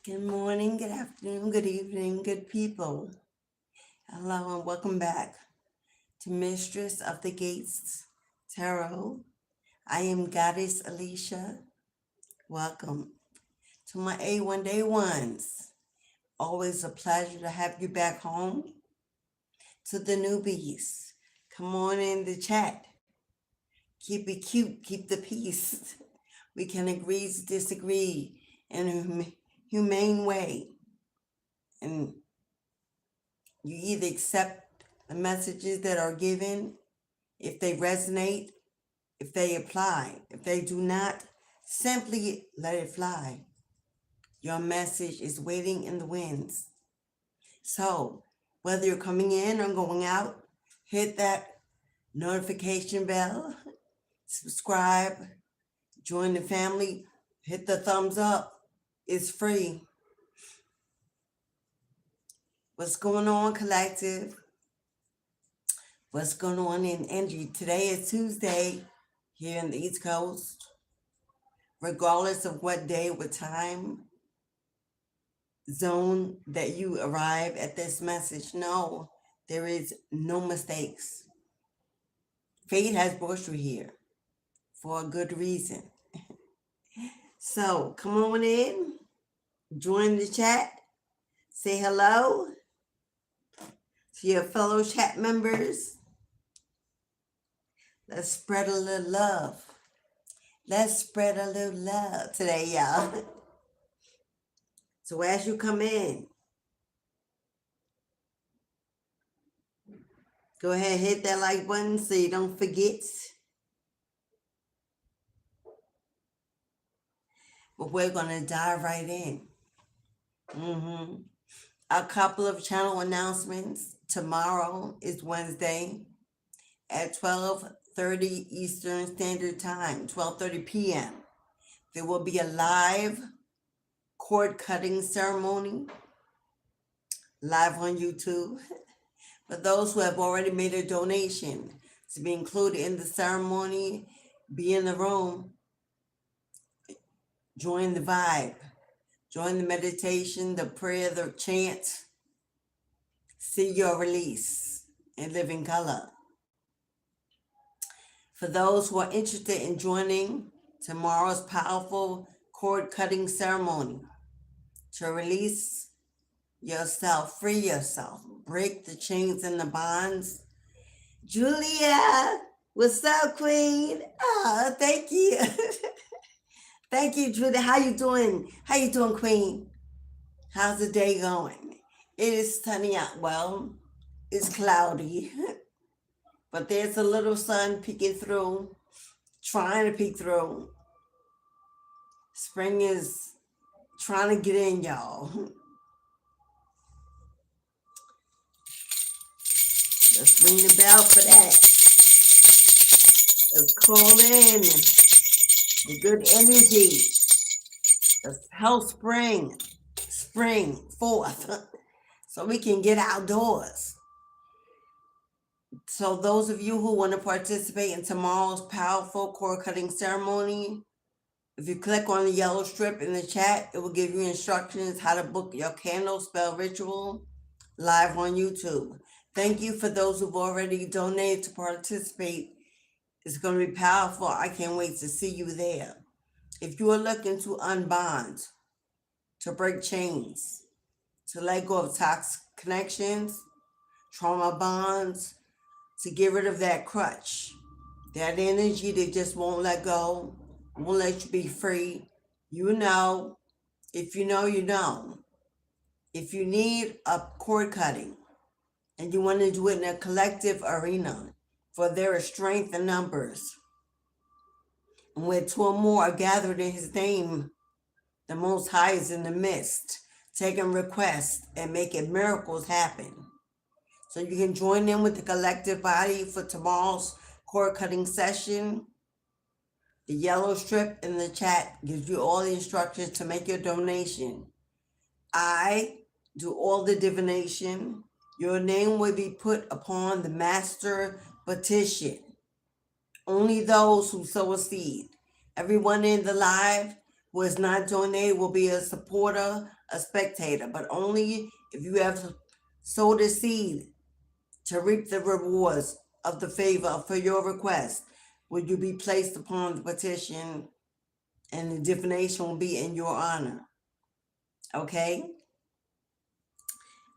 Good morning, good afternoon, good evening, good people. Hello and welcome back to Mistress of the Gates Tarot. I am Goddess Alicia. Welcome to my A1 Day Ones. Always a pleasure to have you back home. To the newbies, come on in the chat. Keep it cute, keep the peace. We can agree to disagree in a humane way. And you either accept the messages that are given, if they resonate, if they apply. If they do not, simply let it fly. Your message is waiting in the winds. So, whether you're coming in or going out, hit that notification bell, subscribe, join the family, hit the thumbs up. It's free. What's going on, collective? What's going on in energy? Today is Tuesday here in the East Coast. Regardless of what day, what time zone that you arrive at this message, no, there is no mistakes. Fate has brought you here for a good reason. So come on in, join the chat, say hello to your fellow chat members. Let's spread a little love. Let's spread a little love today, y'all. So as you come in, go ahead and hit that like button so you don't forget. But we're going to dive right in. A couple of channel announcements. Tomorrow is Wednesday at 12:30 Eastern Standard Time, 12:30 p.m. There will be a live cord cutting ceremony live on YouTube. For those who have already made a donation to be included in the ceremony, be in the room, join the vibe, join the meditation, the prayer, the chant, see your release and live in color. For those who are interested in joining tomorrow's powerful cord cutting ceremony to release yourself, free yourself, break the chains and the bonds. Julia, what's up, Queen? Oh, thank you. Thank you, Julia. How you doing? How you doing, Queen? How's the day going? It is sunny out. Well, it's cloudy, but there's a little sun peeking through, trying to peek through. Spring is trying to get in, y'all. Let's ring the bell for that. Let's call in the good energy. Let's help spring forth so we can get outdoors. So those of you who want to participate in tomorrow's powerful cord cutting ceremony, if you click on the yellow strip in the chat, it will give you instructions how to book your candle spell ritual live on YouTube. Thank you for those who've already donated to participate. It's going to be powerful. I can't wait to see you there. If you are looking to unbond, to break chains, to let go of toxic connections, trauma bonds, to get rid of that crutch, that energy that just won't let go, won't let you be free, you know, if you know, you know. If you need a cord cutting and you want to do it in a collective arena, for there is strength in numbers, and where two or more are gathered in his name, the Most High is in the midst, taking requests and making miracles happen. So you can join in with the collective body for tomorrow's cord cutting session. The yellow strip in the chat gives you all the instructions to make your donation. I do all the divination. Your name will be put upon the master petition. Only those who sow a seed. Everyone in the live, Who is not donated will be a supporter, a spectator, but only if you have sowed a seed to reap the rewards of the favor for your request will you be placed upon the petition, and the divination will be in your honor. Okay?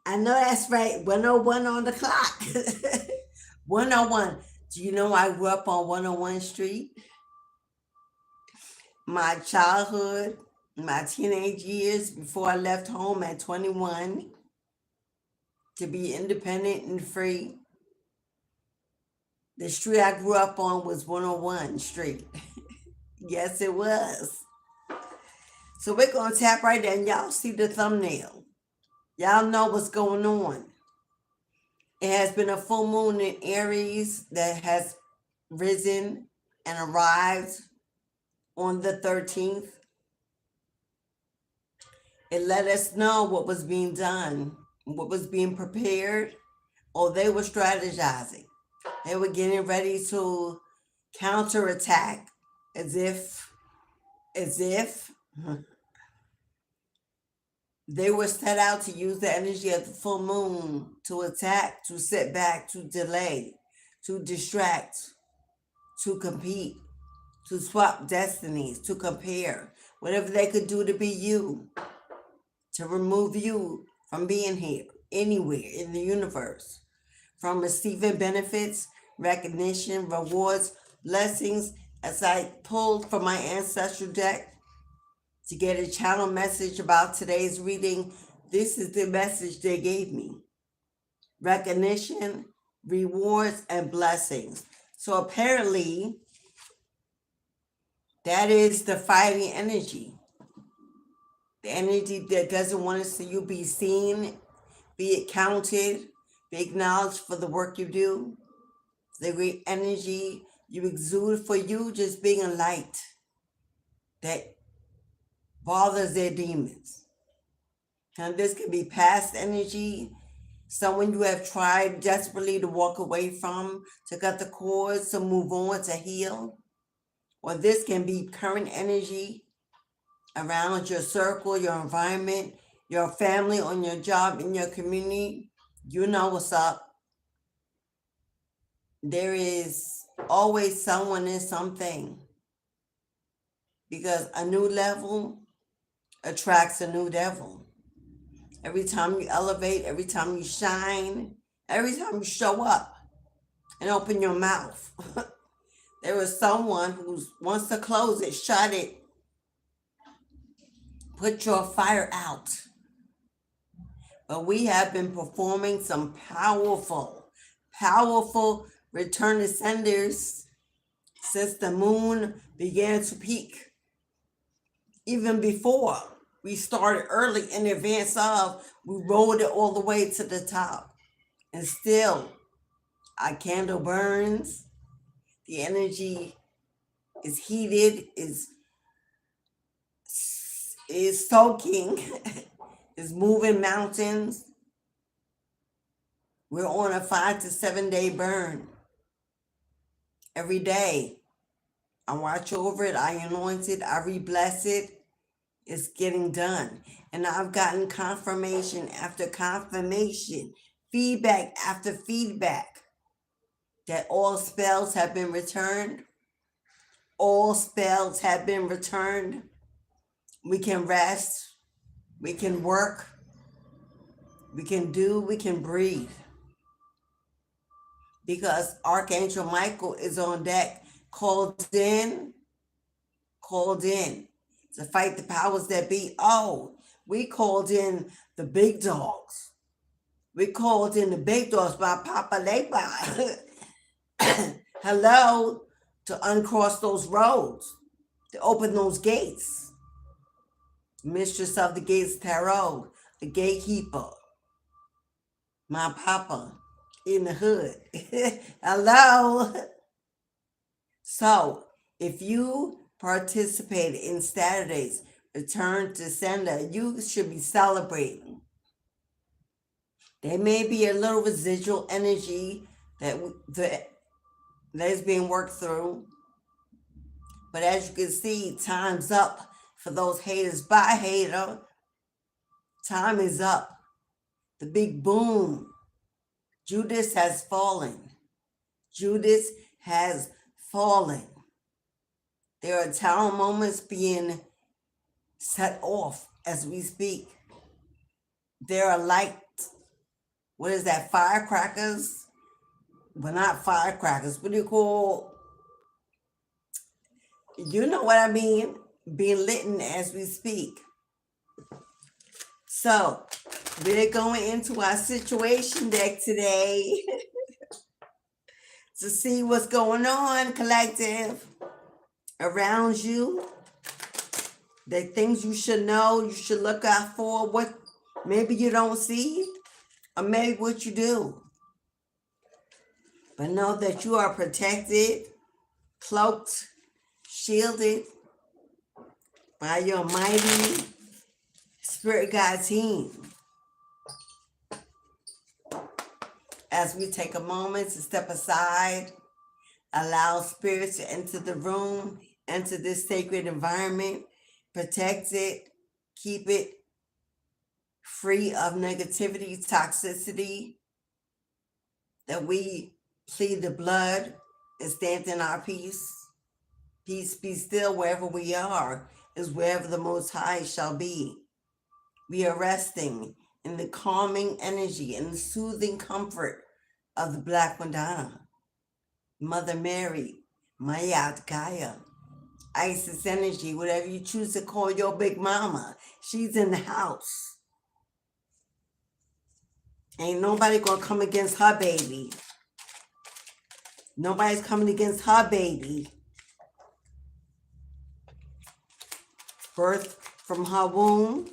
I know that's right. 101 on the clock. 101. Do you know I grew up on 101 Street? My childhood, my teenage years, before I left home at 21 to be independent and free. The street I grew up on was 101 Street. Yes, it was. So we're going to tap right there, and y'all see the thumbnail. Y'all know what's going on. It has been a full moon in Aries that has risen and arrived on the 13th. It let us know what was being done, what was being prepared, or they were strategizing. They were getting ready to counterattack as if they were set out to use the energy of the full moon to attack, to sit back, to delay, to distract, to compete, to swap destinies, to compare, whatever they could do to be you, to remove you from being here, anywhere in the universe, from receiving benefits, recognition, rewards, blessings. As I pulled from my ancestral deck to get a channel message about today's reading, this is the message they gave me. Recognition, rewards, and blessings. So apparently, that is the fighting energy. The energy that doesn't want to see you be seen, be counted, be acknowledged for the work you do. The great energy you exude for you just being a light that bothers their demons. And this could be past energy, someone you have tried desperately to walk away from, to cut the cords, to move on, to heal. Or this can be current energy around your circle, your environment, your family, on your job, in your community. You know what's up. There is always someone and something, because a new level attracts a new devil. Every time you elevate, every time you shine, every time you show up and open your mouth, there is someone who wants to close it, shut it, put your fire out. But we have been performing some powerful return to senders since the moon began to peak. Even before we started early in advance of, we rolled it all the way to the top. And still, our candle burns. The energy is heated, is soaking, is moving mountains. We're on a 5 to 7 day burn. Every day, I watch over it, I anoint it, I re-bless it. It's getting done. And I've gotten confirmation after confirmation, feedback after feedback, that all spells have been returned. All spells have been returned. We can rest, we can work, we can do, we can breathe. Because Archangel Michael is on deck, called in to fight the powers that be. Oh, we called in the big dogs. We called in the big dogs by Papa Lepa. Hello, to uncross those roads, to open those gates. Mistress of the Gates Tarot, the gatekeeper, my Papa in the hood. Hello. So if you participated in Saturday's return to sender, you should be celebrating. There may be a little residual energy that is being worked through, but as you can see, time's up For those haters, bye hater. Time is up. The big boom. Judas has fallen. Judas has fallen. There are tower moments being set off as we speak. There are lights. What is that? Firecrackers? Well, not firecrackers. What do you call? You know what I mean? Being lit as we speak. So, we're going into our situation deck today to see what's going on, collective, around you. The things you should know, you should look out for, what maybe you don't see, or maybe what you do. But know that you are protected, cloaked, shielded by your mighty Spirit Guide team. As we take a moment to step aside, allow Spirit to enter the room, enter this sacred environment, protect it, keep it free of negativity, toxicity, that we plead the blood and stand in our peace. Peace be still wherever we are, is wherever the Most High shall be. We are resting in the calming energy and the soothing comfort of the Black Madonna, Mother Mary, Mayat Gaia, Isis energy, whatever you choose to call your big mama. She's in the house. Ain't nobody gonna come against her baby. Nobody's coming against her baby. Birth from her womb.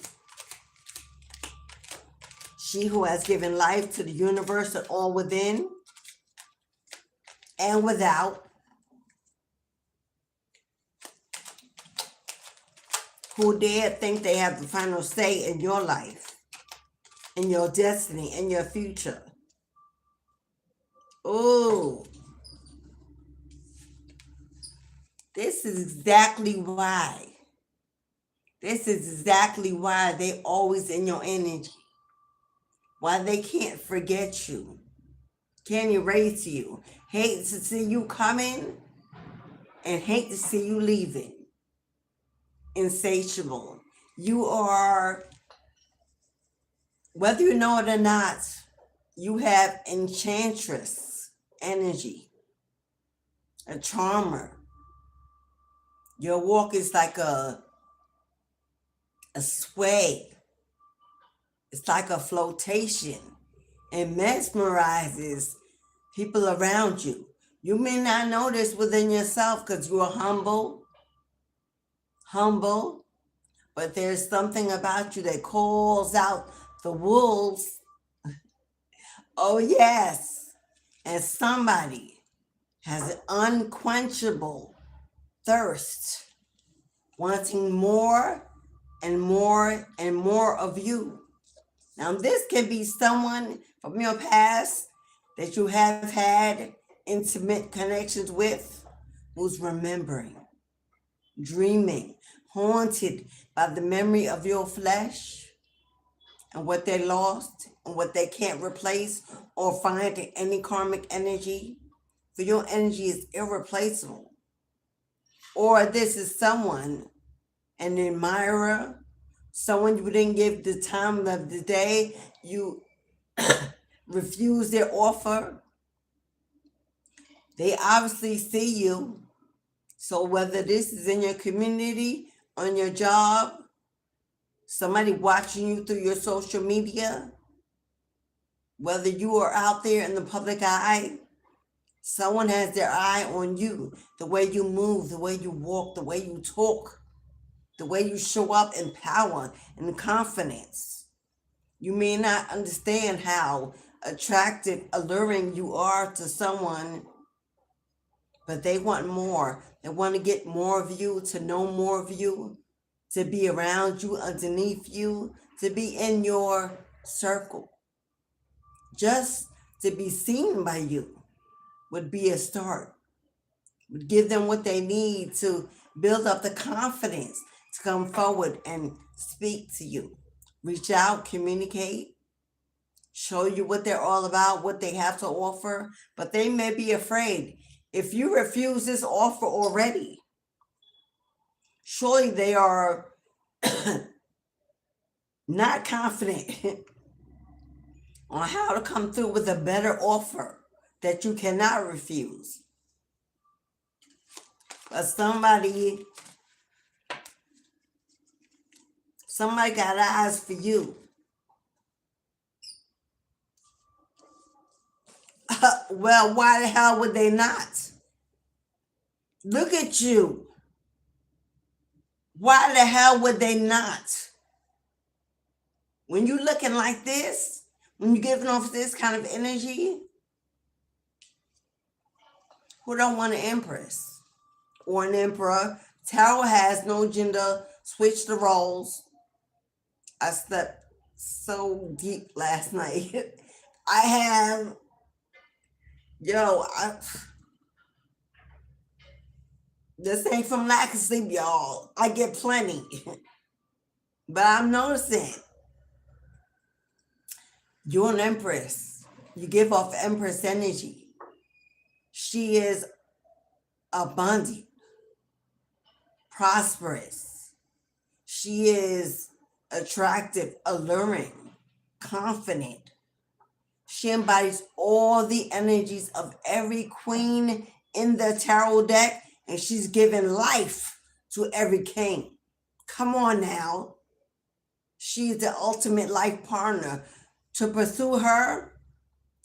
She who has given life to the universe and all within and without. Who dare think they have the final say in your life, in your destiny, in your future. Oh, this is exactly why. This is exactly why they always in your energy. Why they can't forget you, can't erase you, hate to see you coming and hate to see you leaving. Insatiable. You are, whether you know it or not, you have enchantress energy, a charmer. Your walk is like a sway. It's like a flotation. It mesmerizes people around you. You may not know this within yourself because you are humble, but there's something about you that calls out the wolves. Oh, yes. And somebody has an unquenchable thirst, wanting more and more and more of you. Now, this can be someone from your past that you have had intimate connections with, who's remembering, dreaming, haunted by the memory of your flesh and what they lost and what they can't replace or find in any karmic energy. For your energy is irreplaceable. Or this is someone, an admirer, someone you didn't give the time of the day, you refuse their offer. They obviously see you. So whether this is in your community, on your job, somebody watching you through your social media, whether you are out there in the public eye, someone has their eye on you. The way you move, the way you walk, the way you talk, the way you show up in power and confidence. You may not understand how attractive, alluring you are to someone, but they want more. They want to get more of you, to know more of you, to be around you, underneath you, to be in your circle. Just to be seen by you would be a start. Would give them what they need to build up the confidence to come forward and speak to you. Reach out, communicate, show you what they're all about, what they have to offer, but they may be afraid. If you refuse this offer already, surely they are not confident on how to come through with a better offer that you cannot refuse. But somebody got eyes for you. Well, why the hell would they not? Look at you. Why the hell would they not? When you're looking like this, when you're giving off this kind of energy, who don't want an empress or an emperor? Tarot has no gender. Switch the roles. I slept so deep last night. This ain't from lack of sleep, y'all. I get plenty. But I'm noticing you're an empress. You give off empress energy. She is abundant, prosperous. She is attractive, alluring, confident. She embodies all the energies of every queen in the tarot deck, and she's given life to every king. Come on now. She's the ultimate life partner. To pursue her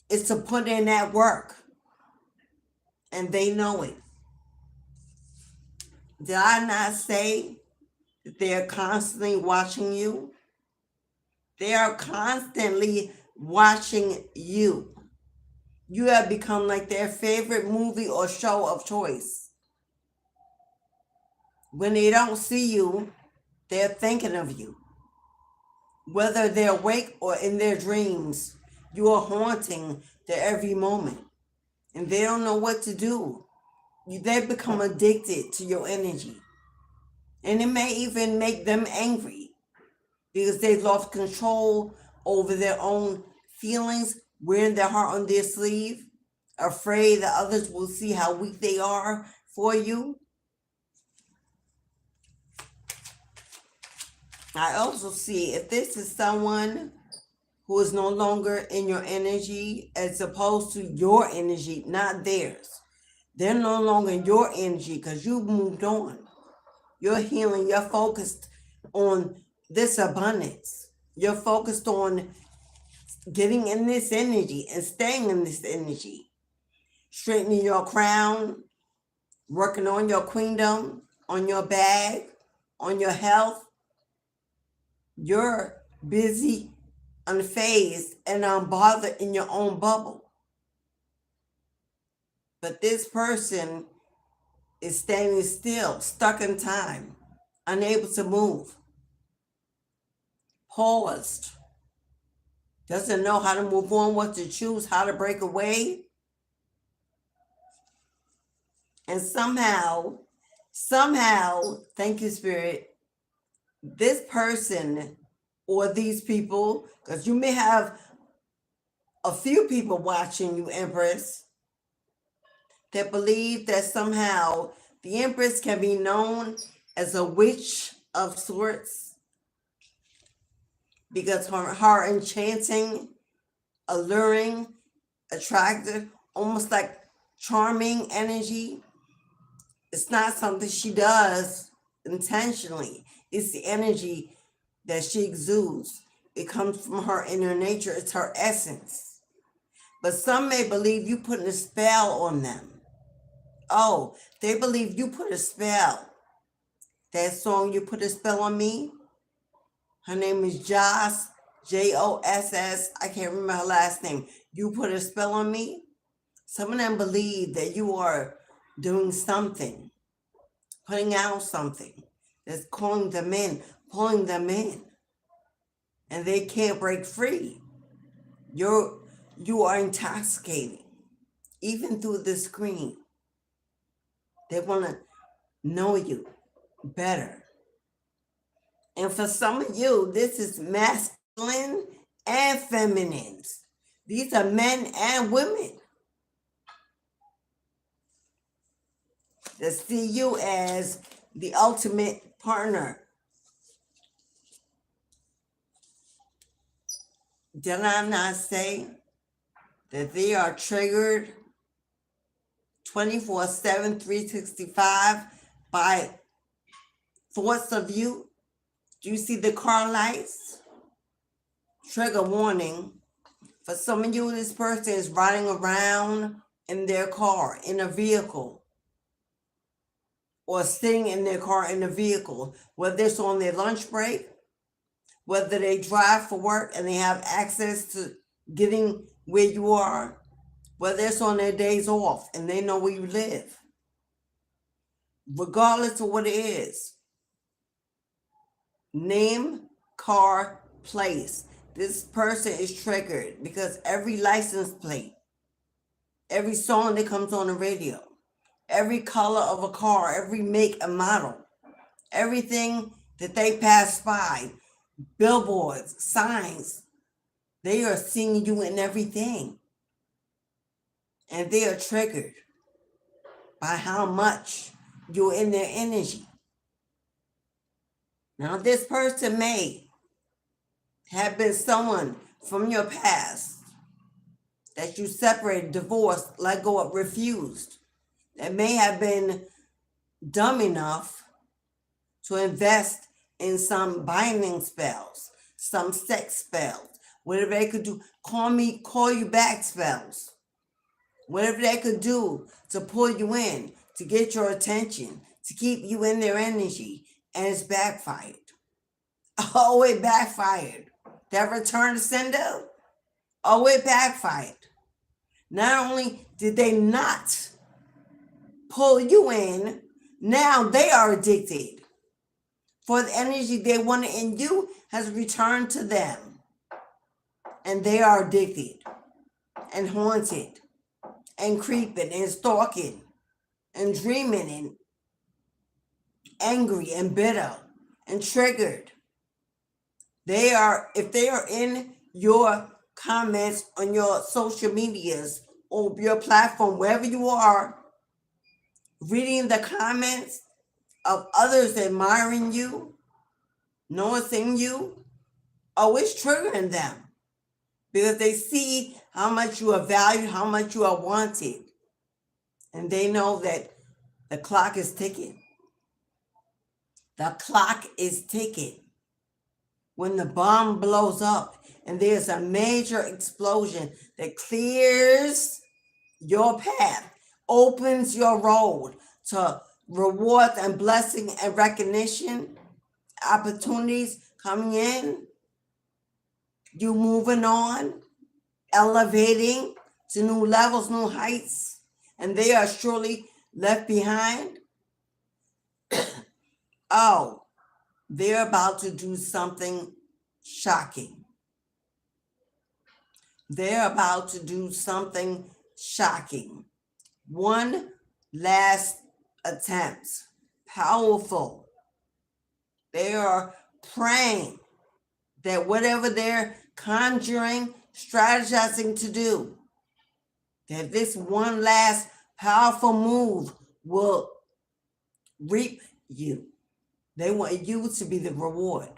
is to put in that work. And they know it. Did I not say that they are constantly watching you? They are constantly watching you. You have become like their favorite movie or show of choice. When they don't see you, they're thinking of you. Whether they're awake or in their dreams, you are haunting their every moment. And they don't know what to do. They become addicted to your energy. And it may even make them angry because they've lost control over their own feelings, wearing their heart on their sleeve, afraid that others will see how weak they are for you. I also see if this is someone who is no longer in your energy as opposed to your energy, not theirs. They're no longer in your energy because you've moved on. You're healing. You're focused on this abundance. You're focused on getting in this energy and staying in this energy. Straightening your crown, working on your queendom, on your bag, on your health. You're busy, unfazed, and unbothered in your own bubble. But this person is standing still, stuck in time, unable to move, paused, doesn't know how to move on, what to choose, how to break away. And somehow, thank you, Spirit, this person or these people, because you may have a few people watching you, Empress, that believe that somehow the Empress can be known as a witch of sorts because her enchanting, alluring, attractive, almost like charming energy, it's not something she does intentionally. It's the energy that she exudes. It comes from her inner nature. It's her essence. But some may believe you putting a spell on them. Oh, they believe you put a spell. That song, You Put a Spell on Me, her name is Joss, Joss. I can't remember her last name. You Put a Spell on Me. Some of them believe that you are doing something, putting out something that's calling them in, pulling them in, and they can't break free. You are intoxicating, even through the screen. They want to know you better. And for some of you, this is masculine and feminine. These are men and women that see you as the ultimate partner. Did I not say that they are triggered 24/7, 365 by thoughts of you? Do you see the car lights? Trigger warning. For some of you, this person is riding around in their car, in a vehicle, or sitting in their car in a vehicle, whether it's on their lunch break, whether they drive for work and they have access to getting where you are, whether it's on their days off and they know where you live. Regardless of what it is, name, car, place. This person is triggered because every license plate, every song that comes on the radio, every color of a car, every make and model, everything that they pass by, billboards, signs, they are seeing you in everything. And they are triggered by how much you're in their energy. Now, this person may have been someone from your past that you separated, divorced, let go of, refused, that may have been dumb enough to invest in some binding spells, some sex spells, whatever they could do, call you back spells, whatever they could do to pull you in, to get your attention, to keep you in their energy, and it's backfired. Oh, it backfired. That return to sender, oh, it backfired. Not only did they not pull you in, now they are addicted. For the energy they wanted in you has returned to them. And they are addicted and haunted and creeping and stalking and dreaming and angry and bitter and triggered. They are, if they are in your comments on your social medias or your platform, wherever you are, reading the comments of others admiring you, noticing you, always triggering them because they see how much you are valued, how much you are wanted. And they know that the clock is ticking. The clock is ticking. When the bomb blows up and there's a major explosion that clears your path, opens your road to rewards and blessing and recognition, opportunities coming in, you moving on, elevating to new levels, new heights, and they are surely left behind. Oh, they're about to do something shocking. They're about to do something shocking. One last attempt. Powerful. They are praying that whatever they're conjuring, strategizing to do, that this one last powerful move will reap you. They want you to be the reward.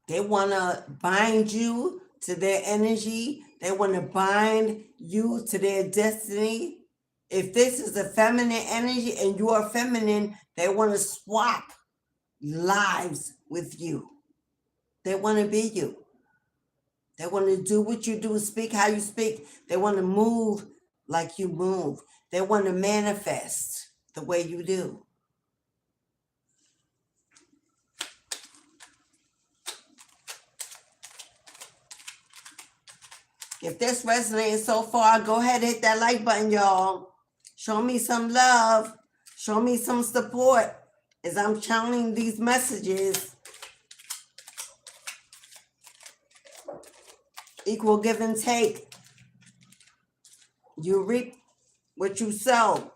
They want to bind you to their energy. They want to bind you to their destiny. If this is a feminine energy and you are feminine, they want to swap lives with you. They want to be you. They want to do what you do, speak how you speak. They want to move like you move. They want to manifest the way you do. If this resonates so far, go ahead and hit that like button, y'all. Show me some love. Show me some support as I'm channeling these messages. Equal give and take. You reap what you sow.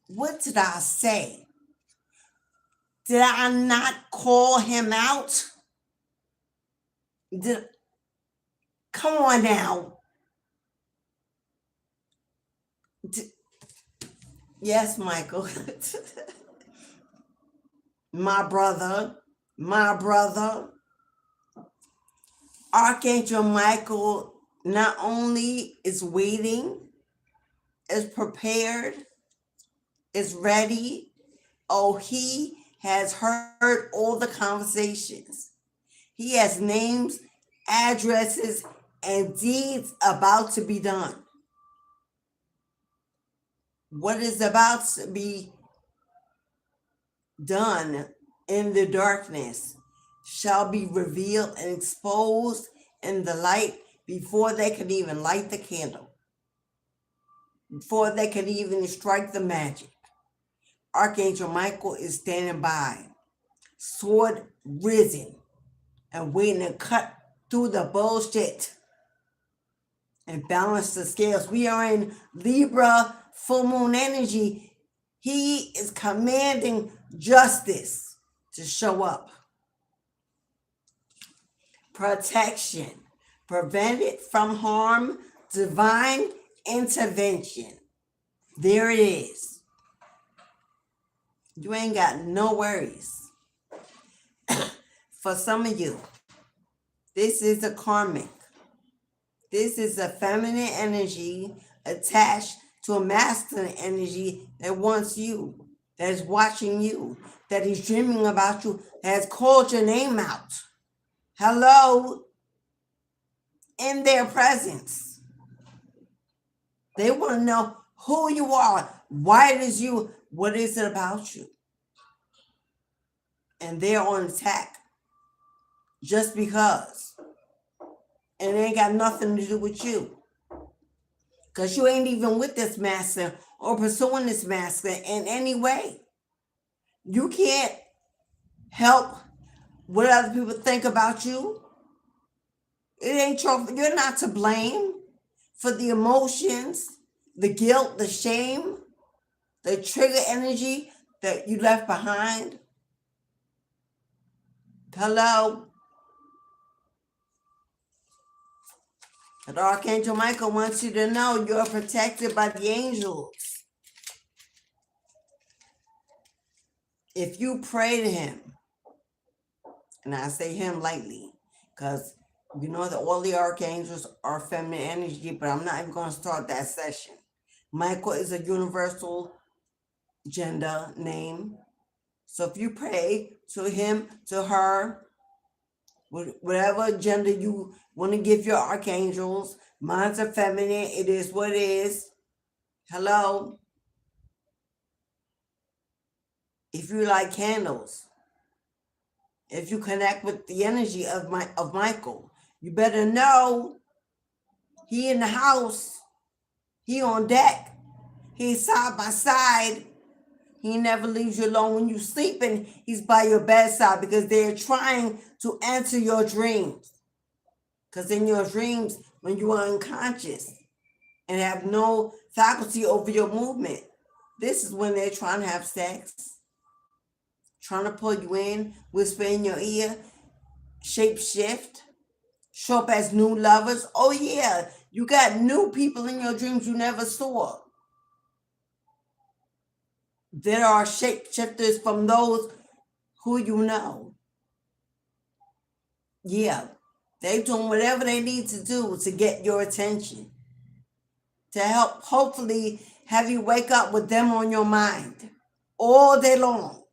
What did I say? Did I not call him out? Come on now. Yes, Michael. my brother. Archangel Michael not only is waiting, is prepared, is ready. Oh, he has heard all the conversations. He has names, addresses, and deeds about to be done. What is about to be done in the darkness shall be revealed and exposed in the light before they can even light the candle, before they can even strike the magic. Archangel Michael is standing by, sword risen, and waiting to cut through the bullshit and balance the scales. We are in Libra full moon energy. He is commanding justice to show up. Protection, prevented from harm, divine intervention. There it is. You ain't got no worries. For some of you, this is a karmic. This is a feminine energy attached to a masculine energy that wants you, that is watching you, that is dreaming about you, that has called your name out. Hello? In their presence. They want to know who you are, why it is you, what is it about you? And they're on attack just because. And it ain't got nothing to do with you. Because you ain't even with this master or pursuing this master in any way. You can't help what other people think about you. It ain't you're not to blame for the emotions, the guilt, the shame, the trigger energy that you left behind. Hello? But Archangel Michael wants you to know you're protected by the angels. If you pray to him, and I say him lightly, because you know that all the archangels are feminine energy, but I'm not even going to start that session. Michael is a universal gender name. So if you pray to him, to her, whatever gender you want to give your archangels, mine's are feminine, it is what it is. Hello? If you like candles, if you connect with the energy of Michael, you better know he in the house, he on deck, he's side by side. He never leaves you alone when you're sleeping. He's by your bedside because they're trying to enter your dreams. Because in your dreams, when you are unconscious and have no faculty over your movement, this is when they're trying to have sex, trying to pull you in, whisper in your ear, shape shift, show up as new lovers. Oh yeah, you got new people in your dreams you never saw. There are shapeshifters from those who you know. Yeah, they're doing whatever they need to do to get your attention, to help hopefully have you wake up with them on your mind all day long.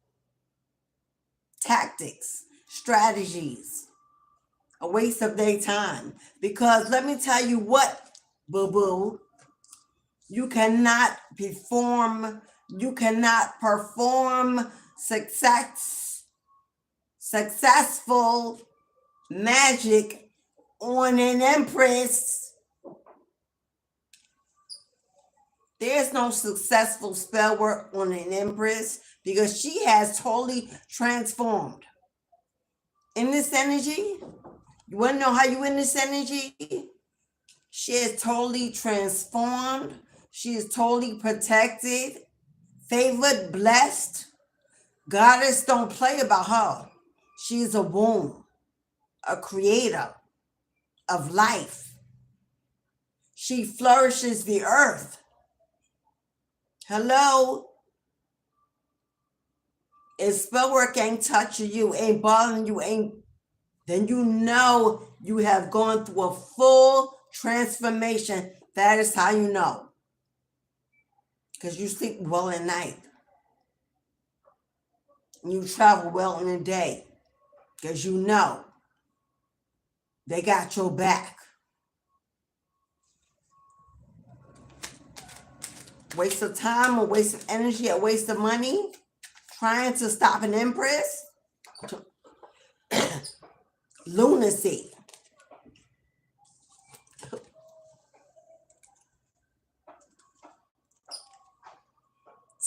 Tactics, strategies, a waste of their time. Because let me tell you what, boo-boo, you cannot perform successful magic on an Empress. There's no successful spell work on an Empress because she has totally transformed. In this energy, you want to know how you in this energy? She is totally transformed. She is totally protected favored, blessed. Goddess don't play about her. She's a womb, a creator of life. She flourishes the earth. Hello? If spell work ain't touching you, ain't bothering you, then you know you have gone through a full transformation. That is how you know. Because you sleep well at night. You travel well in the day. Because you know they got your back. Waste of time, a waste of energy, a waste of money trying to stop an Empress. Lunacy.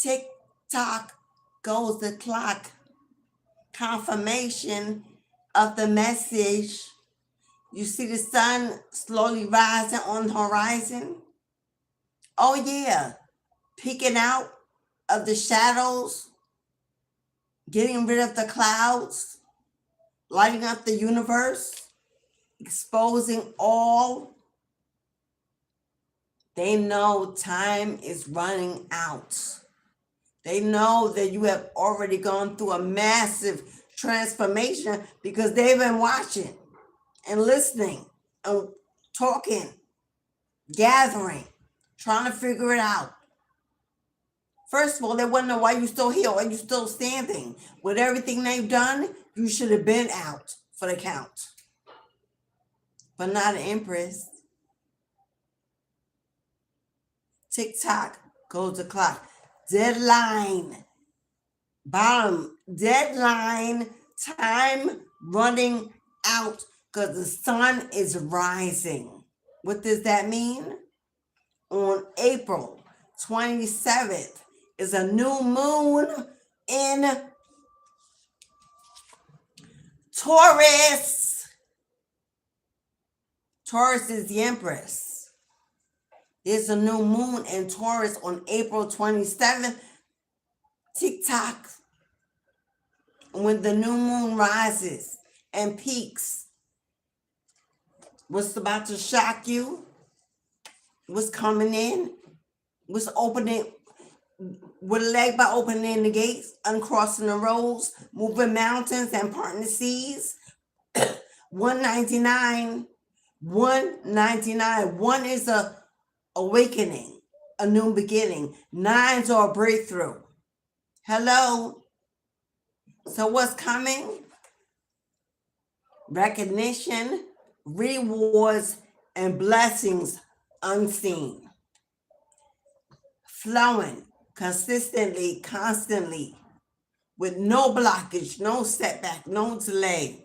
Tick tock goes the clock. Confirmation of the message. You see the sun slowly rising on the horizon. Oh yeah, peeking out of the shadows, getting rid of the clouds, lighting up the universe, exposing all. They know time is running out. They know that you have already gone through a massive transformation because they've been watching and listening and talking, gathering, trying to figure it out. First of all, they want to know why you're still here, why you're still standing. With everything they've done, you should have been out for the count. But not an Empress. Tick-tock goes the clock. Deadline. Bottom. Deadline. Time running out because the sun is rising. What does that mean? On April 27th is a new moon in Taurus. Taurus is the Empress. There's a new moon in Taurus on April 27th. Tick-tock. When the new moon rises and peaks. What's about to shock you? What's coming in? What's opening? With a leg by opening the gates, uncrossing the roads, moving mountains and parting the seas. 199. 199. One is a awakening, a new beginning. 9s are a breakthrough. Hello. So what's coming? Recognition, rewards, and blessings unseen. Flowing consistently, constantly, with no blockage, no setback, no delay.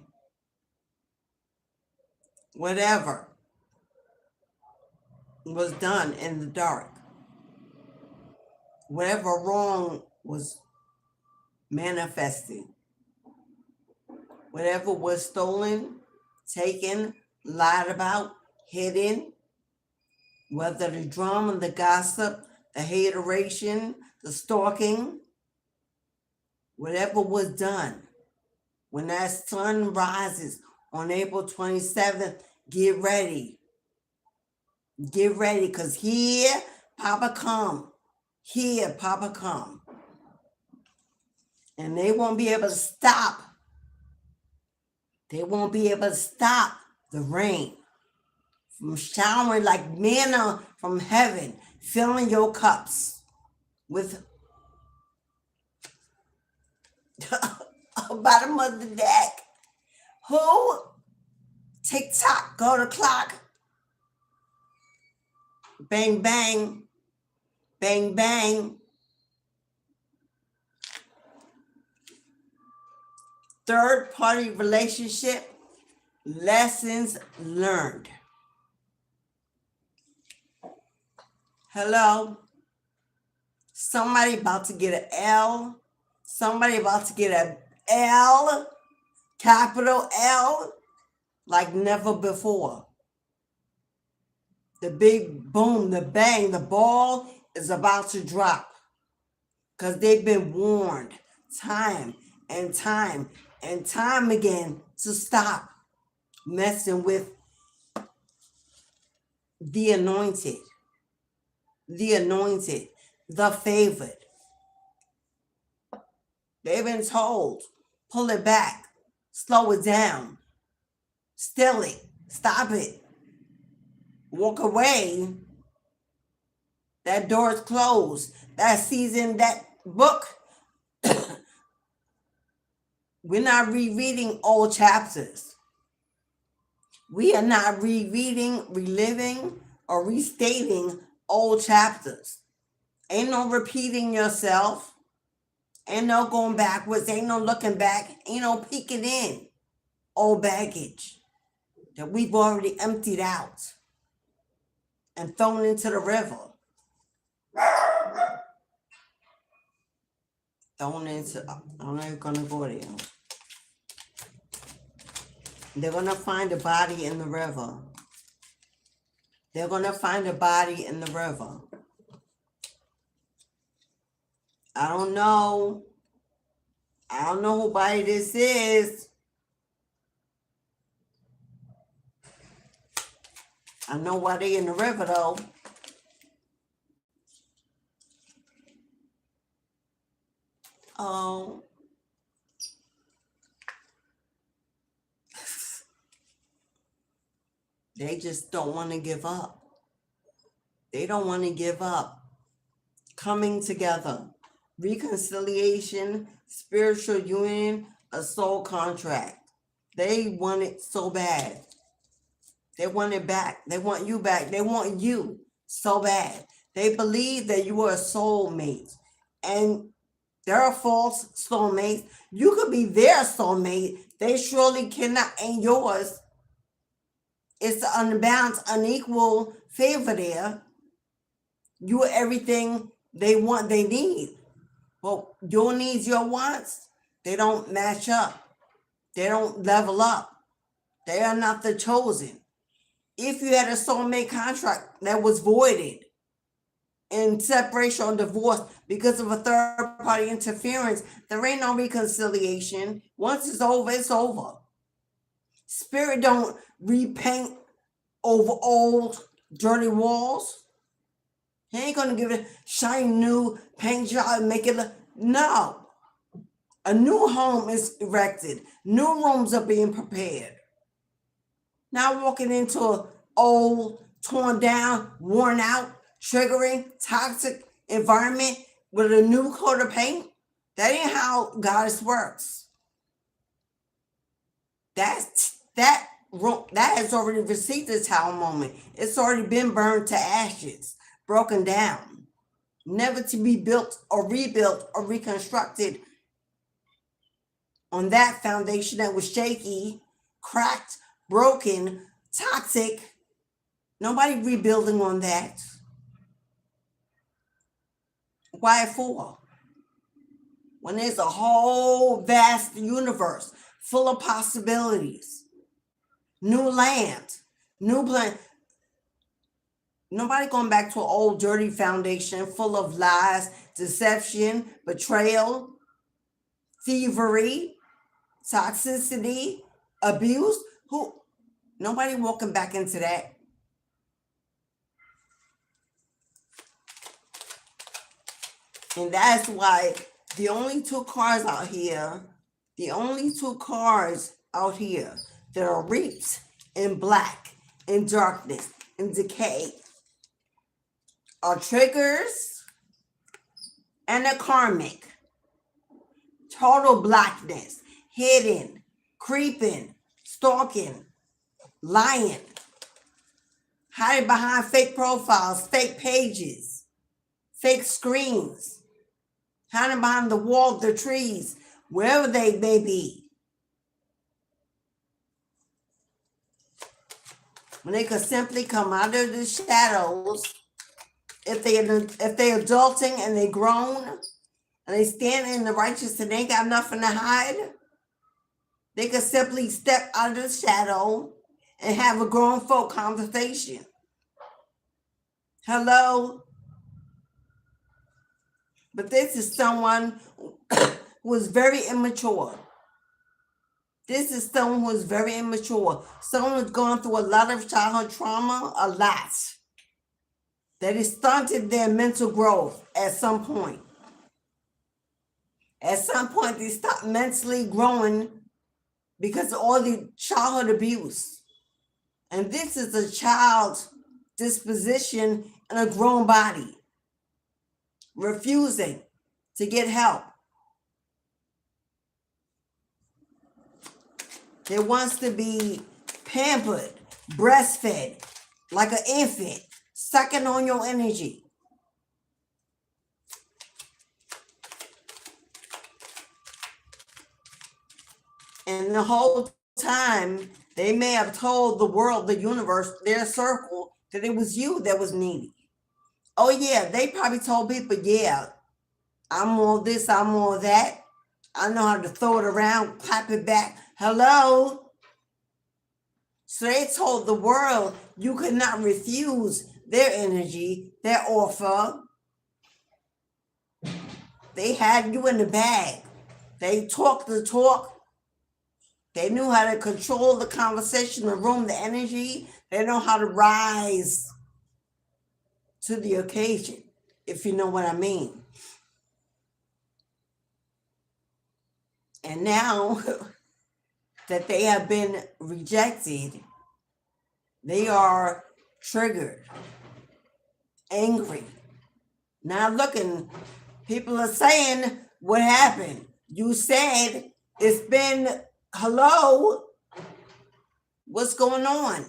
Whatever was done in the dark, whatever wrong was manifesting, whatever was stolen, taken, lied about, hidden, whether the drama, the gossip, the hateration, the stalking, whatever was done, when that sun rises on April 27th, get ready. Get ready, because here, Papa come. Here, Papa come. And they won't be able to stop. They won't be able to stop the rain from showering like manna from heaven, filling your cups with bottom of the deck. Who? Tick-tock, go to clock. Bang, bang. Bang, bang. Third-party relationship, lessons learned. Hello? Somebody about to get an L. Somebody about to get an L, capital L, like never before. The big boom, the bang, the ball is about to drop. because they've been warned time and time and time again to stop messing with the anointed, the favored. They've been told, pull it back, slow it down, still it, stop it, walk away. That door is closed. That season, that book, we're not rereading old chapters. We are not rereading, reliving, or restating old chapters. Ain't no repeating yourself. Ain't no going backwards. Ain't no looking back. Ain't no peeking in. Old baggage that we've already emptied out and thrown into the river. Thrown into, I'm not going to go there. They're going to find a body in the river. They're going to find a body in the river. I don't know. I don't know who body this is. I know why they in the river though. Oh. They just don't want to give up. They don't want to give up. Coming together. Reconciliation, spiritual union, a soul contract. They want it so bad. They want it back. They want you back. They want you so bad. They believe that you are a soulmate. And there are false soulmates. You could be their soulmate. They surely cannot, ain't yours. It's the unbalanced, unequal favor there. You are everything they want, they need. Well, your needs, your wants, they don't match up. They don't level up. They are not the chosen. If you had a soulmate contract that was voided in separation or divorce because of a third party interference, there ain't no reconciliation. Once it's over, it's over. Spirit don't repaint over old dirty walls. He ain't gonna give it shiny new paint job and make it look. No. A new home is erected. New rooms are being prepared. Now walking into an old, torn down, worn out, triggering, toxic environment with a new coat of paint. That ain't how Goddess works. That has already received its tower moment. It's already been burned to ashes, broken down, never to be built or rebuilt or reconstructed on that foundation that was shaky, cracked, broken, toxic. Nobody rebuilding on that. Why for? When there's a whole vast universe full of possibilities, new land, new plan. Nobody going back to an old dirty foundation full of lies, deception, betrayal, thievery, toxicity, abuse. Nobody walking back into that. And that's why the only two cars out here that are reaped in black, in darkness, in decay are triggers and a karmic. Total blackness, hidden, creeping, stalking, lying, hiding behind fake profiles, fake pages, fake screens, hiding behind the wall, the trees, wherever they may be. When they could simply come out of the shadows, if they're adulting and they grown and they stand in the righteous and they ain't got nothing to hide, they could simply step out of the shadow and have a grown folk conversation. Hello? But this is someone who is very immature. This is someone who is very immature. Someone who's gone through a lot of childhood trauma, a lot. That has stunted their mental growth at some point. At some point, they stop mentally growing because of all the childhood abuse. And this is a child's disposition in a grown body, refusing to get help. It wants to be pampered, breastfed, like an infant, sucking on your energy. And the whole time, they may have told the world, the universe, their circle, that it was you that was needy. Oh yeah, they probably told people, yeah, I'm all this, I'm all that. I know how to throw it around, clap it back. Hello? So they told the world you could not refuse their energy, their offer. They had you in the bag. They talked the talk. They knew how to control the conversation, the room, the energy. They know how to rise to the occasion, if you know what I mean. And now that they have been rejected, they are triggered, angry. Now looking, people are saying, what happened? You said it's been, hello? What's going on?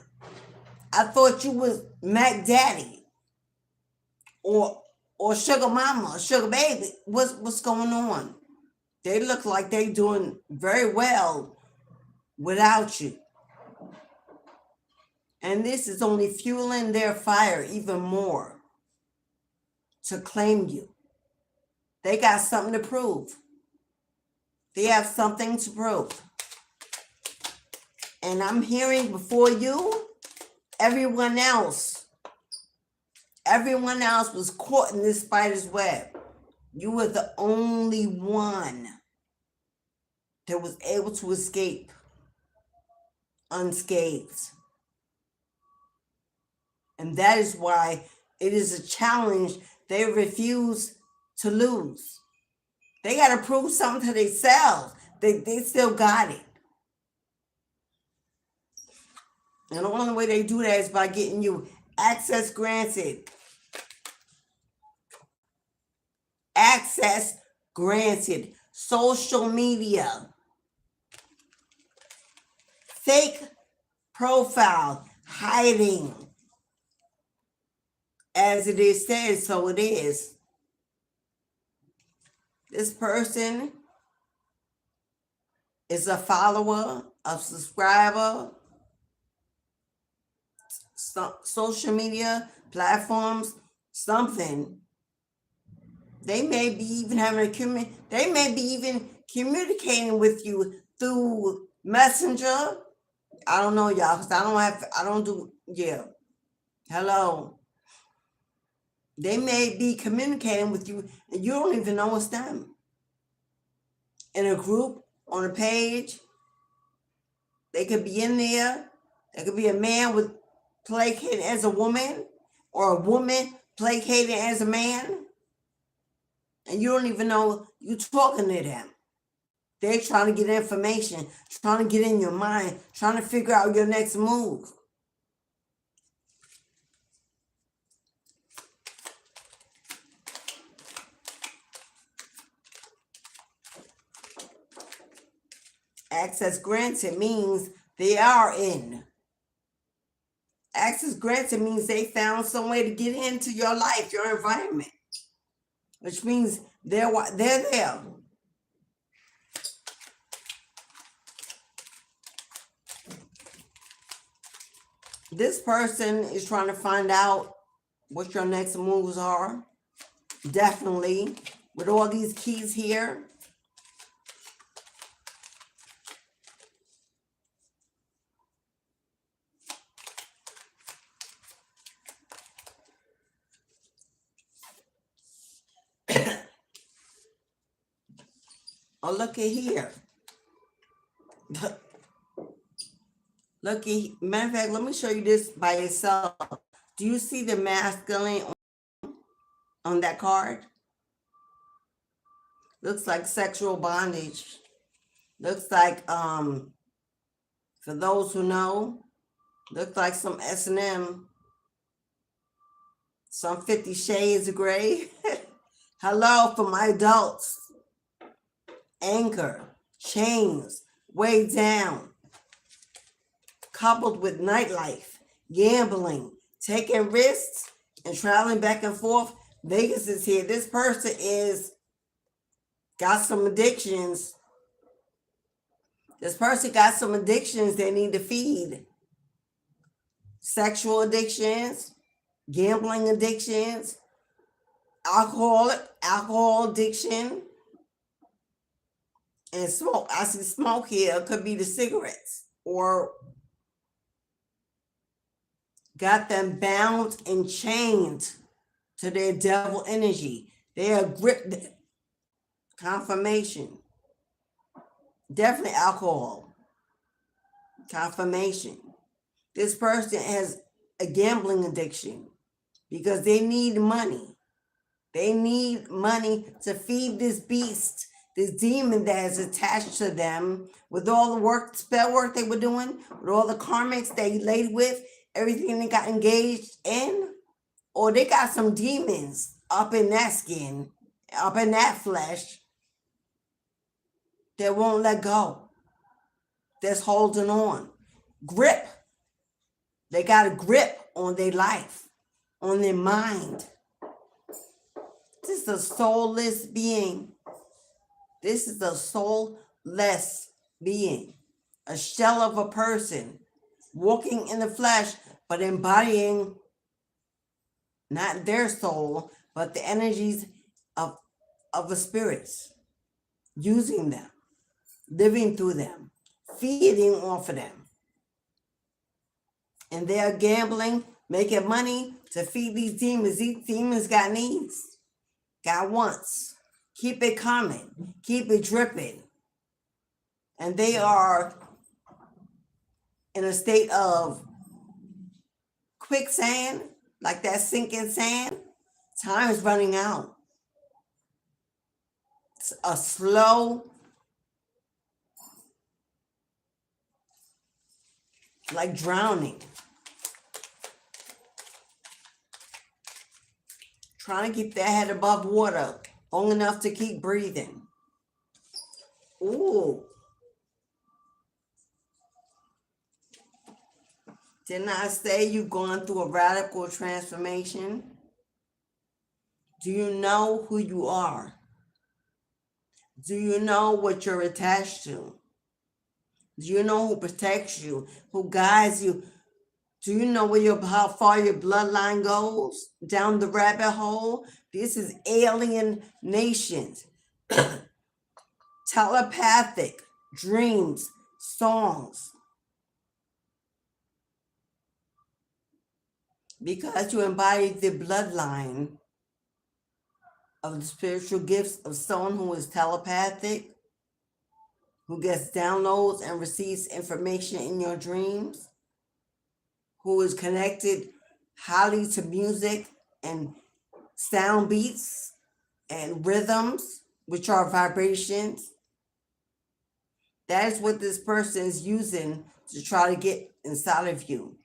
I thought you was Mac Daddy or Sugar Mama, Sugar Baby. What's going on? They look like they doing very well without you. And this is only fueling their fire even more to claim you. They got something to prove. They have something to prove. And I'm hearing before you, everyone else was caught in this spider's web. You were the only one that was able to escape unscathed. And that is why it is a challenge they refuse to lose. They got to prove something to themselves. They still got it. And the only way they do that is by getting you access granted. Access granted. Social media. Fake profile. Hiding. As it is said, so it is. This person is a follower, a subscriber, social media platforms, something. They may be even they may be even communicating with you through Messenger. I don't know, y'all, because I don't do, yeah. Hello. They may be communicating with you and you don't even know it's them. In a group, on a page, they could be in there. There could be a man with placated as a woman or a woman placated as a man. And you don't even know you're talking to them. They're trying to get information, trying to get in your mind, trying to figure out your next move. Access granted means they are in. Access granted means they found some way to get into your life, your environment, which means they're there. This person is trying to find out what your next moves are. Definitely. With all these keys here. Oh, look at here. Look at, matter of fact, let me show you this by itself. Do you see the masculine on that card? Looks like sexual bondage. Looks like, for those who know, looks like some S&M, some 50 Shades of Grey. Hello for my adults. Anchor, chains, way down, coupled with nightlife, gambling, taking risks, and traveling back and forth. Vegas is here. This person is got some addictions. This person got some addictions they need to feed. Sexual addictions, gambling addictions, alcohol addiction, and smoke. I see smoke here. It could be the cigarettes, or got them bound and chained to their devil energy. They are gripped. Confirmation. Definitely alcohol. Confirmation. This person has a gambling addiction because they need money. They need money to feed this beast, this demon that is attached to them with all the work, spell work they were doing, with all the karmics they laid with, everything they got engaged in, or they got some demons up in that skin, up in that flesh that won't let go, that's holding on. Grip. They got a grip on their life, on their mind. This is a soulless being. This is a soulless being, a shell of a person, walking in the flesh, but embodying not their soul, but the energies of the spirits, using them, living through them, feeding off of them. And they are gambling, making money to feed these demons. These demons got needs, got wants. Keep it coming, keep it dripping. And they are in a state of quicksand, like that sinking sand. Time is running out. It's a slow, like drowning. Trying to keep their head above water long enough to keep breathing. Ooh. Didn't I say you've gone through a radical transformation? Do you know who you are? Do you know what you're attached to? Do you know who protects you, who guides you? Do you know how far your bloodline goes down the rabbit hole? This is alien nations. Telepathic dreams, songs. Because you embody the bloodline of the spiritual gifts of someone who is telepathic, who gets downloads and receives information in your dreams, who is connected highly to music and sound beats and rhythms, which are vibrations. That is what this person is using to try to get inside of you.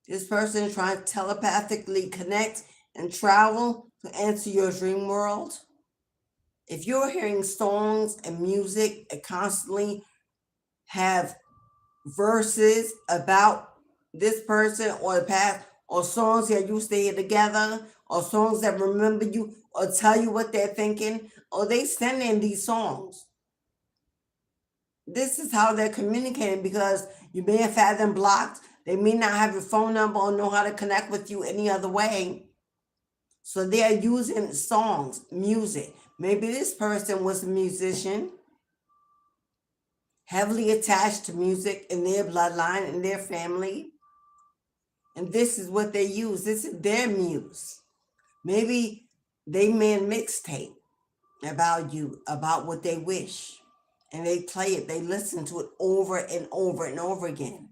This person is trying to telepathically connect and travel to enter your dream world. If you're hearing songs and music and constantly have verses about this person or the past, or songs that you stay together, or songs that remember you or tell you what they're thinking, or they send in these songs. This is how they're communicating, because you may have had them blocked. They may not have your phone number or know how to connect with you any other way. So they are using songs, music. Maybe this person was a musician, heavily attached to music in their bloodline, in their family. And this is what they use. This is their muse. Maybe they made a mixtape about you, about what they wish. And they play it, they listen to it over and over and over again.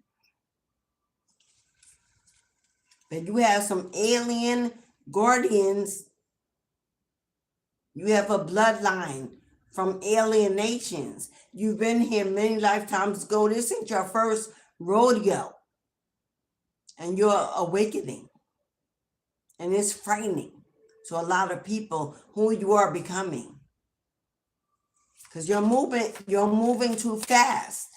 But you have some alien guardians. You have a bloodline from alien nations. You've been here many lifetimes ago. This ain't your first rodeo. And you're awakening. And it's frightening to a lot of people who you are becoming. Because you're moving too fast.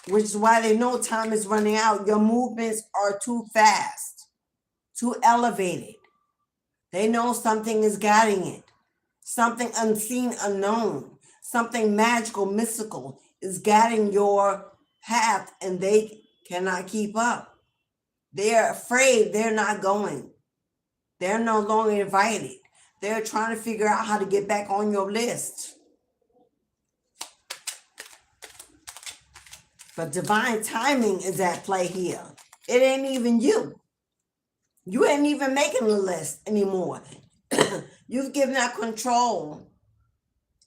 Which is why they know time is running out. Your movements are too fast, too elevated. They know something is guiding it. Something unseen, unknown, something magical, mystical is guiding your path, and they cannot keep up. They're afraid, they're not going. They're no longer invited. They're trying to figure out how to get back on your list. But divine timing is at play here. It ain't even you. You ain't even making the list anymore. You've given up control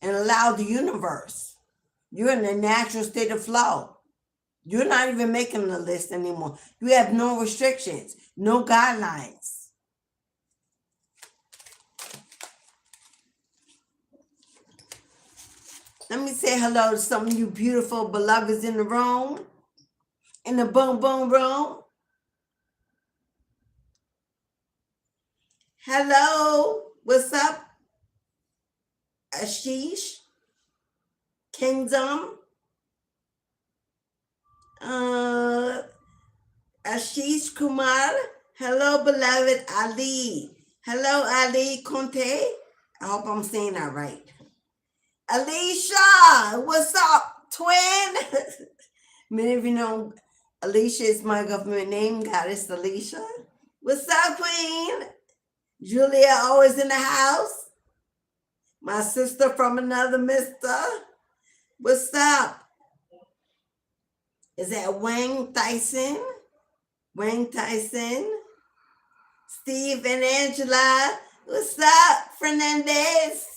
and allowed the universe. You're in a natural state of flow. You're not even making the list anymore. You have no restrictions, no guidelines. Let me say hello to some of you beautiful beloveds in the room, in the boom boom room. Hello, what's up? Ashish, Kingdom, Ashish Kumar. Hello, beloved Ali. Hello, Ali Conte. I hope I'm saying that right. Alicia, what's up, twin? Many of you know Alicia is my government name, Goddess Alicia. What's up, queen? Julia always in the house. My sister from another mister. What's up? Is that Wang Tyson? Wang Tyson? Steve and Angela. What's up, Fernandez?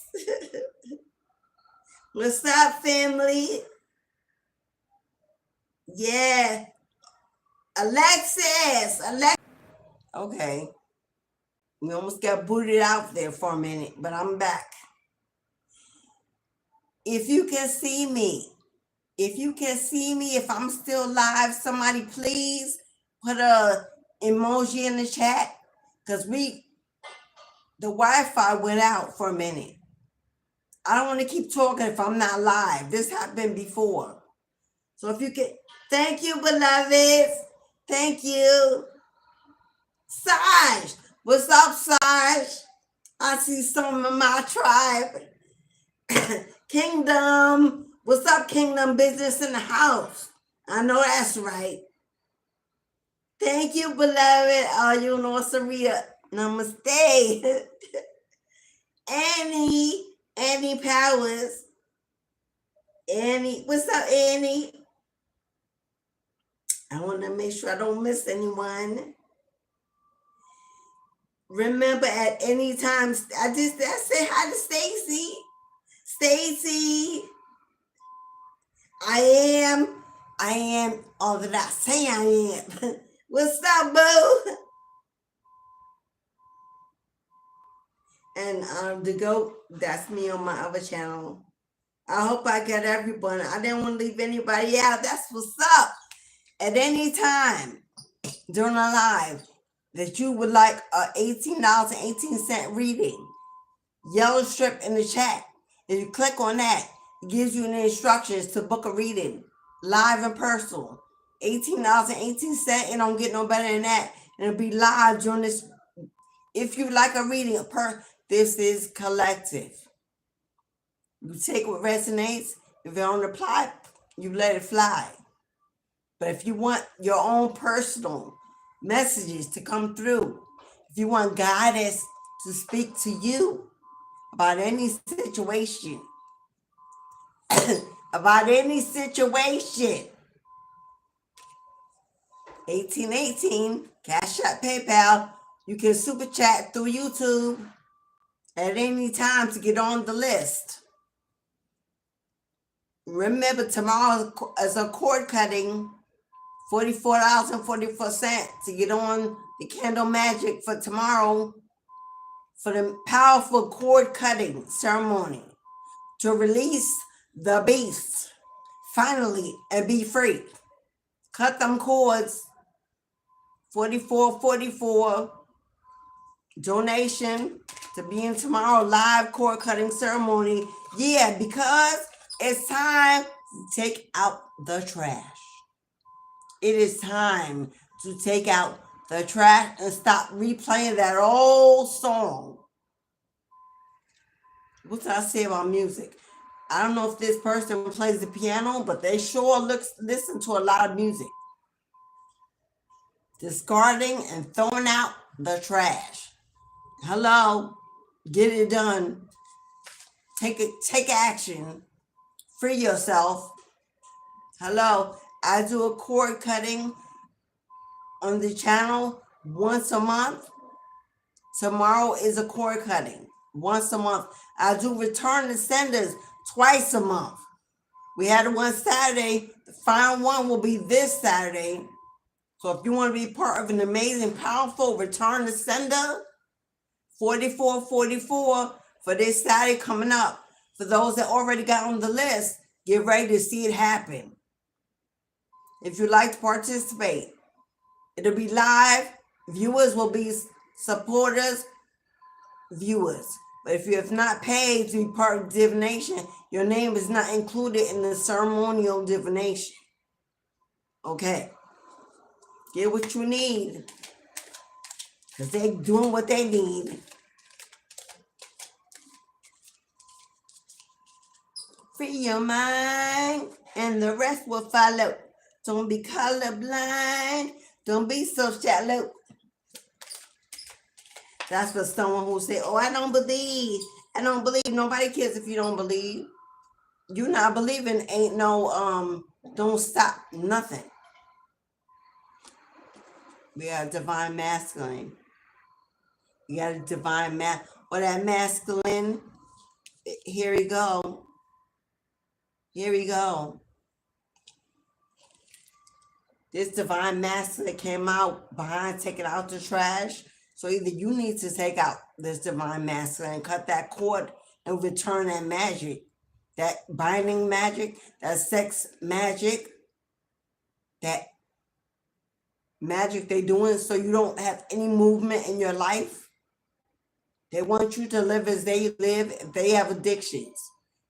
What's up, family? Yeah. Alexis. Okay. We almost got booted out there for a minute, but I'm back. If you can see me, if I'm still live, somebody please put a emoji in the chat, because the Wi-Fi went out for a minute. I don't want to keep talking if I'm not live. This happened before. So if you can, thank you, beloveds. Thank you. Saj, what's up, Saj? I see some of my tribe. Kingdom, what's up, Kingdom? Business in the house. I know that's right. Thank you, beloved. Oh, you know, Saria. Namaste. Annie Powers. Annie, what's up, Annie? I want to make sure I don't miss anyone. Remember, at any time, I say hi to Stacy. Stacy, I am all that I say I am. What's up, boo? And the GOAT, that's me on my other channel. I hope I got everyone. I didn't want to leave anybody out. That's what's up. At any time during a live that you would like a $18.18 reading, yellow strip in the chat. If you click on that, it gives you the instructions to book a reading, live and personal. $18.18. It don't get no better than that. And it'll be live during this. If you like a reading, this is collective. You take what resonates. If it don't apply, you let it fly. But if you want your own personal messages to come through, if you want guidance to speak to you about any situation, about any situation, 1818, Cash App, PayPal. You can super chat through YouTube at any time to get on the list. Remember, tomorrow is a cord cutting, $44.44 to get on the candle magic for tomorrow for the powerful cord cutting ceremony to release the beast finally and be free. Cut them cords. $44.44 donation to be in tomorrow live cord cutting ceremony. Yeah, because it's time to take out the trash. It is time to take out the trash and stop replaying that old song. What did I say about music? I don't know if this person plays the piano, but they sure listen to a lot of music. Discarding and throwing out the trash. Hello, get it done. Take action. Free yourself. Hello, I do a cord cutting on the channel once a month. Tomorrow is a cord cutting once a month. I do return to senders twice a month. We had one Saturday. The final one will be this Saturday. So if you want to be part of an amazing, powerful return to sender, $44.44 for this Saturday coming up. For those that already got on the list, get ready to see it happen. If you'd like to participate, it'll be live. Viewers will be supporters, viewers. But if you have not paid to be part of divination, your name is not included in the ceremonial divination. Okay. Get what you need. Because they're doing what they need. Free your mind and the rest will follow. Don't be colorblind. Don't be so shallow. That's for someone who say, oh, I don't believe. I don't believe. Nobody cares if you don't believe. You not believing ain't no, don't stop nothing. We are divine masculine. You got a divine or that masculine. Here we go. Here we go. This divine masculine came out behind taking out the trash. So either you need to take out this divine masculine and cut that cord and return that magic, that binding magic, that sex magic, that magic they doing so you don't have any movement in your life. They want you to live as they live if they have addictions,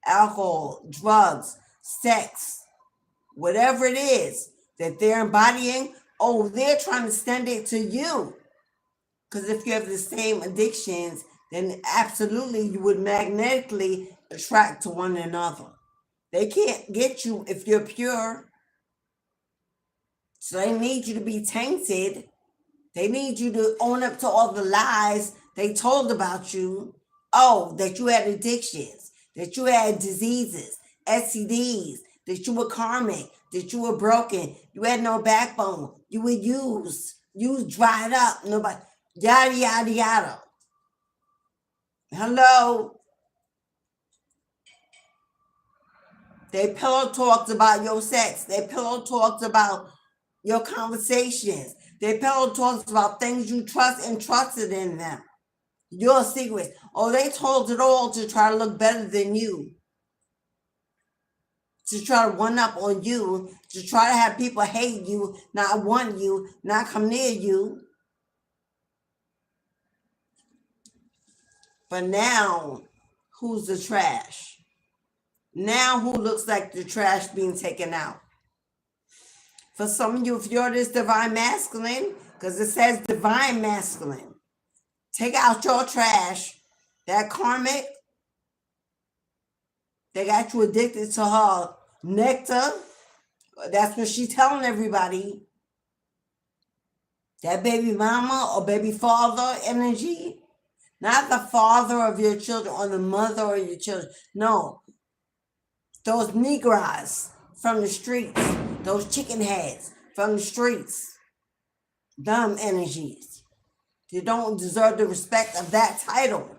alcohol, drugs, sex, whatever it is that they're embodying. Oh, they're trying to send it to you. Because if you have the same addictions, then absolutely you would magnetically attract to one another. They can't get you if you're pure. So they need you to be tainted. They need you to own up to all the lies they told about you. Oh, that you had addictions, that you had diseases, STDs, that you were karmic, that you were broken, you had no backbone, you were used dried up, nobody, yada, yada, yada. Hello. They pillow talked about your sex. They pillow talked about your conversations. They pillow talks about things you trust and trusted in them. Your secrets. Oh, they told it all to try to look better than you. To try to one up on you. To try to have people hate you, not want you, not come near you. But now, who's the trash? Now, who looks like the trash being taken out? For some of you, if you're this divine masculine, because it says divine masculine, take out your trash. That karmic, they got you addicted to her nectar. That's what she's telling everybody. That baby mama or baby father energy. Not the father of your children or the mother of your children. No. Those Negroes from the streets. Those chicken heads from the streets. Dumb energies. You don't deserve the respect of that title.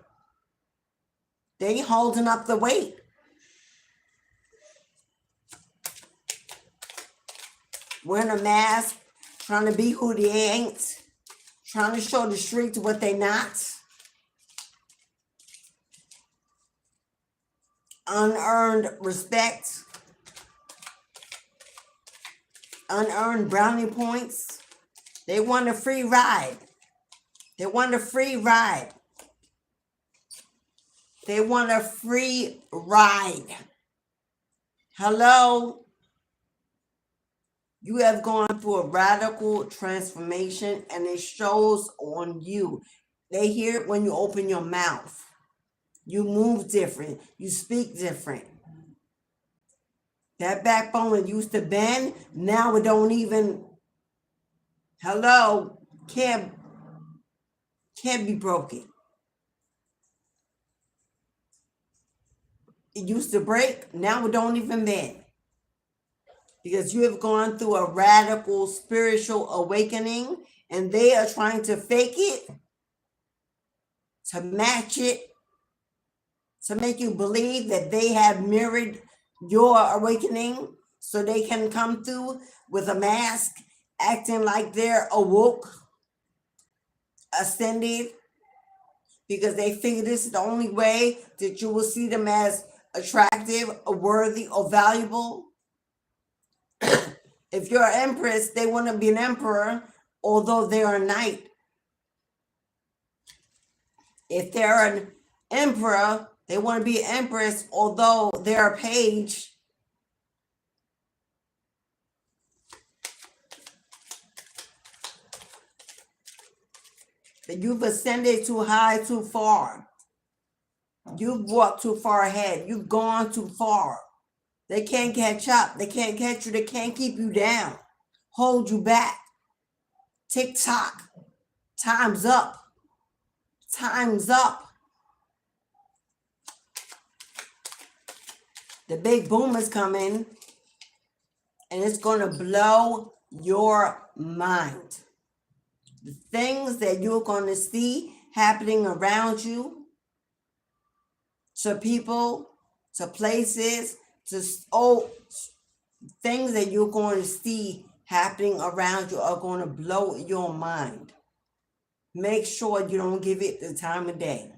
They holding up the weight. Wearing a mask, trying to be who they ain't, trying to show the streets what they not. Unearned respect, unearned brownie points. They want a free ride. They want a free ride. They want a free ride. Hello? You have gone through a radical transformation, and it shows on you. They hear it when you open your mouth. You move different. You speak different. That backbone that used to bend, now it don't even, hello, can't be broken. It used to break, now it don't even bend. Because you have gone through a radical spiritual awakening, and they are trying to fake it, to match it, to make you believe that they have mirrored your awakening, so they can come through with a mask, acting like they're awoke, ascended, because they figure this is the only way that you will see them as attractive, or worthy, or valuable. If you're an empress, they want to be an emperor, although they're a knight. If they're an emperor, they want to be an empress, although they're a page. That you've ascended too high, too far. You've walked too far ahead. You've gone too far. They can't catch up. They can't catch you. They can't keep you down. Hold you back. Tick-tock. Time's up. Time's up. The big boom is coming, and it's going to blow your mind. The things that you're going to see happening around you, to people, to places, to things that you're going to see happening around you are going to blow your mind. Make sure you don't give it the time of day.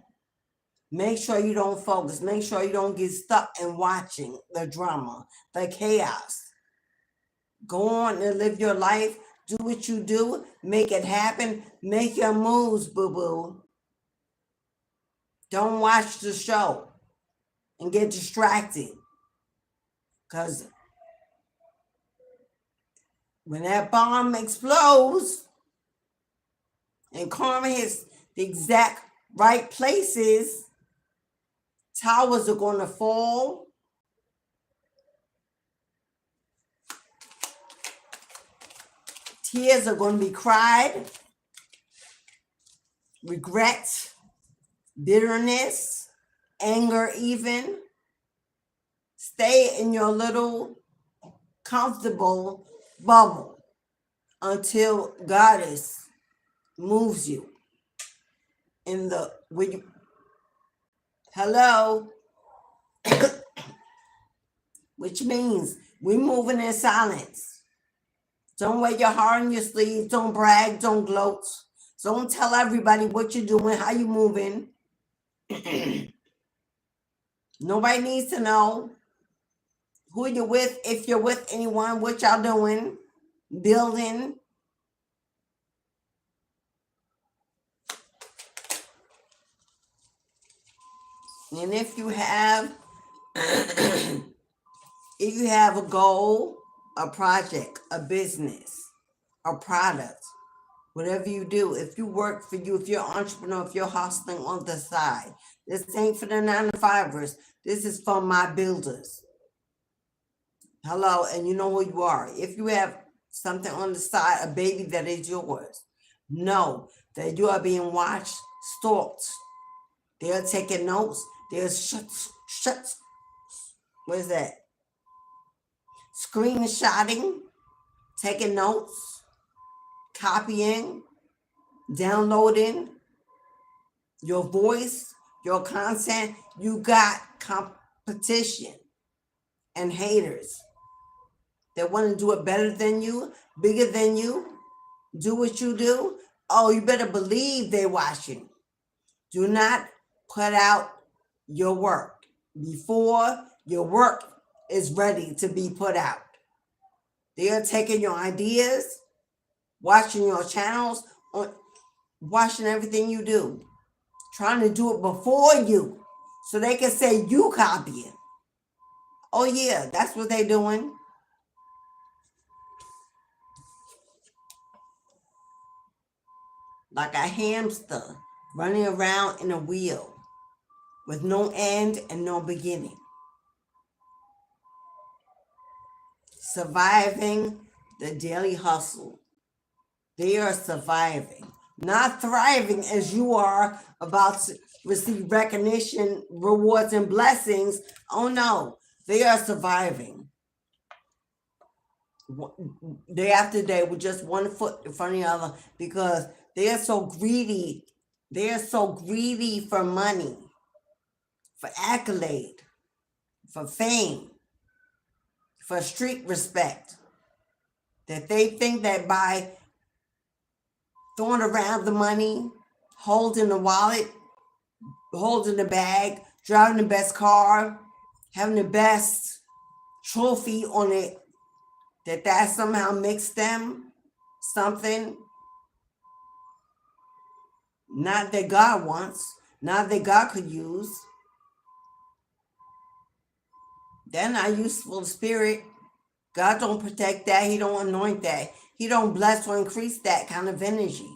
Make sure you don't focus. Make sure you don't get stuck in watching the drama, the chaos. Go on and live your life. Do what you do. Make it happen. Make your moves, boo-boo. Don't watch the show and get distracted. Because when that bomb explodes and karma hits the exact right places, towers are going to fall. Tears are going to be cried. Regret, bitterness, anger even. Stay in your little comfortable bubble until Goddess moves you in the hello. Which means we're moving in silence. Don't wear your heart on your sleeve. Don't brag. Don't gloat. Don't tell everybody what you're doing, how you moving. Nobody needs to know who you're with, if you're with anyone, what y'all doing, building. And if you have a goal, a project, a business, a product, whatever you do, if you work for you, if you're an entrepreneur, if you're hustling on the side, this ain't for the 9-to-5ers. This is for my builders. Hello, and you know who you are. If you have something on the side, a baby that is yours, know that you are being watched, stalked. They are taking notes. They're what is that? Screenshotting, taking notes, copying, downloading your voice, your content, you got competition and haters that want to do it better than you, bigger than you, do what you do. Oh, you better believe they're watching. Do not put out your work before your work is ready to be put out. They are taking your ideas, watching your channels, watching everything you do, trying to do it before you so they can say you copy it. Oh yeah, that's what they're doing. Like a hamster running around in a wheel with no end and no beginning. Surviving the daily hustle. They are surviving, not thriving as you are about to receive recognition, rewards, and blessings. Oh no, they are surviving. Day after day with just one foot in front of the other because they are so greedy. They are so greedy for money, for accolade, for fame, for street respect, that they think that by throwing around the money, holding the wallet, holding the bag, driving the best car, having the best trophy on it, that somehow makes them something not that God wants, not that God could use. They're not useful to spirit. God don't protect that. He don't anoint that. He don't bless or increase that kind of energy.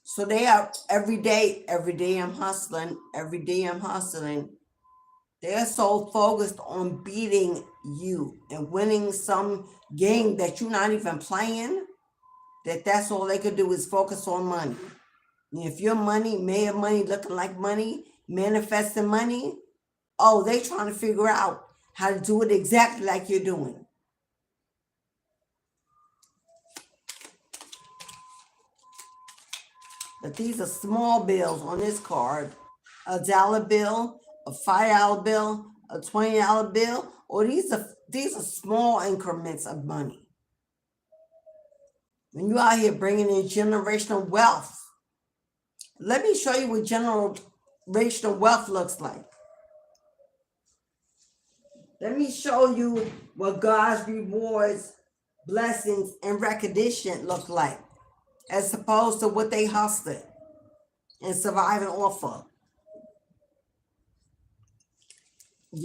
So they are every day I'm hustling, every day I'm hustling. They're so focused on beating you and winning some game that you're not even playing, that's all they could do is focus on money. And if your money, made of money, looking like money, manifesting money, oh, they trying to figure out how to do it exactly like you're doing. But these are small bills on this card. A $1 bill, a $5 bill, a $20 bill, or these are small increments of money. When you're out here bringing in generational wealth, let me show you what generational wealth looks like. Let me show you what God's rewards, blessings, and recognition look like, as opposed to what they hustled and surviving off of.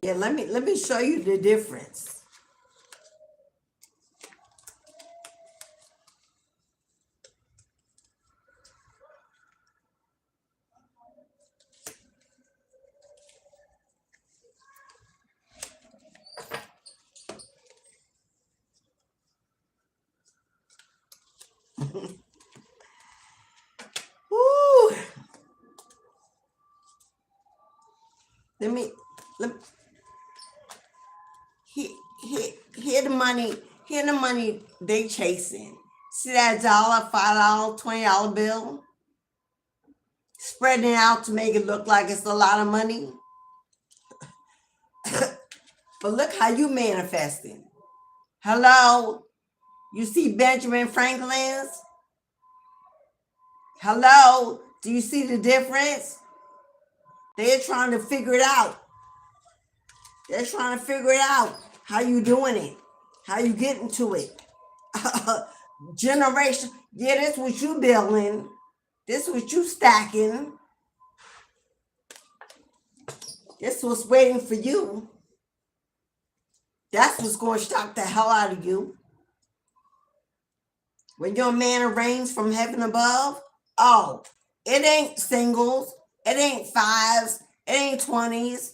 Yeah, let me show you the difference. Woo. Let me here the money they chasing. See that $1, $5, $20 bill? Spreading it out to make it look like it's a lot of money. But look how you manifesting. Hello? You see Benjamin Franklin's? Hello? Do you see the difference? They're trying to figure it out. They're trying to figure it out. How you doing it? How you getting to it? Generation. Yeah, this what you building. This what you stacking. This what's waiting for you. That's what's going to shock the hell out of you. When your man reigns from heaven above, oh, it ain't singles. It ain't fives. It ain't 20s.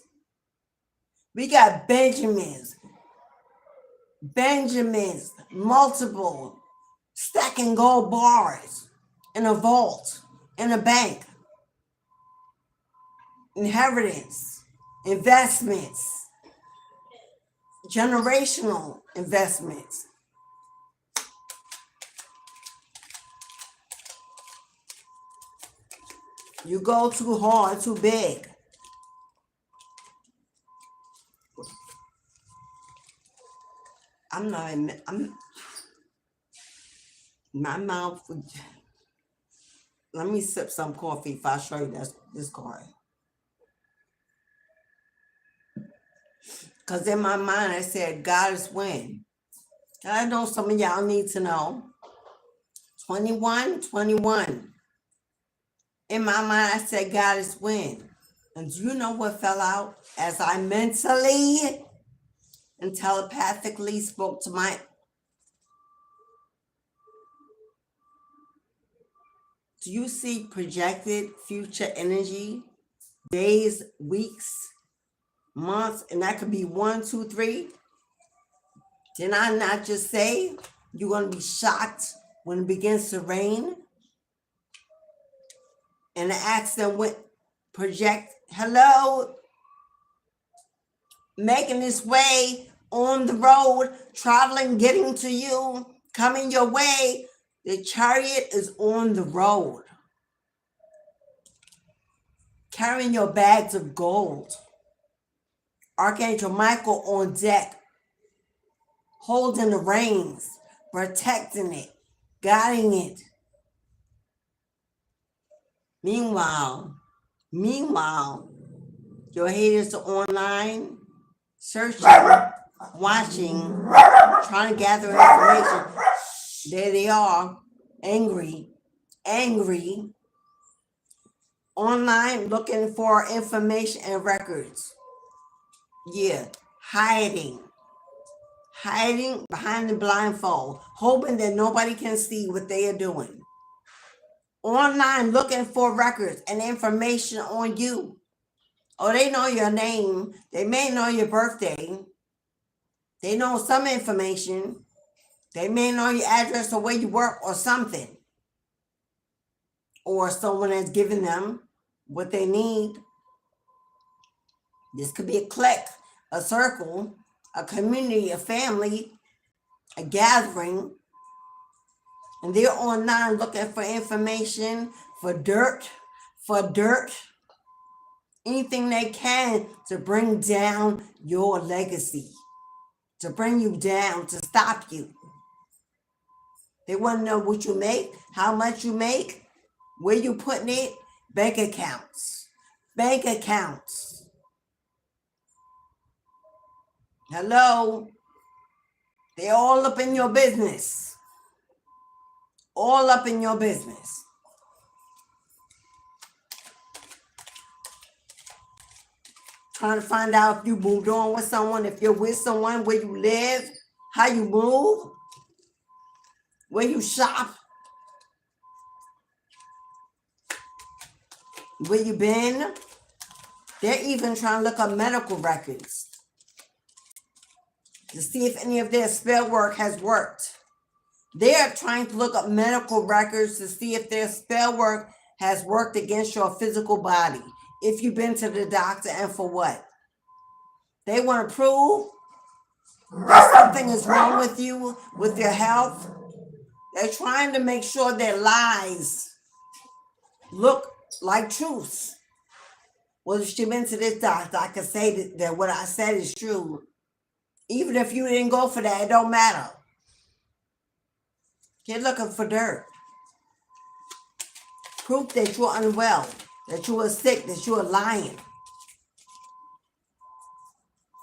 We got Benjamins, multiple, stacking gold bars in a vault, in a bank, inheritance, investments, generational investments. You go too hard, too big. I'm my mouth would, let me sip some coffee if I show you this card. Because in my mind, I said, God is win. And I know some of y'all need to know. 21, 21. In my mind, I said, God is win. And do you know what fell out? As I mentally and telepathically spoke to my... Do you see projected future energy? Days, weeks, months, and that could be 1, 2, 3. Did I not just say you're going to be shocked when it begins to rain? And the accident went project, hello, making its way on the road, traveling, getting to you, coming your way. The chariot is on the road, carrying your bags of gold. Archangel Michael on deck, holding the reins, protecting it, guiding it. Meanwhile, your haters are online, searching, watching, trying to gather information. There they are, angry, online, looking for information and records. Yeah, hiding behind the blindfold, hoping that nobody can see what they are doing. Online, looking for records and information on you. Oh, they know your name. They may know your birthday. They know some information. They may know your address or where you work or something. Or someone has given them what they need. This could be a clique, a circle, a community, a family, a gathering. And they're online looking for information, for dirt, anything they can to bring down your legacy, to bring you down, to stop you. They want to know what you make, how much you make, where you putting it, bank accounts. Hello? They're all up in your business. All up in your business. Trying to find out if you moved on with someone, if you're with someone, where you live, how you move, where you shop, where you been. They're even trying to look up medical records to see if any of their spell work has worked. They're trying to look up medical records to see if their spell work has worked against your physical body. If you've been to the doctor and for what? They want to prove that something is wrong with you, with your health. They're trying to make sure their lies look like truth. Well, if you've been to this doctor, I can say that what I said is true. Even if you didn't go for that, it don't matter. You're looking for dirt. Proof that you're unwell, that you are sick, that you are lying.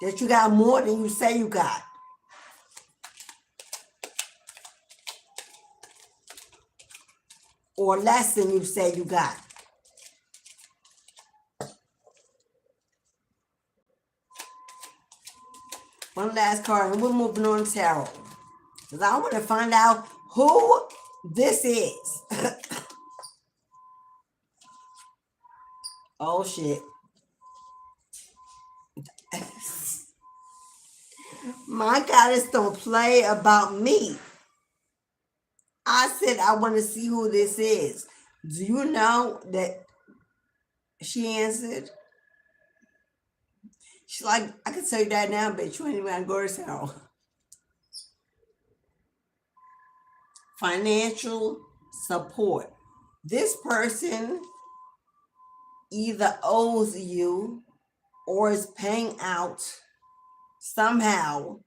That you got more than you say you got. Or less than you say you got. One last card, and we're moving on to tarot. Because I want to find out who this is. Oh, shit. My goddess don't play about me. I said I want to see who this is. Do you know that she answered? She's like, I can tell you that now, bitch. You ain't even gonna go to tarot. Financial support. This person either owes you or is paying out somehow,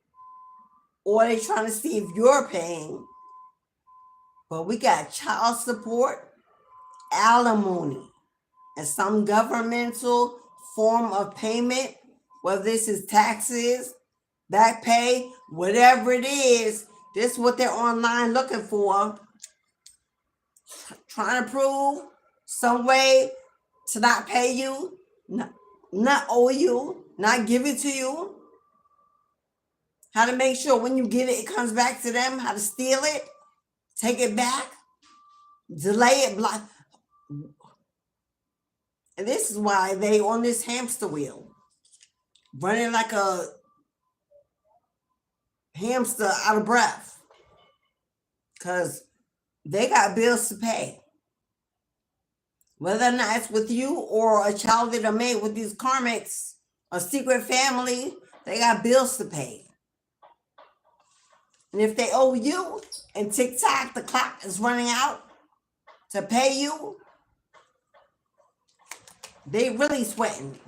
or they're trying to see if you're paying. But we got child support, alimony, and some governmental form of payment, whether this is taxes, back pay, whatever it is. This is what they're online looking for, trying to prove some way to not pay you, not owe you, not give it to you. How to make sure when you get it, it comes back to them. How to steal it, take it back, delay it, block. And this is why they on this hamster wheel, running like a hamster out of breath, because they got bills to pay. Whether or not it's with you or a child that are made with these karmics, a secret family, they got bills to pay. And if they owe you and TikTok, the clock is running out to pay you, they really sweating,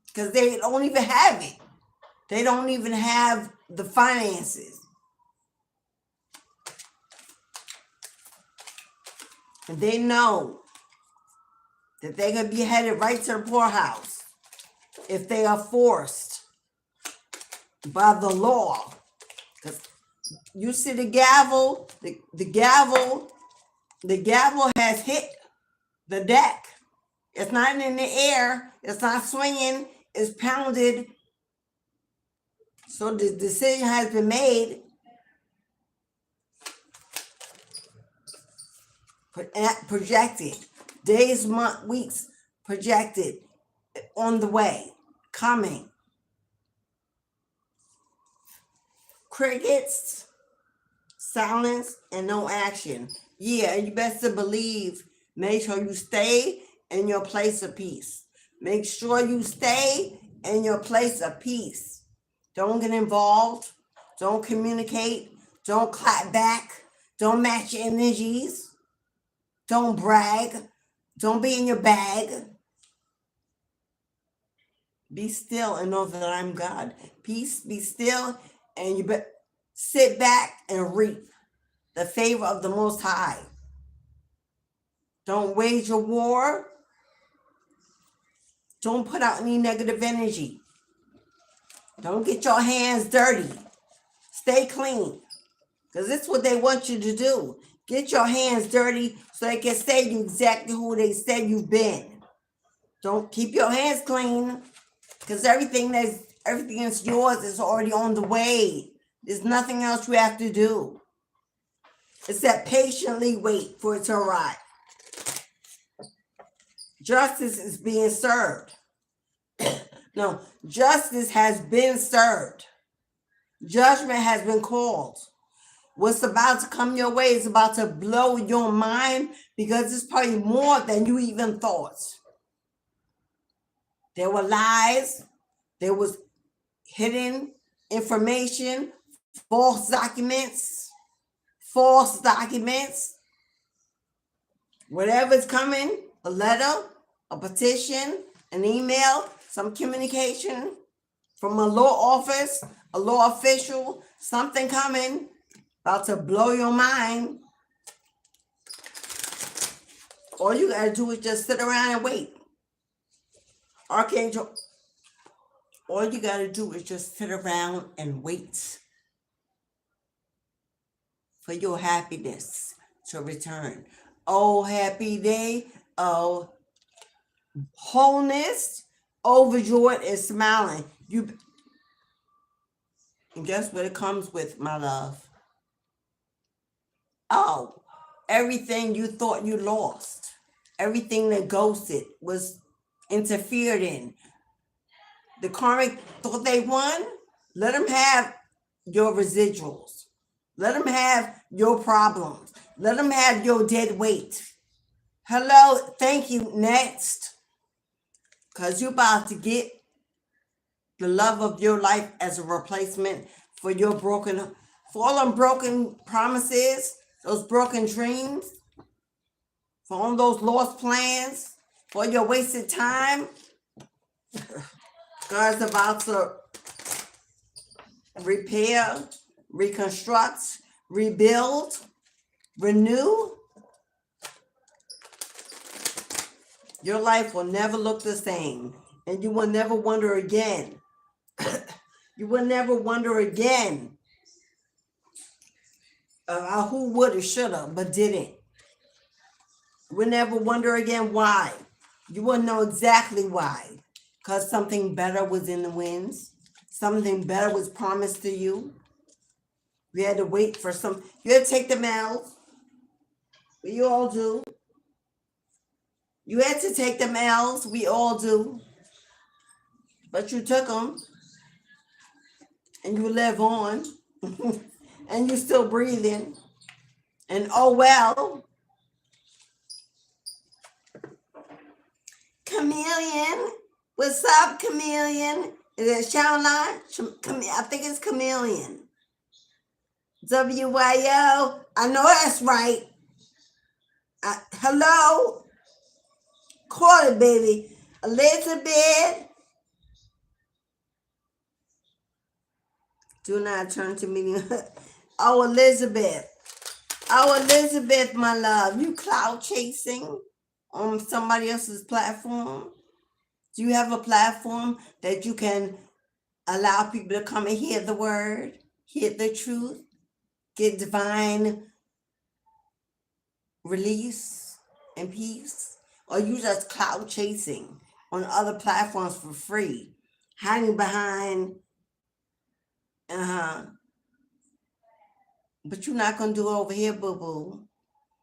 because they don't even have it. They don't even have the finances. And they know that they're going to be headed right to the poorhouse if they are forced by the law. Because you see the gavel, the gavel has hit the deck. It's not in the air. It's not swinging. It's pounded. So the decision has been made. Projected. Days, months, weeks projected. On the way. Coming. Crickets. Silence and no action. Yeah, you best to believe. Make sure you stay in your place of peace. Make sure you stay in your place of peace. Don't get involved. Don't communicate. Don't clap back. Don't match your energies. Don't brag. Don't be in your bag. Be still and know that I'm God. Peace, be still, and you sit back and reap the favor of the Most High. Don't wage a war. Don't put out any negative energy. Don't get your hands dirty. Stay clean. Because this is what they want you to do. Get your hands dirty so they can say you exactly who they said you've been. Don't keep your hands clean, because everything that's yours is already on the way. There's nothing else you have to do except patiently wait for it to arrive. Justice is being served. No, justice has been served. Judgment has been called. What's about to come your way is about to blow your mind, because it's probably more than you even thought. There were lies. There was hidden information, false documents. Whatever's coming, a letter, a petition, an email, some communication from a law office, a law official, something coming, about to blow your mind. All you gotta do is just sit around and wait. Archangel, all you gotta do is just sit around and wait for your happiness to return. Oh, happy day, oh, wholeness, overjoyed and smiling. And guess what it comes with, my love? Oh, everything you thought you lost, everything that ghosted was interfered in. The karmic thought they won. Let them have your residuals. Let them have your problems. Let them have your dead weight. Hello, thank you, next. Because you're about to get the love of your life as a replacement for all them broken promises, those broken dreams, for all those lost plans. For your wasted time, God's about to repair, reconstruct, rebuild, renew. Your life will never look the same, and you will never wonder again. You will never wonder again who would have, should have, but didn't. You will never wonder again why. You will know exactly why. Because something better was in the winds. Something better was promised to you. You had to wait for some. You had to take them out. We all do. You had to take them L's. We all do. But you took them. And you live on. And you're still breathing. And oh well. Chameleon. What's up, Chameleon? Is it Shauna? I think it's Chameleon. WYO. I know that's right. Hello? Call it, baby. Elizabeth. Do not turn to me. Oh, Elizabeth. Oh, Elizabeth, my love. You cloud chasing on somebody else's platform? Do you have a platform that you can allow people to come and hear the word, hear the truth, get divine release and peace? Or you just cloud chasing on other platforms for free, hiding behind, but you're not going to do it over here, boo-boo.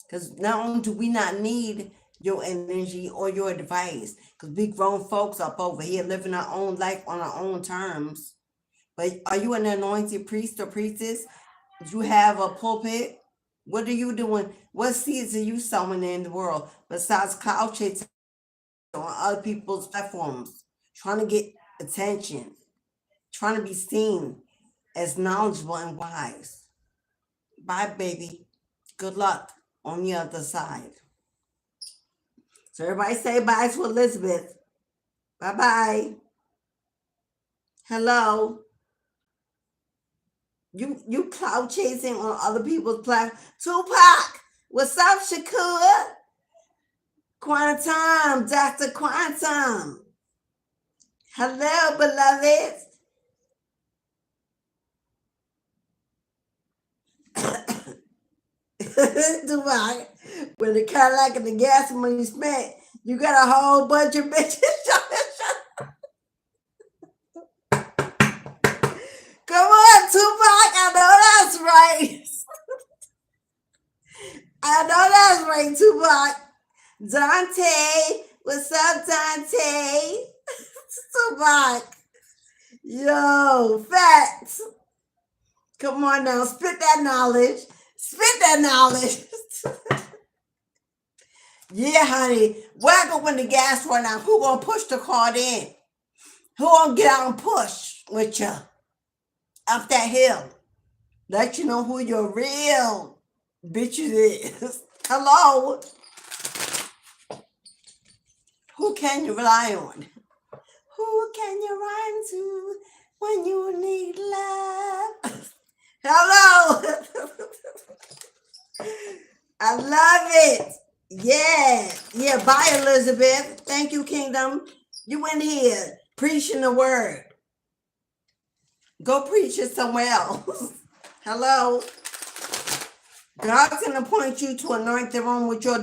Because not only do we not need your energy or your advice, because we grown folks up over here living our own life on our own terms. But are you an anointed priest or priestess? Do you have a pulpit? What are you doing? What seeds are you sowing in the world besides cloud chasing on other people's platforms, trying to get attention, trying to be seen as knowledgeable and wise? Bye, baby. Good luck on the other side. So everybody say bye to Elizabeth. Bye-bye. Hello. You cloud chasing on other people's platforms. Tupac, what's up, Shakur? Quantum, Dr. Quantum. Hello, beloved. Tupac, when the Cadillac and the gas money spent, you got a whole bunch of bitches. Come on, Tupac. I know that's right. I know that's right, Tupac. Dante, what's up, Dante? Tupac. Yo, facts. Come on now, spit that knowledge. Spit that knowledge. Yeah, honey. Where go when the gas run out? Who gonna push the card in? Who gonna get out and push with you up that hill? Let you know who your real bitches is. Hello? Who can you rely on? Who can you run to when you need love? Hello? I love it. Yeah. Bye, Elizabeth. Thank you, Kingdom. You in here preaching the word. Go preach it somewhere else. Hello? God's gonna point you to anoint the room with your.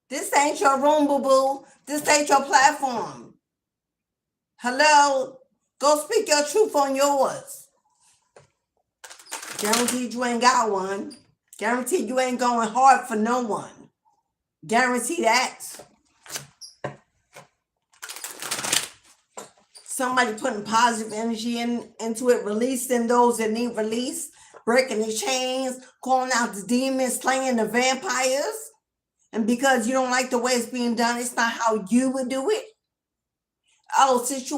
This ain't your room, boo-boo. This ain't your platform. Hello? Go speak your truth on yours. Guaranteed you ain't got one. Guaranteed you ain't going hard for no one. Guarantee that. Somebody putting positive energy into it, releasing those that need release, breaking the chains, calling out the demons, slaying the vampires. And because you don't like the way it's being done, it's not how you would do it. Oh, since you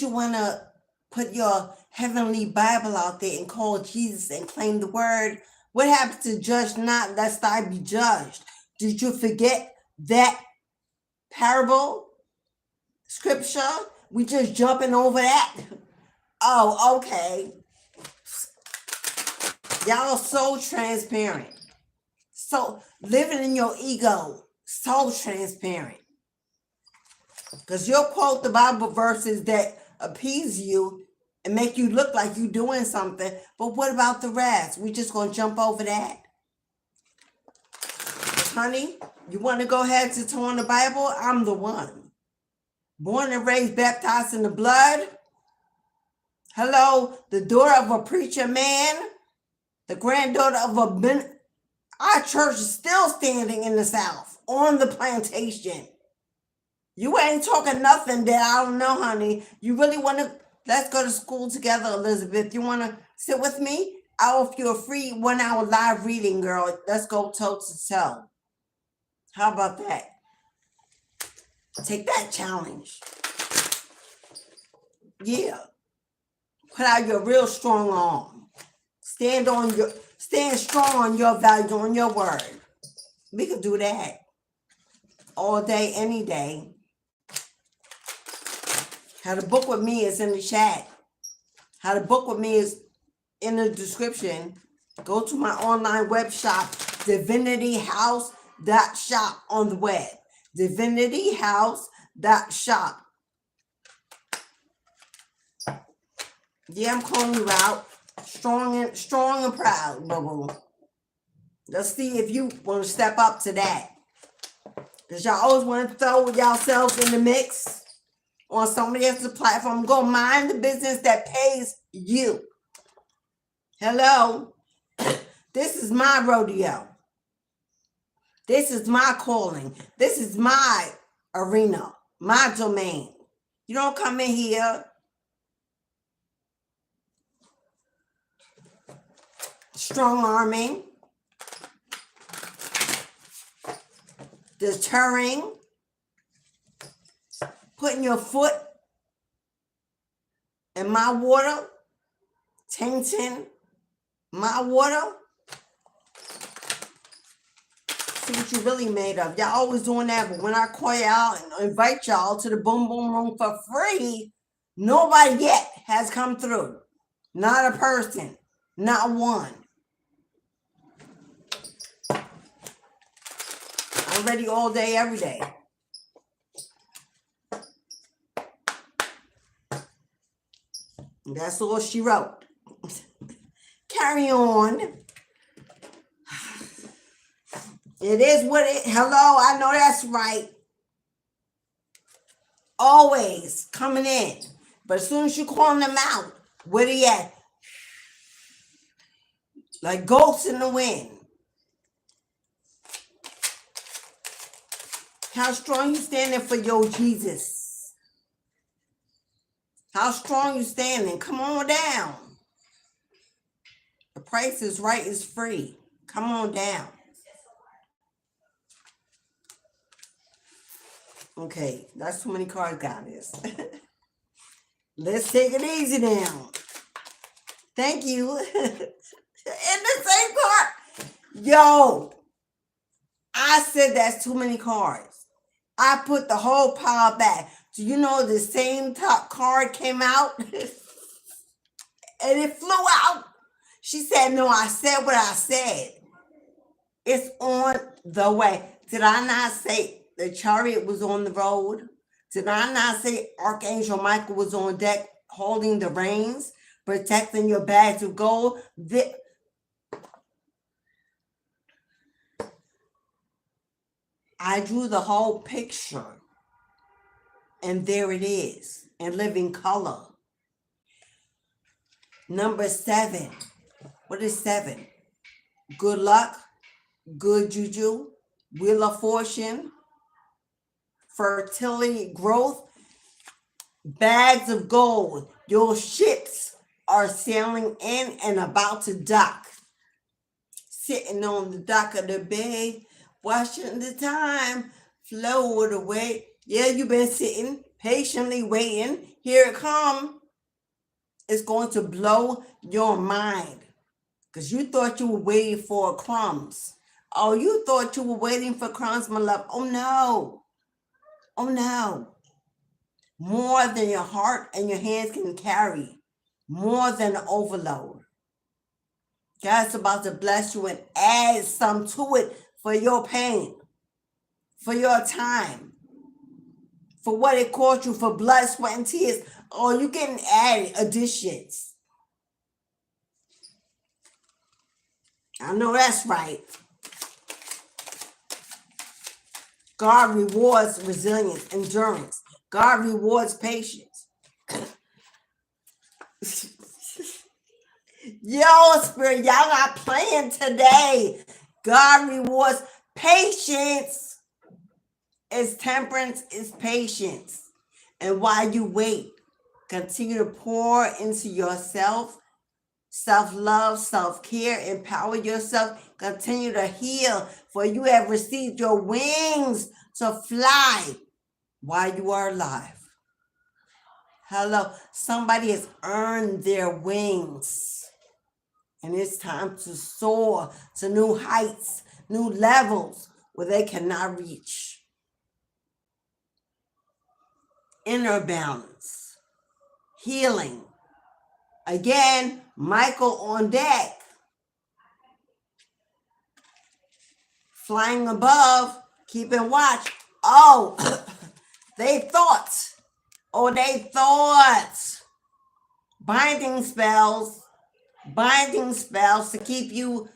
wanna put your heavenly Bible out there and call Jesus and claim the word, what happens to judge not lest I be judged? Did you forget that parable scripture? We just jumping over that? Oh, okay. Y'all so transparent. So living in your ego, so transparent. Because you'll quote the Bible verses that appease you and make you look like you're doing something. But what about the rest? We just going to jump over that. Honey, you want to go ahead to turn the Bible? I'm the one. Born and raised, baptized in the blood. Hello, the daughter of a preacher man. The granddaughter of a... Our church is still standing in the South on the plantation. You ain't talking nothing that I don't know, honey. You really want to... Let's go to school together, Elizabeth. You want to sit with me? I'll offer you a free 1 hour live reading, girl. Let's go toe to toe. How about that? Take that challenge. Yeah. Put out your real strong arm. Stand strong on your value, on your word. We can do that all day, any day. How to book with me is in the chat. How to book with me is in the description. Go to my online web shop, divinityhouse.shop on the web. divinityhouse.shop. Yeah, I'm calling you out. Strong and proud, boo-boo. Let's see if you want to step up to that. Because y'all always want to throw yourselves in the mix on somebody else's platform. Go mind the business that pays you. Hello? This is my rodeo. This is my calling. This is my arena, my domain. You don't come in here strong-arming, deterring, putting your foot in my water, tainting my water. See what you really made of. Y'all always doing that, but when I call y'all and invite y'all to the Boom Boom Room for free, nobody yet has come through. Not a person. Not one. I'm ready all day, every day. That's all she wrote. Carry on. It is what it... Hello, I know that's right. Always coming in. But as soon as you call them out, where they at? Like ghosts in the wind. How strong you standing for your Jesus? How strong you standing? Come on down. The price is right, is free. Come on down. Okay, that's too many cards, guys. Let's take it easy now. Thank you. In the same card. Yo, I said that's too many cards. I put the whole pile back. Do you know the same top card came out? And it flew out. She said, no, I said what I said. It's on the way. Did I not say the chariot was on the road? Did I not say Archangel Michael was on deck holding the reins, protecting your bags of gold? I drew the whole picture, and there it is, in living color. Number 7. What is 7? Good luck, good juju, wheel of fortune, fertility, growth, bags of gold. Your ships are sailing in and about to dock. Sitting on the dock of the bay, watching the time float away. Yeah, you've been sitting, patiently waiting. Here it comes. It's going to blow your mind because you thought you were waiting for crumbs. Oh, you thought you were waiting for crumbs, my love. Oh, no. Oh, no. More than your heart and your hands can carry. More than an overload. God's about to bless you and add some to it for your pain, for your time, for what it cost you, for blood, sweat, and tears. Oh, you're getting added additions. I know that's right. God rewards resilience, endurance. God rewards patience. Yo, Spirit, y'all not playing today. God rewards patience. It's temperance, it's patience. And while you wait, continue to pour into yourself, self-love, self-care, empower yourself, continue to heal, for you have received your wings to fly while you are alive. Hello, somebody has earned their wings, and it's time to soar to new heights, new levels where they cannot reach. Inner balance, healing. Again, Michael on deck. Flying above, keeping watch. Oh, they thought. Oh, they thought. Binding spells to keep you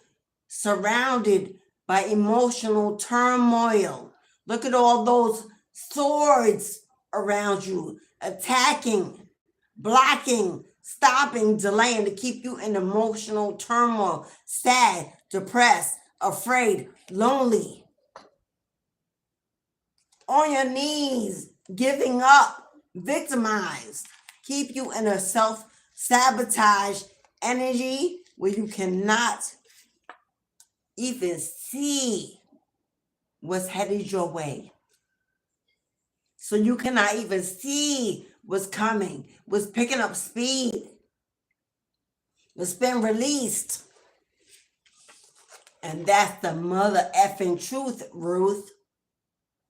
surrounded by emotional turmoil. Look at all those swords around you, attacking, blocking, stopping, delaying, to keep you in emotional turmoil, sad, depressed, afraid, lonely, on your knees, giving up, victimized, keep you in a self-sabotage energy where you cannot even see what's headed your way. So you cannot even see what's coming, what's picking up speed, what's been released. And that's the mother effing truth, Ruth.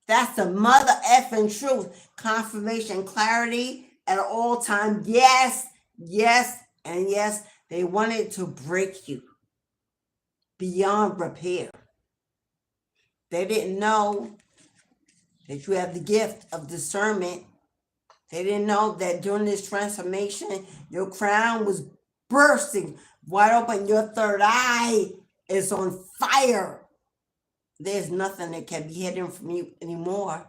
That's the mother effing truth. Confirmation, clarity at all time. Yes, yes, and yes. They wanted to break you beyond repair. They didn't know that you have the gift of discernment. They didn't know that during this transformation, your crown was bursting wide open. Your third eye is on fire. There's nothing that can be hidden from you anymore.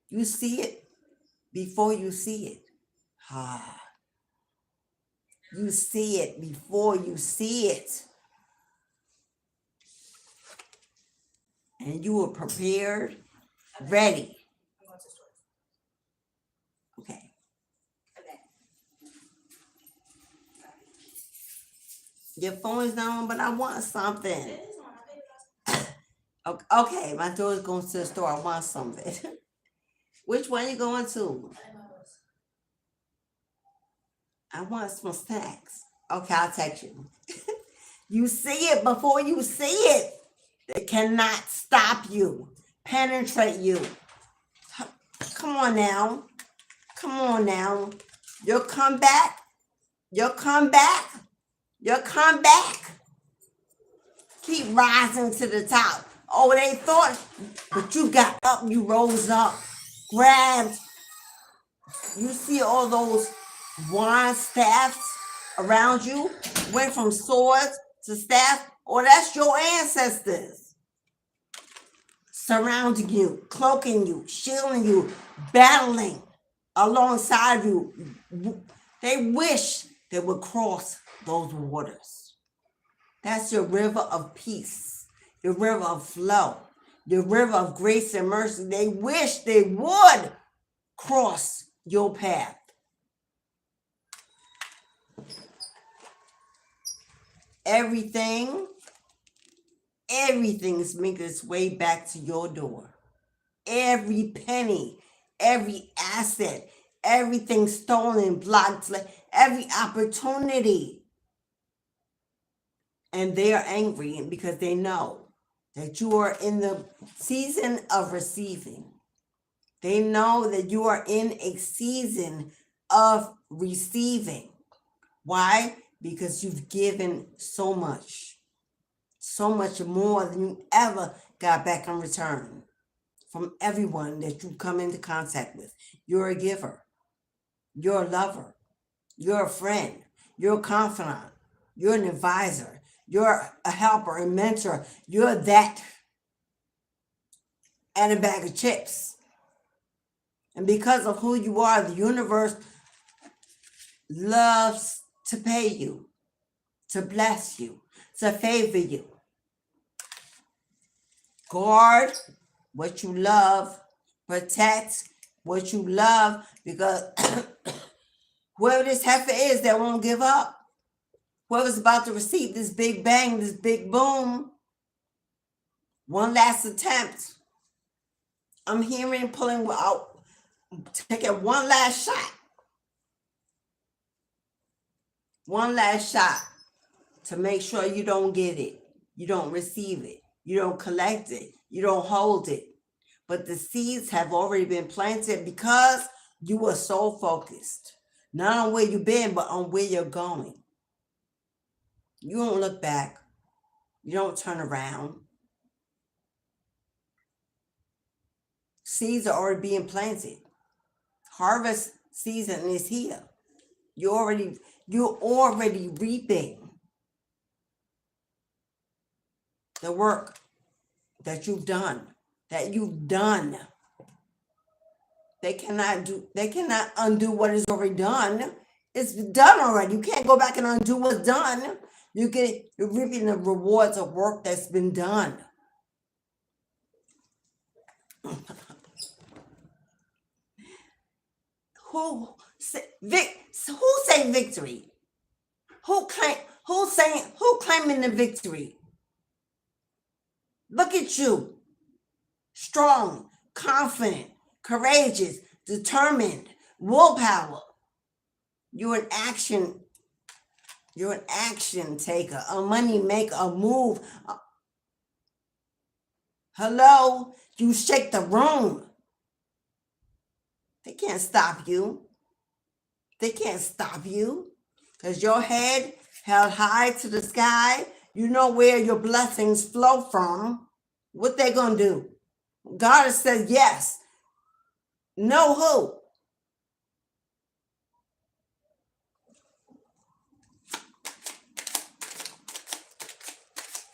You see it before you see it. You see it before you see it. And you were prepared, ready. Okay. Your phone is not on, but I want something. Okay, my daughter's going to the store. I want something. Which one are you going to? I want some snacks. Okay, I'll text you. You see it before you see it. It cannot stop you, penetrate you. Come on now. Come on now. You'll come back. You'll come back. You'll come back. Keep rising to the top. Oh, they thought, but you got up, you rose up, grabbed. You see all those wand staffs around you, went from swords to staff. Oh, that's your ancestors. Surrounding you, cloaking you, shielding you, battling alongside you. They wish they would cross those waters. That's your river of peace, your river of flow, your river of grace and mercy. They wish they would cross your path. Everything is making its way back to your door. Every penny, every asset, everything stolen, blocked, every opportunity. And they are angry because they know that you are in the season of receiving. They know that you are in a season of receiving. Why? Because you've given so much more than you ever got back in return from everyone that you come into contact with. You're a giver. You're a lover. You're a friend. You're a confidant. You're an advisor. You're a helper, a mentor. You're that and a bag of chips. And because of who you are, the universe loves to pay you, to bless you, to favor you. Guard what you love. Protect what you love, because whoever this heifer is that won't give up, whoever's about to receive this big bang, this big boom, one last attempt. I'm hearing pulling out, taking one last shot. One last shot to make sure you don't get it, you don't receive it, you don't collect it, you don't hold it. But the seeds have already been planted because you were so focused, not on where you've been, but on where you're going. You don't look back. You don't turn around. Seeds are already being planted. Harvest season is here. You're already reaping the work that you've done. They cannot undo what is already done. It's done already. You can't go back and undo what's done. You're reaping the rewards of work that's been done. Who say victory? Who claiming the victory? Look at you. Strong, confident, courageous, determined, willpower. You're an action taker, a money maker, a move. Hello, you shake the room. They can't stop you. They can't stop you because your head held high to the sky. You know where your blessings flow from. What they gonna do? God has said yes. No who?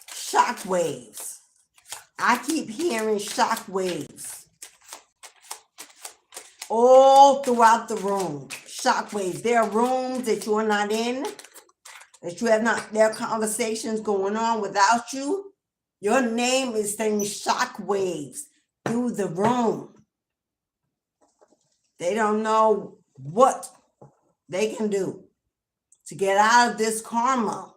Shockwaves. I keep hearing shockwaves all throughout the room. Shockwaves. There are rooms that you are not in, that you have not, there are conversations going on without you. Your name is sending shockwaves through the room. They don't know what they can do to get out of this karma,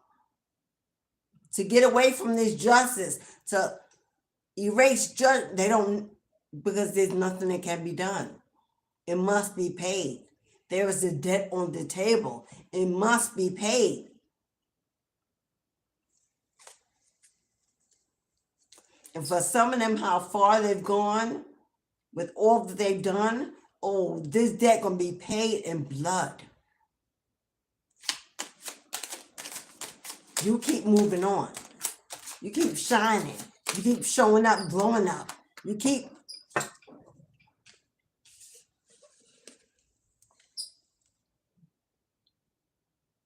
to get away from this justice, to erase judgment. They don't, because there's nothing that can be done. It must be paid. There is a debt on the table. It must be paid. And for some of them, how far they've gone with all that they've done, oh, this debt gonna be paid in blood. You keep moving on. You keep shining. You keep showing up, glowing up. You keep.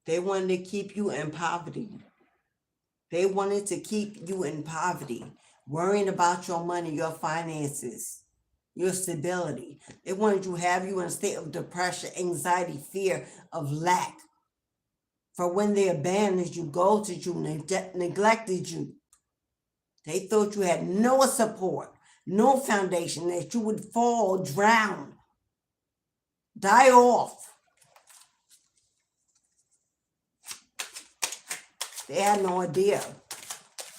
They wanted to keep you in poverty. They wanted to keep you in poverty, worrying about your money, your finances, your stability. They wanted to have you in a state of depression, anxiety, fear, of lack. For when they abandoned you, ghosted you, neglected you, they thought you had no support, no foundation, that you would fall, drown, die off. They had no idea.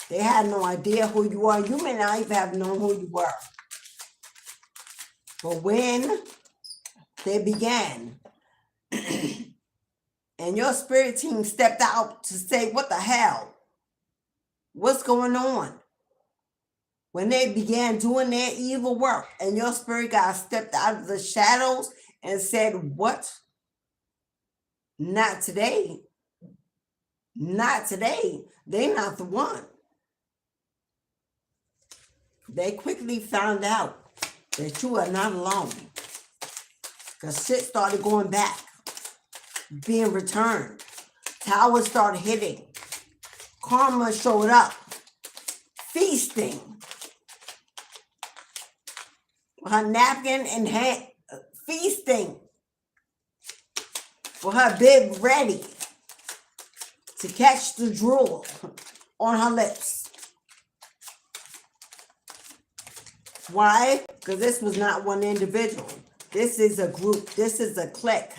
They had no idea who you are. You may not even have known who you were. But when they began, and your spirit team stepped out to say, what the hell? What's going on? when they began doing their evil work and your spirit guide stepped out of the shadows and said, what? Not today. Not today. They're not the one. They quickly found out that you are not alone. Because shit started going back, being returned. Towers started hitting. Karma showed up, feasting. With her napkin in hand, feasting. With her bib ready to catch the drool on her lips. Why? Because this was not one individual. This is a group. This is a clique.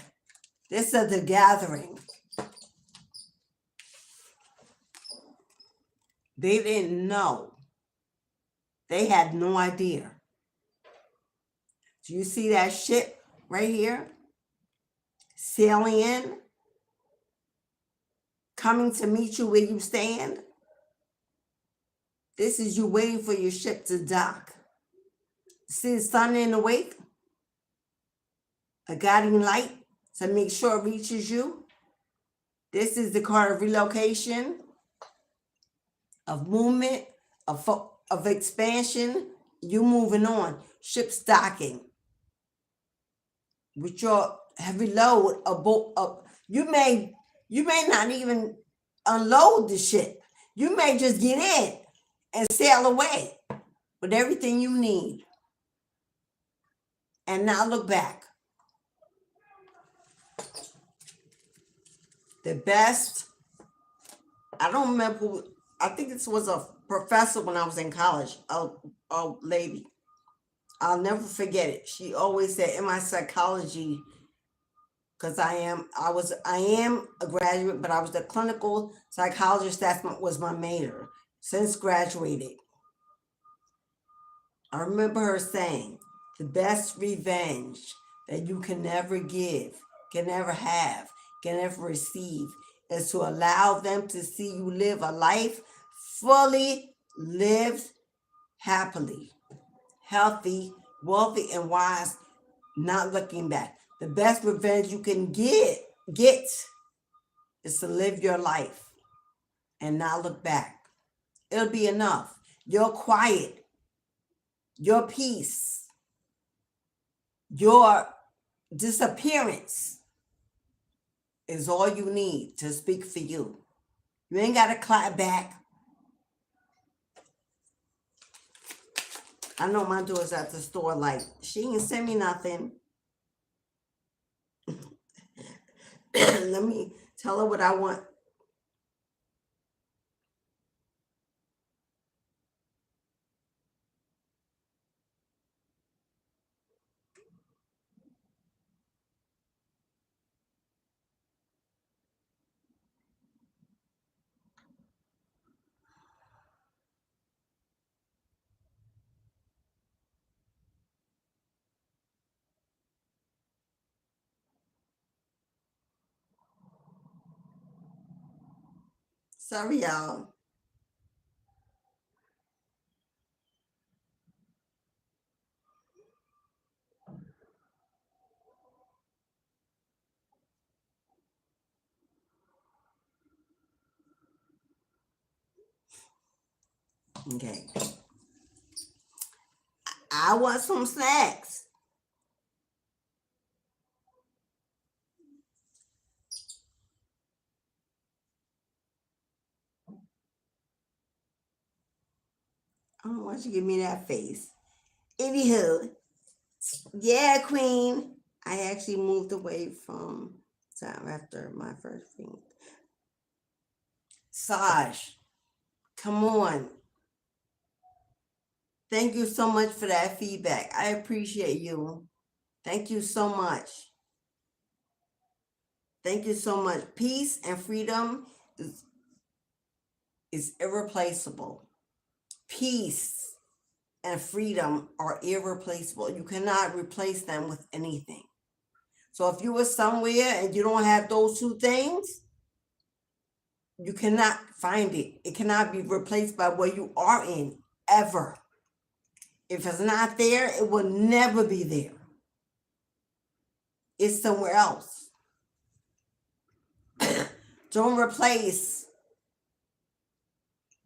This is a gathering. They didn't know. They had no idea. Do you see that ship right here? Sailing in? Coming to meet you where you stand? This is you waiting for your ship to dock. See the sun in the wake? A guiding light to make sure it reaches you. This is the card of relocation, of movement, of expansion. You moving on. Ship docking. With your heavy load, you may not even unload the ship. You may just get in and sail away with everything you need and not look back. The best, I don't remember, I think this was a professor when I was in college, a lady. I'll never forget it. She always said in my psychology, because I am a graduate, but I was a clinical psychologist. That was my major since graduating. I remember her saying, the best revenge that you can never give, can never have, can never receive is to allow them to see you live a life fully lived, happily, healthy, wealthy, and wise, not looking back. The best revenge you can get is to live your life and not look back. It'll be enough. Your quiet, your peace, your disappearance is all you need to speak for you. You ain't got to clap back. I know my daughter's at the store like, she ain't send me nothing. Let me tell her what I want. Sorry, y'all. Okay. I want some snacks. I don't want you to give me that face. Anywho, yeah, Queen. I actually moved away from time after my first thing. Saj, come on. Thank you so much for that feedback. I appreciate you. Thank you so much. Thank you so much. Peace and freedom is irreplaceable. Peace and freedom are irreplaceable. You cannot replace them with anything. So if you were somewhere and you don't have those two things, you cannot find it. It cannot be replaced by where you are in, ever. If it's not there, it will never be there. It's somewhere else. Don't replace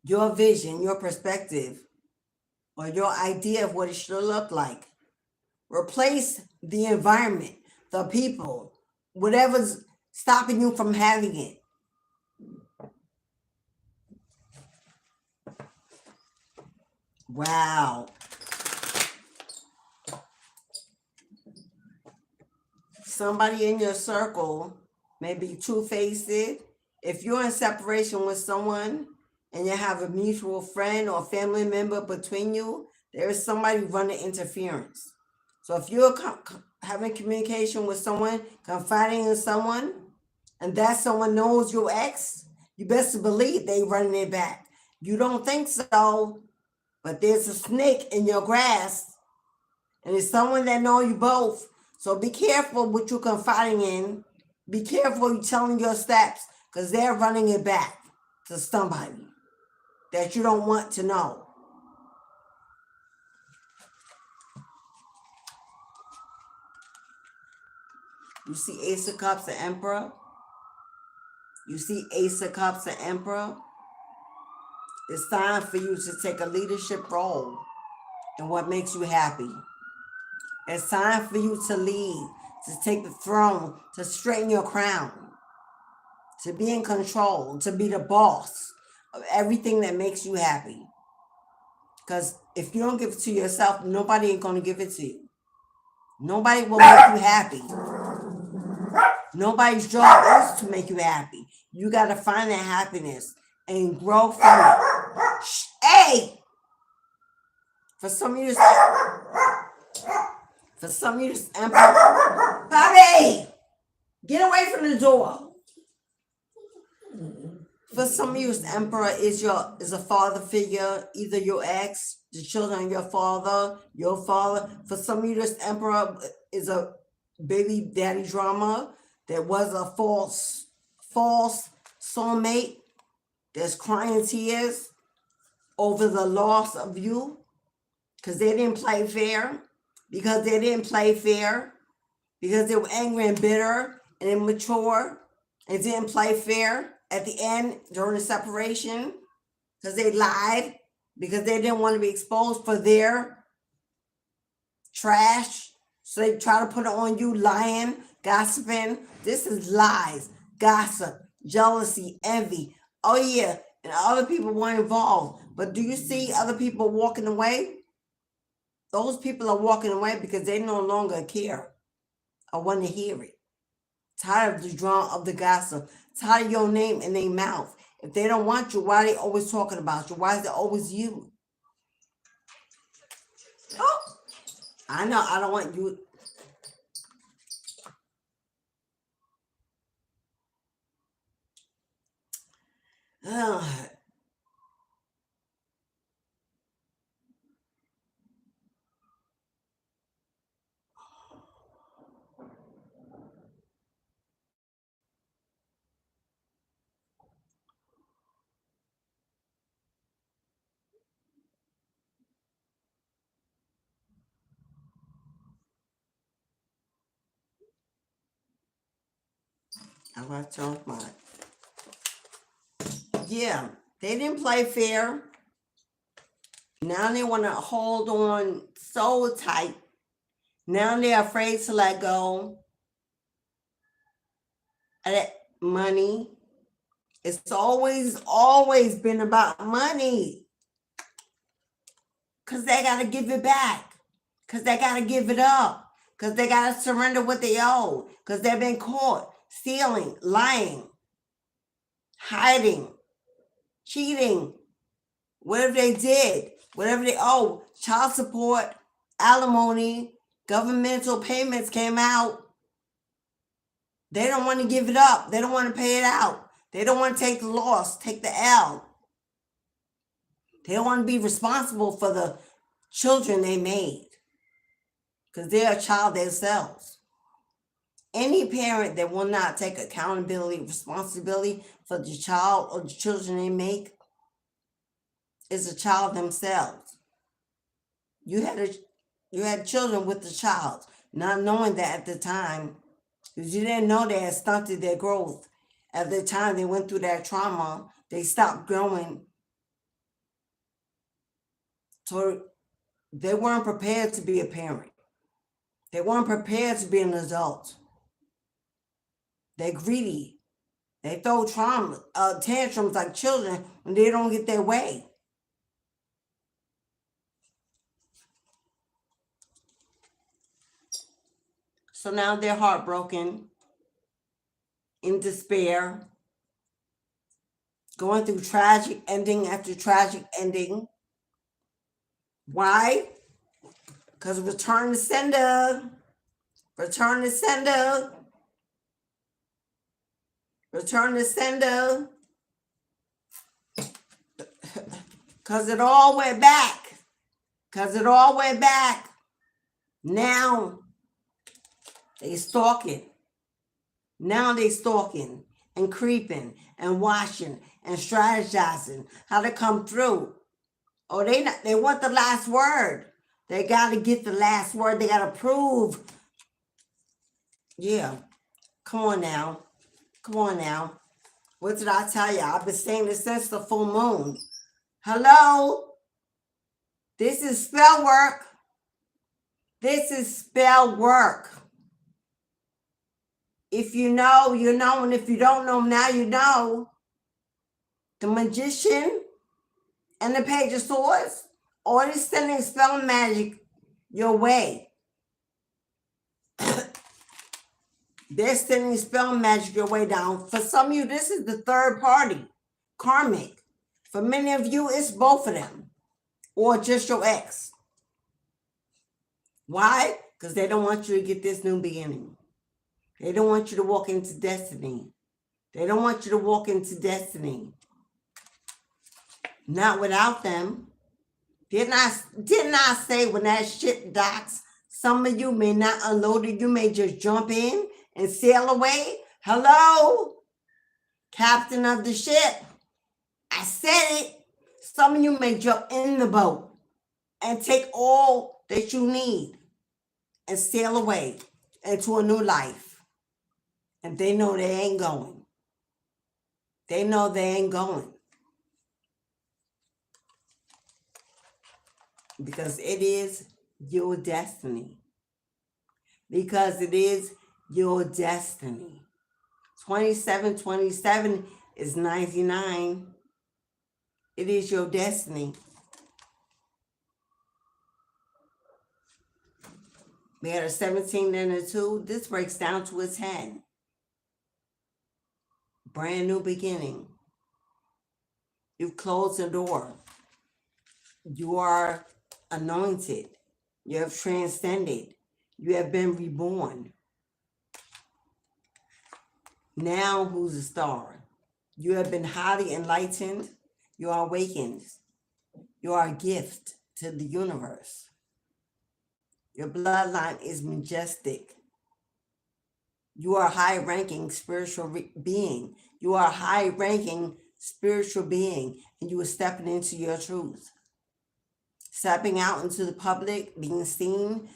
your vision, your perspective, or your idea of what it should look like. Replace the environment, the people, whatever's stopping you from having it. Wow. Somebody in your circle may be two-faced. If you're in separation with someone and you have a mutual friend or family member between you, there is somebody running interference. So if you're having communication with someone, confiding in someone, and that someone knows your ex, you best believe they running it back. You don't think so, but there's a snake in your grass, and it's someone that know you both. So be careful what you're confiding in. Be careful you telling your steps, because they're running it back to somebody that you don't want to know. You see Ace of Cups and Emperor? You see Ace of Cups and Emperor? It's time for you to take a leadership role in what makes you happy. It's time for you to lead, to take the throne, to straighten your crown, to be in control, to be the boss of everything that makes you happy. Because if you don't give it to yourself, nobody ain't going to give it to you. Nobody will make you happy. Nobody's job is to make you happy. You got to find that happiness and grow from it. Hey! For some of you, this Emperor, Bobby! Get away from the door. For some of you, this Emperor is a father figure, either your ex, the children of your father. For some of you, this Emperor is a baby daddy drama that was a false soulmate that's crying tears over the loss of you because they didn't play fair, because they were angry and bitter and immature and didn't play fair at the end during the separation, because they lied, because they didn't want to be exposed for their trash. So they try to put it on you, lying, gossiping. This is lies, gossip, jealousy, envy. Oh yeah, and other people weren't involved. But do you see other people walking away? Those people are walking away because they no longer care or want to hear it. Tired of the drama, of the gossip. Tired of your name in their mouth. If they don't want you, why are they always talking about you? Why is it always you? Oh, I know, I don't want you. Ugh. How about turn mine? Yeah, they didn't play fair. Now they want to hold on so tight. Now they're afraid to let go of that money. It's always been about money. Because they got to give it back. Because they got to give it up. Because they got to surrender what they owe. Because they've been caught stealing, lying, hiding, cheating, whatever they did, whatever they owe, child support, alimony, governmental payments came out. They don't want to give it up. They don't want to pay it out. They don't want to take the loss, take the L. They don't want to be responsible for the children they made, because they're a child themselves. Any parent that will not take accountability, responsibility for the child or the children they make is a child themselves. You had children with the child, not knowing that at the time, because you didn't know they had stunted their growth. At the time they went through that trauma, they stopped growing. So they weren't prepared to be a parent. They weren't prepared to be an adult. They're greedy. They throw tantrums like children when they don't get their way. So now they're heartbroken, in despair, going through tragic ending after tragic ending. Why? Because return to sender. Return to sender. Return to sender. Because it all went back. Because it all went back. Now they stalking. Now they stalking and creeping and watching and strategizing how to come through. Oh, they want the last word. They got to get the last word. They got to prove. Yeah. Come on now. Come on now. What did I tell you? I've been saying this since the full moon. Hello? This is spell work. This is spell work. If you know, you know. And if you don't know, now you know. The Magician and the Page of Swords, already sending spell magic your way. They're sending spell magic your way down. For some of you, this is the third party, karmic. For many of you, it's both of them, or just your ex. Why? Because they don't want you to get this new beginning. They don't want you to walk into destiny. They don't want you to walk into destiny. Not without them. Didn't I say when that ship docks, some of you may not unload it, you may just jump in and sail away? Hello? Captain of the ship. I said it. Some of you may jump in the boat and take all that you need and sail away into a new life. And they know they ain't going. They know they ain't going. Because it is your destiny. Because it is your destiny. 2727 is 99. It is your destiny. We had a 17 and a 2. This breaks down to a 10. Brand new beginning. You've closed the door. You are anointed. You have transcended. You have been reborn. Now who's a star? You have been highly enlightened. You are awakened. You are a gift to the universe. Your bloodline is majestic. You are a high-ranking spiritual being. You are a high-ranking spiritual being, and you are stepping into your truth. Stepping out into the public, being seen.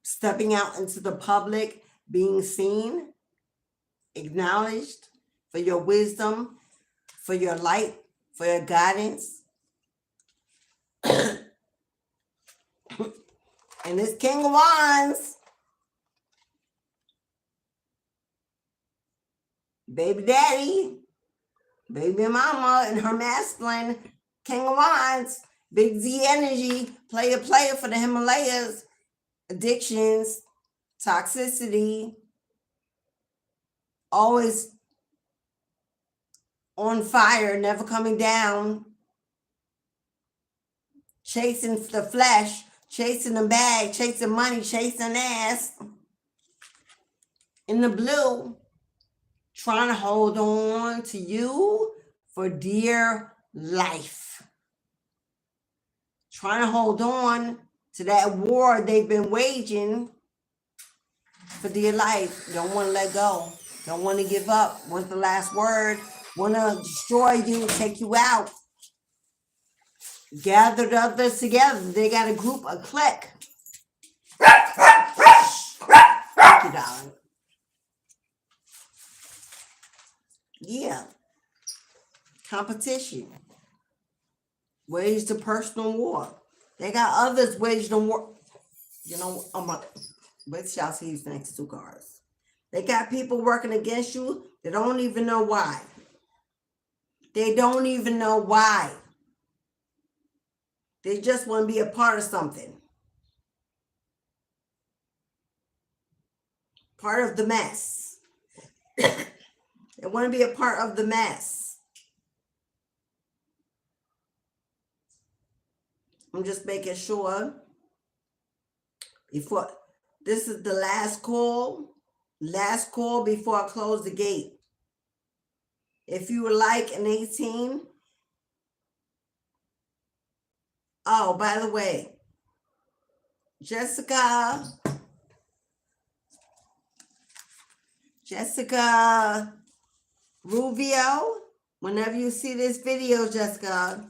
Stepping out into the public, being seen. Acknowledged for your wisdom, for your light, for your guidance. And this King of Wands, baby daddy, baby mama, and her masculine King of Wands, big Z energy, player for the Himalayas, addictions, toxicity, always on fire, never coming down, chasing the flesh, chasing the bag, chasing money, chasing ass. In the blue, trying to hold on to you for dear life. Trying to hold on to that war they've been waging for dear life. Don't want to let go. Don't want to give up. Want the last word. Want to destroy you, take you out. gathered others together. They got a group, a clique. Thank you, darling. Yeah. Competition. Waged a personal war. They got others waged a war. You know, wait till y'all see these next two cards. They got people working against you. They don't even know why. They don't even know why. They just want to be a part of something. Part of the mess. They want to be a part of the mess. I'm just making sure before, this is the last call before I close the gate. If you would like an 18, oh, by the way, Jessica Rubio, whenever you see this video, Jessica,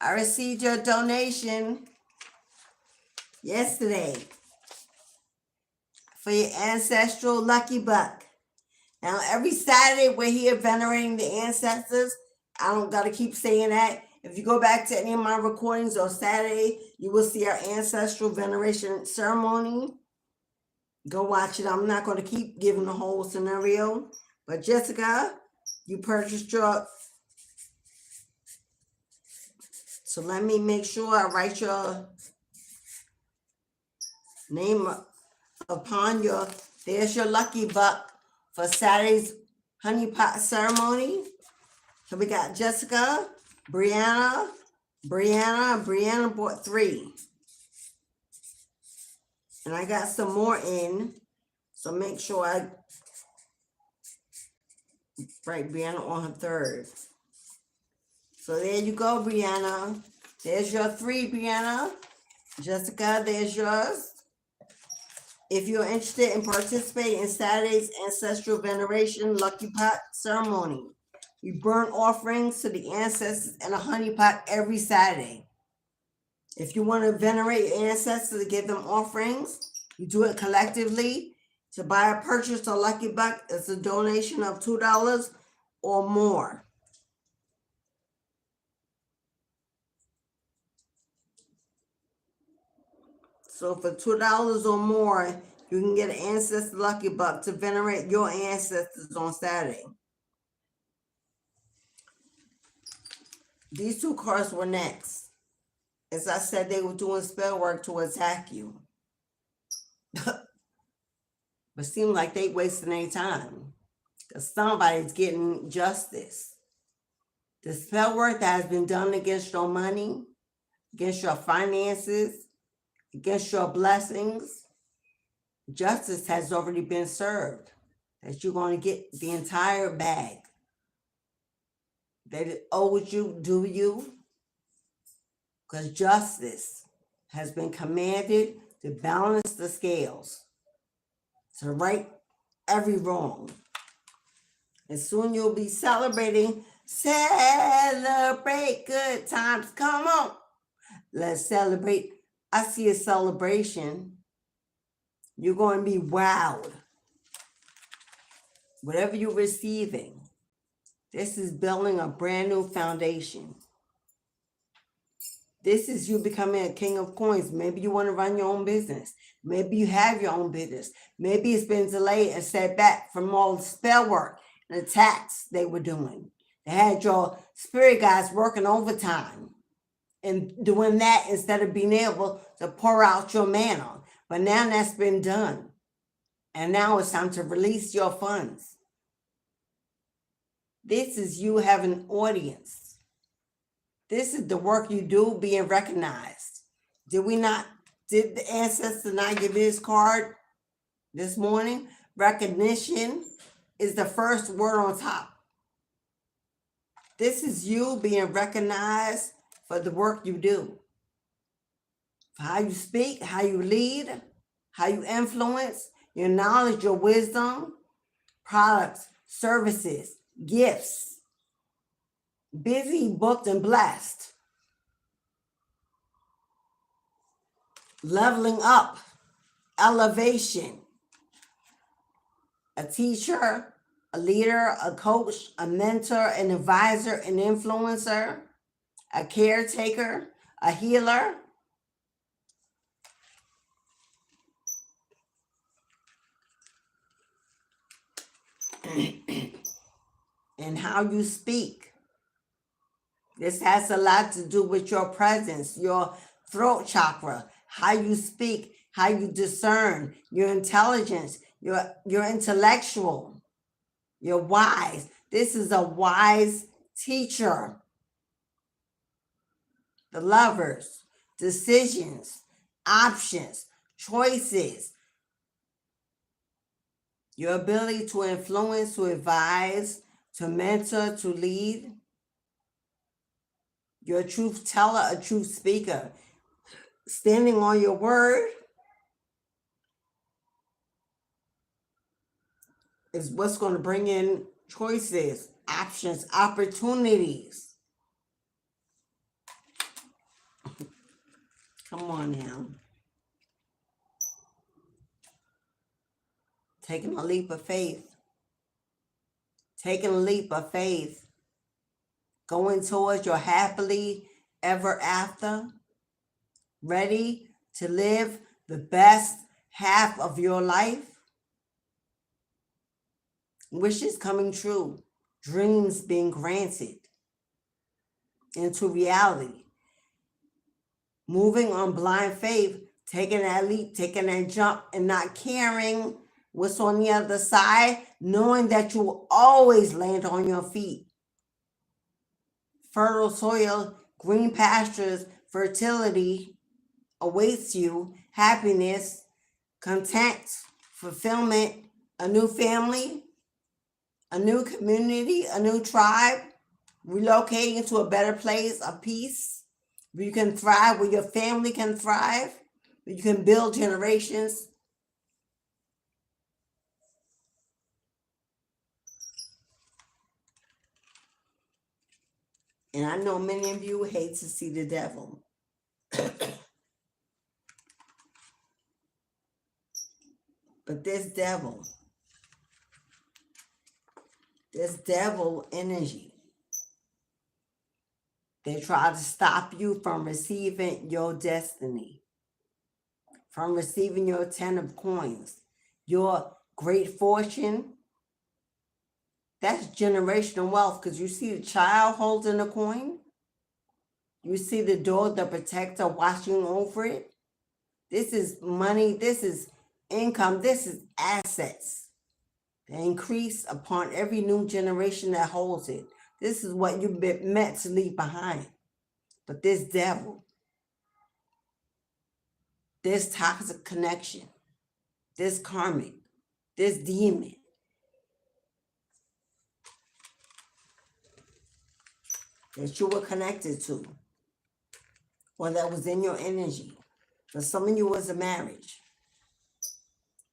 I received your donation yesterday for your ancestral lucky buck. Now, every Saturday we're here venerating the ancestors. I don't got to keep saying that. If you go back to any of my recordings on Saturday, you will see our ancestral veneration ceremony. Go watch it. I'm not going to keep giving the whole scenario. But Jessica, you purchased your... So let me make sure I write your name upon your... There's your lucky buck for Saturday's honey pot ceremony. So we got Jessica, Brianna bought 3. And I got some more in. So make sure I write Brianna on her 3rd. So there you go, Brianna. There's your 3, Brianna. Jessica, there's yours. If you're interested in participating in Saturday's Ancestral Veneration Lucky Pot Ceremony, we burn offerings to the ancestors in a honey pot every Saturday. If you want to venerate your ancestors and give them offerings, you do it collectively. To buy or purchase a lucky buck, it's a donation of $2 or more. So for $2 or more, you can get an ancestor lucky buck to venerate your ancestors on Saturday. These 2 cards were next. As I said, they were doing spell work to attack you. But seemed like they wasting their time. Because somebody's getting justice. The spell work that has been done against your money, against your finances, against your blessings, justice has already been served. That you're going to get the entire bag. That it owes you, do you? Because justice has been commanded to balance the scales, to right every wrong. And soon you'll be celebrating. Celebrate good times. Come on. Let's celebrate. I see a celebration. You're going to be wowed. Whatever you're receiving, this is building a brand new foundation. This is you becoming a king of coins. Maybe you want to run your own business. Maybe you have your own business. Maybe it's been delayed and set back from all the spell work and attacks they were doing. They had your spirit guides working overtime and doing that instead of being able to pour out your mana. But now that's been done. And now it's time to release your funds. This is you having an audience. This is the work you do being recognized. Did the ancestor not give this card this morning? Recognition is the first word on top. This is you being recognized for the work you do. For how you speak, how you lead, how you influence, your knowledge, your wisdom, products, services, gifts. Busy, booked, and blessed. leveling up, elevation, a teacher, a leader, a coach, a mentor, an advisor, an influencer, a caretaker, a healer. And how you speak. This has a lot to do with your presence, your throat chakra, how you speak, how you discern, your intelligence, your intellectual, you're wise. This is a wise teacher. The lovers, decisions, options, choices, your ability to influence, to advise, to mentor, to lead. You're a truth teller, a truth speaker. Standing on your word is what's going to bring in choices, options, opportunities. Come on now. Taking a leap of faith. Taking a leap of faith. Going towards your happily ever after. Ready to live the best half of your life. Wishes coming true. Dreams being granted into reality. Moving on blind faith, taking that leap, taking that jump, and not caring what's on the other side, knowing that you will always land on your feet. Fertile soil, green pastures, fertility awaits you, happiness, content, fulfillment, a new family, a new community, a new tribe, relocating to a better place of peace, where you can thrive, where your family can thrive, where you can build generations. And I know many of you hate to see the devil. But this devil energy, they try to stop you from receiving your destiny, from receiving your 10 of coins, your great fortune. That's generational wealth, because you see the child holding a coin. You see the door, the protector watching over it. This is money. This is income. This is assets that increase upon every new generation that holds it. This is what you've been meant to leave behind. But this devil, this toxic connection, this karmic, this demon, that you were connected to, or that was in your energy. For some of you, was a marriage.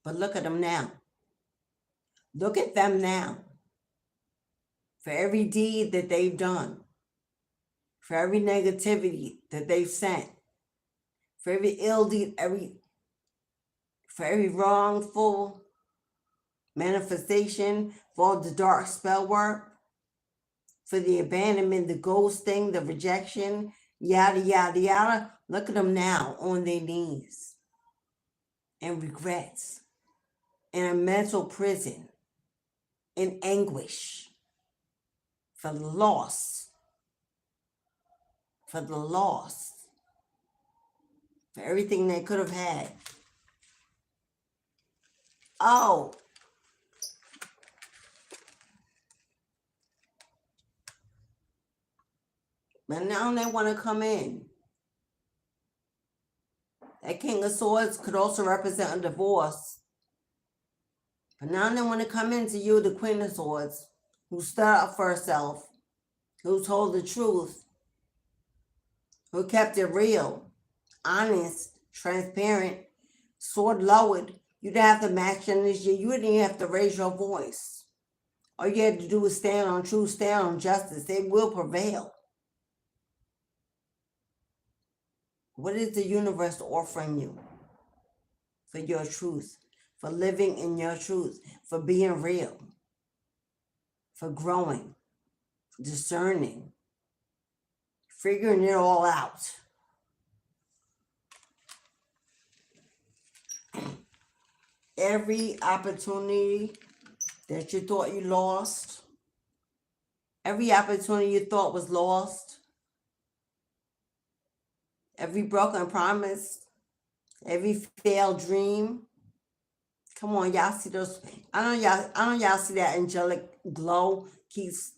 But look at them now. Look at them now. For every deed that they've done, for every negativity that they've sent, for every ill deed, for every wrongful manifestation, for all the dark spell work, for the abandonment, the ghosting, the rejection, yada, yada, yada. Look at them now on their knees in regrets, in a mental prison, in anguish for the loss, for everything they could have had. Oh, but now they want to come in. That King of Swords could also represent a divorce. But now they want to come into you, the Queen of Swords, who stood up for herself, who told the truth, who kept it real, honest, transparent, sword lowered. You didn't have to match energy. You didn't even have to raise your voice. All you had to do was stand on truth, stand on justice. It will prevail. What is the universe offering you for your truth, for living in your truth, for being real, for growing, discerning, figuring it all out? Every opportunity that you thought you lost, every opportunity you thought was lost, every broken promise, every failed dream. Come on, y'all see those? I know y'all see that angelic glow keeps.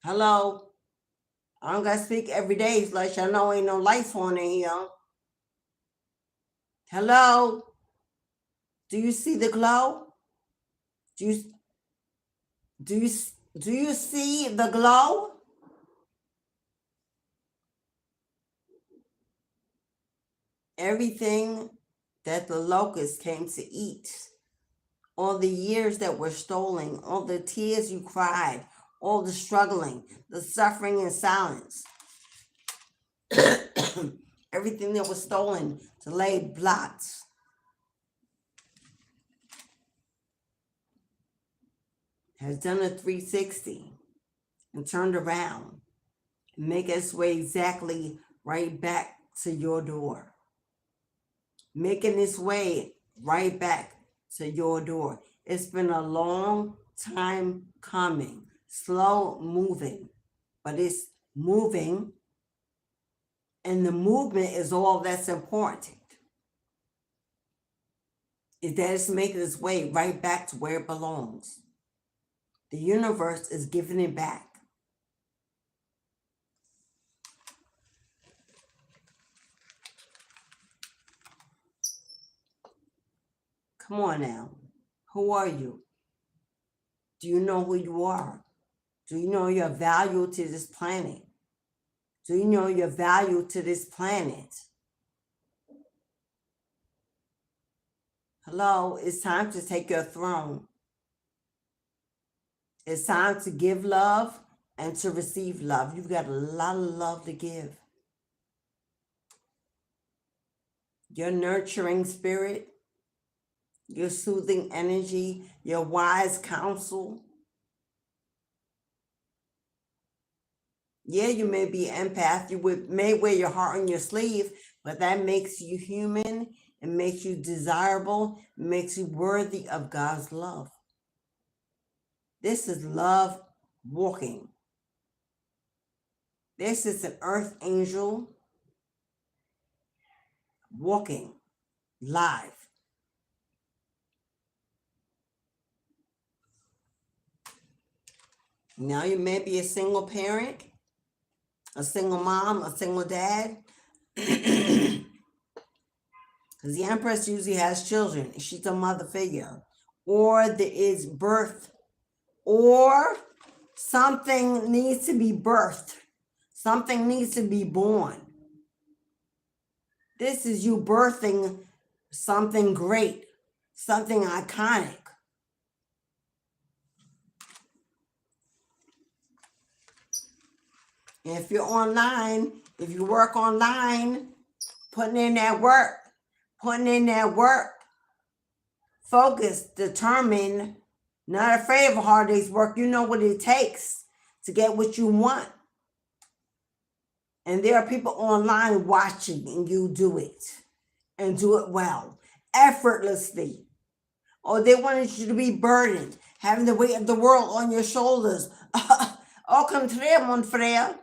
Hello. I don't gotta speak every day. It's like y'all know ain't no lights on in here. Hello. Do you see the glow? Do you see the glow? Everything that the locusts came to eat, all the years that were stolen, all the tears you cried, all the struggling, the suffering in silence, everything that was stolen to lay blots, has done a 360 and turned around and make its way exactly right back to your door. Making its way right back to your door. It's been a long time coming, slow moving, but it's moving, and the movement is all that's important. Is that it's making its way right back to where it belongs. The universe is giving it back. Come on now. Who are you? Do you know who you are? Do you know your value to this planet? Do you know your value to this planet? Hello, it's time to take your throne. It's time to give love and to receive love. You've got a lot of love to give. Your nurturing spirit, your soothing energy, your wise counsel. Yeah, you may be an empath. You may wear your heart on your sleeve, but that makes you human. It makes you desirable. It makes you worthy of God's love. This is love walking. This is an earth angel walking live. Now you may be a single parent, a single mom, a single dad. Because the Empress usually has children. She's a mother figure. Or there is birth. Or something needs to be birthed. Something needs to be born. This is you birthing something great, something iconic. And if you're online, if you work online, putting in that work, focused, determined, not afraid of a hard day's work. You know what it takes to get what you want. And there are people online watching and you do it and do it well, effortlessly. Or they wanted you to be burdened, having the weight of the world on your shoulders. Au contraire, mon frère.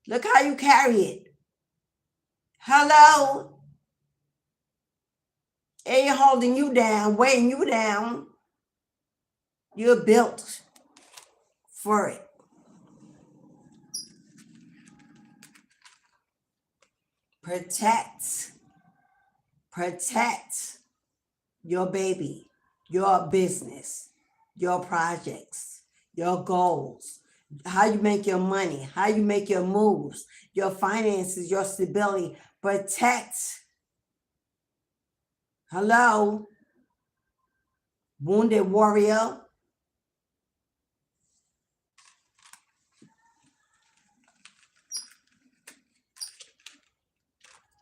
Look how you carry it. Hello. Ain't holding you down, weighing you down. You're built for it. Protect your baby, your business, your projects, your goals, how you make your money, how you make your moves, your finances, your stability. Protect. Hello, wounded warrior.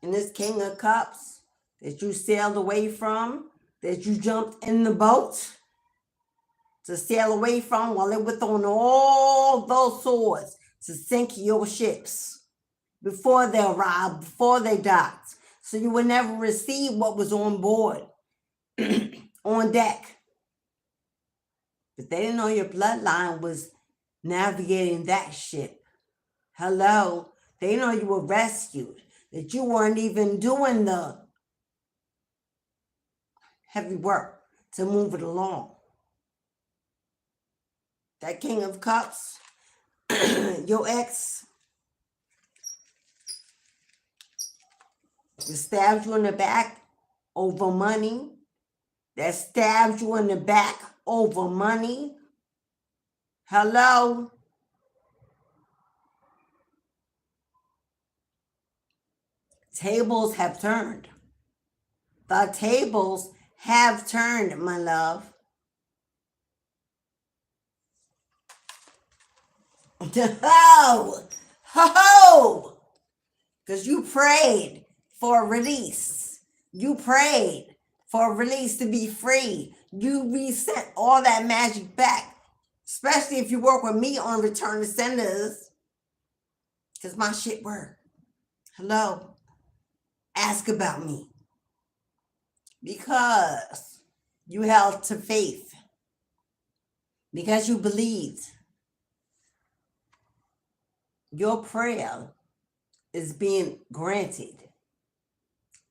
And this King of Cups that you sailed away from, that you jumped in the boat to sail away from while they were throwing all those swords to sink your ships before they arrived, before they docked. So you would never receive what was on board, on deck. But they didn't know your bloodline was navigating that ship. Hello? They didn't know you were rescued, that you weren't even doing the heavy work to move it along. That King of Cups, your ex, that stabbed you in the back over money, that stabbed you in the back over money. Hello? Tables have turned. The tables have turned, my love. Ho! Ho! Because you prayed for a release. You prayed for a release to be free. You reset all that magic back. Especially if you work with me on return to senders. Because my shit work. Hello? Ask about me. Because you held to faith. Because you believed. Your prayer is being granted.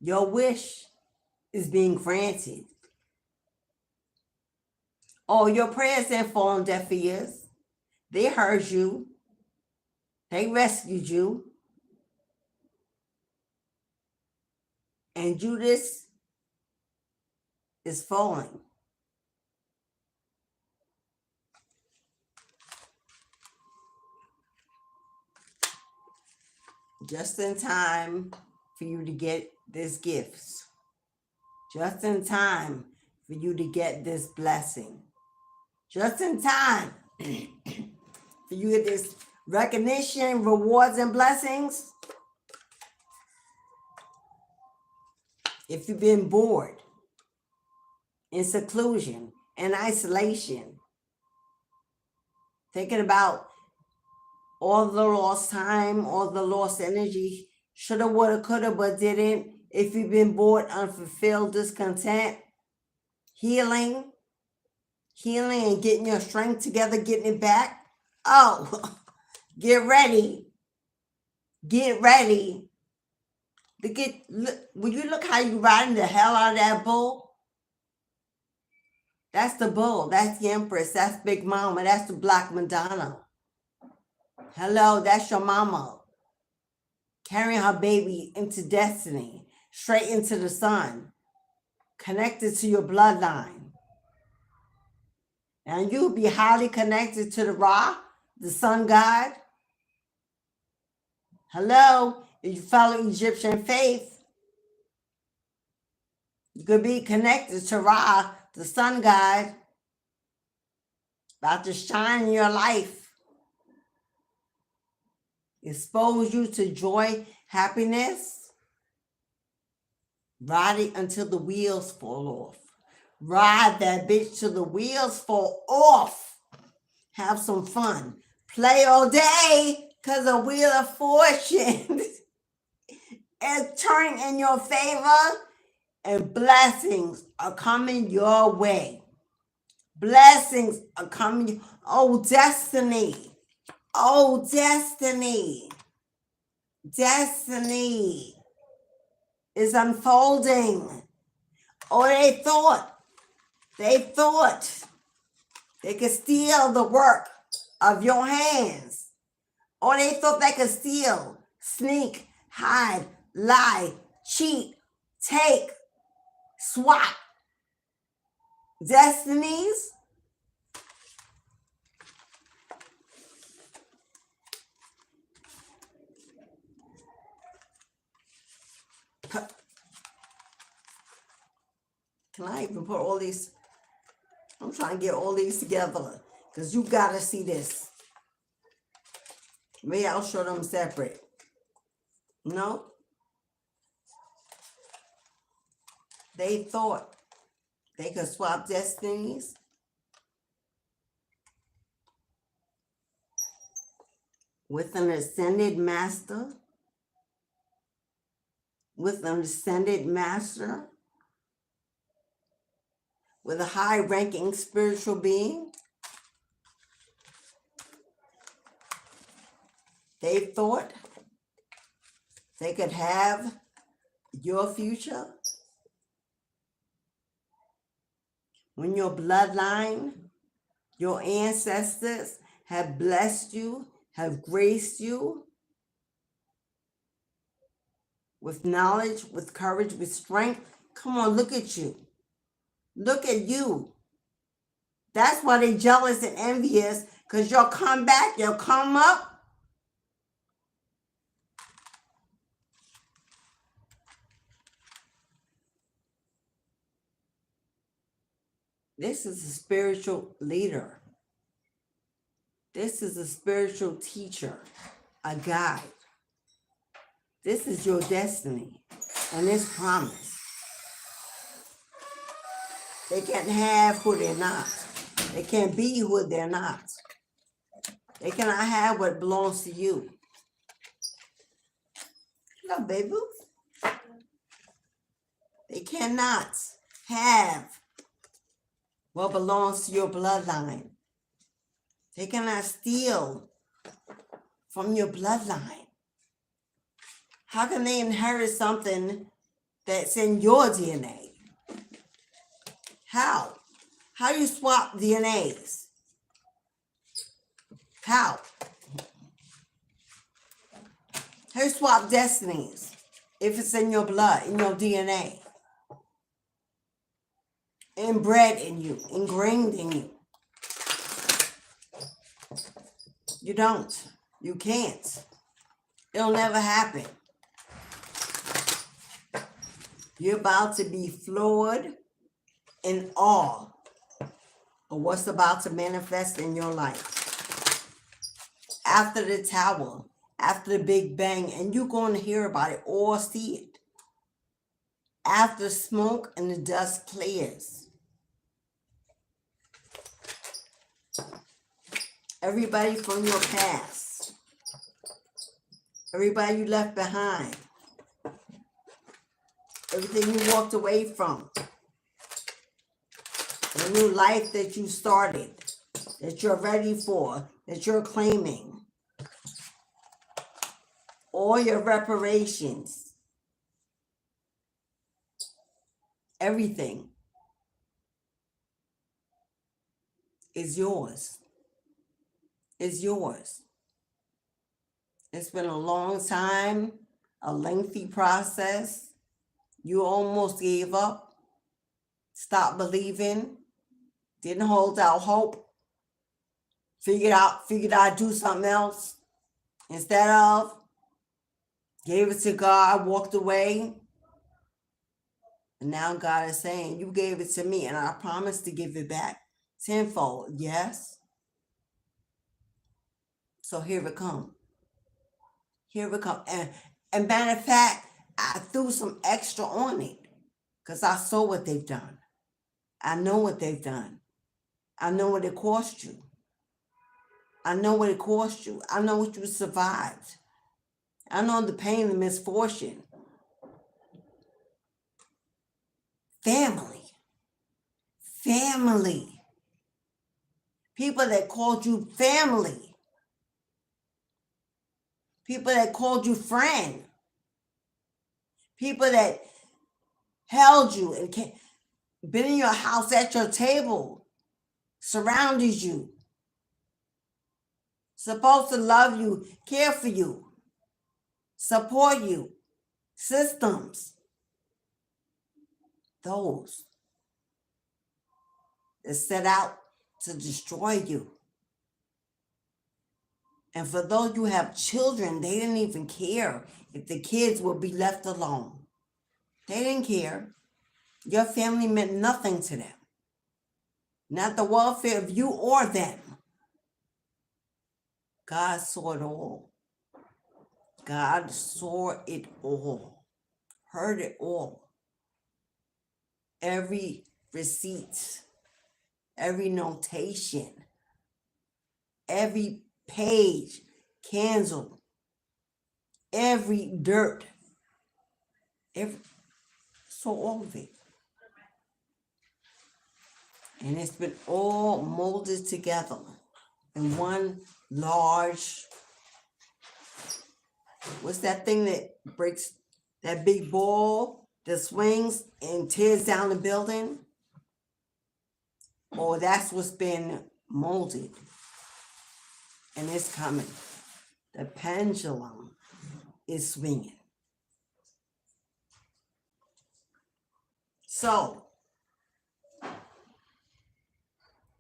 Your wish is being granted. Oh, your prayers didn't fall on deaf ears. They heard you. They rescued you. And Judas is falling. Just in time for you to get this gift. Just in time for you to get this blessing. Just in time for you to get this recognition, rewards, and blessings. If you've been bored, in seclusion, in isolation, thinking about all the lost time, all the lost energy, shoulda, woulda, coulda, but didn't. If you've been bored, unfulfilled, discontent, healing and getting your strength together, getting it back. Oh, get ready. Get ready. Will you look how you riding the hell out of that bull? That's the bull. That's the Empress. That's Big Mama. That's the Black Madonna. Hello, that's your mama. Carrying her baby into destiny, straight into the sun, connected to your bloodline. And you'll be highly connected to the Ra, the sun god. Hello, if you follow Egyptian faith, you could be connected to Ra, the sun god, about to shine in your life. Expose you to joy, happiness. Ride it until the wheels fall off. Ride that bitch till the wheels fall off. Have some fun. Play all day because the wheel of fortune is turning in your favor and blessings are coming your way. Blessings are coming. Oh, destiny. Oh, destiny. Destiny is unfolding. Oh, they thought they could steal the work of your hands. Or they thought they could steal, sneak, hide, lie, cheat, take, swap destinies. Can I even put all these? I'm trying to get all these together because you gotta see this. Maybe I'll show them separate. No? They thought they could swap destinies with an ascended master, with a high-ranking spiritual being. They thought they could have your future when your bloodline, your ancestors have blessed you, have graced you with knowledge, with courage, with strength. Come on, look at you. Look at you. That's why they're jealous and envious, because you'll come back, you'll come up. This is a spiritual leader. This is a spiritual teacher, a guide. This is your destiny and this promise. They can't have who they're not. They can't be who they're not. They cannot have what belongs to you. Hello, baby. They cannot have what belongs to your bloodline. They cannot steal from your bloodline. How can they inherit something that's in your DNA? How? How do you swap DNAs? How? How do you swap destinies if it's in your blood, in your DNA? Inbred in you, ingrained in you. You don't. You can't. It'll never happen. You're about to be floored in awe of what's about to manifest in your life. After the tower, after the Big Bang, and you're going to hear about it or see it. After smoke and the dust clears. Everybody from your past. Everybody you left behind. Everything you walked away from. The new life that you started, that you're ready for, that you're claiming. All your reparations. Everything is yours. Is yours. It's been a long time, a lengthy process. You almost gave up, stopped believing, didn't hold out hope, figured out I'd do something else instead of, gave it to God, walked away. And now God is saying, you gave it to me and I promise to give it back tenfold. Yes. So here it comes. Here it comes. And matter of fact, I threw some extra on it because I saw what they've done. I know what they've done. I know what it cost you. I know what it cost you. I know what you survived. I know the pain and misfortune. Family. Family. People that called you family. People that called you friend. People that held you and been in your house at your table, surrounded you, supposed to love you, care for you, support you, systems. Those that set out to destroy you. And for those you have children, they didn't even care if the kids would be left alone. They didn't care. Your family meant nothing to them. Not the welfare of you or them. God saw it all. God saw it all. Heard it all. every receipt, every notation, every page, cancel, every dirt, so all of it. And it's been all molded together in one large, what's that thing that breaks, that big ball that swings and tears down the building? Or that's what's been molded. And it's coming. The pendulum is swinging. So,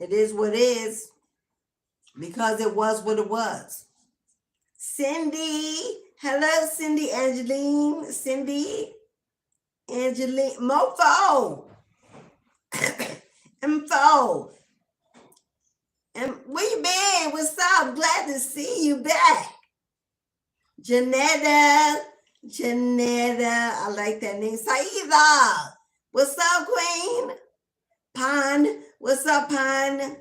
it is what it is because it was what it was. Cindy, hello, Cindy, Angeline, Mofo, Info. And where you been? What's up? Glad to see you back. Janetta, I like that name. Saida, what's up, Queen? Pond, what's up, Pond?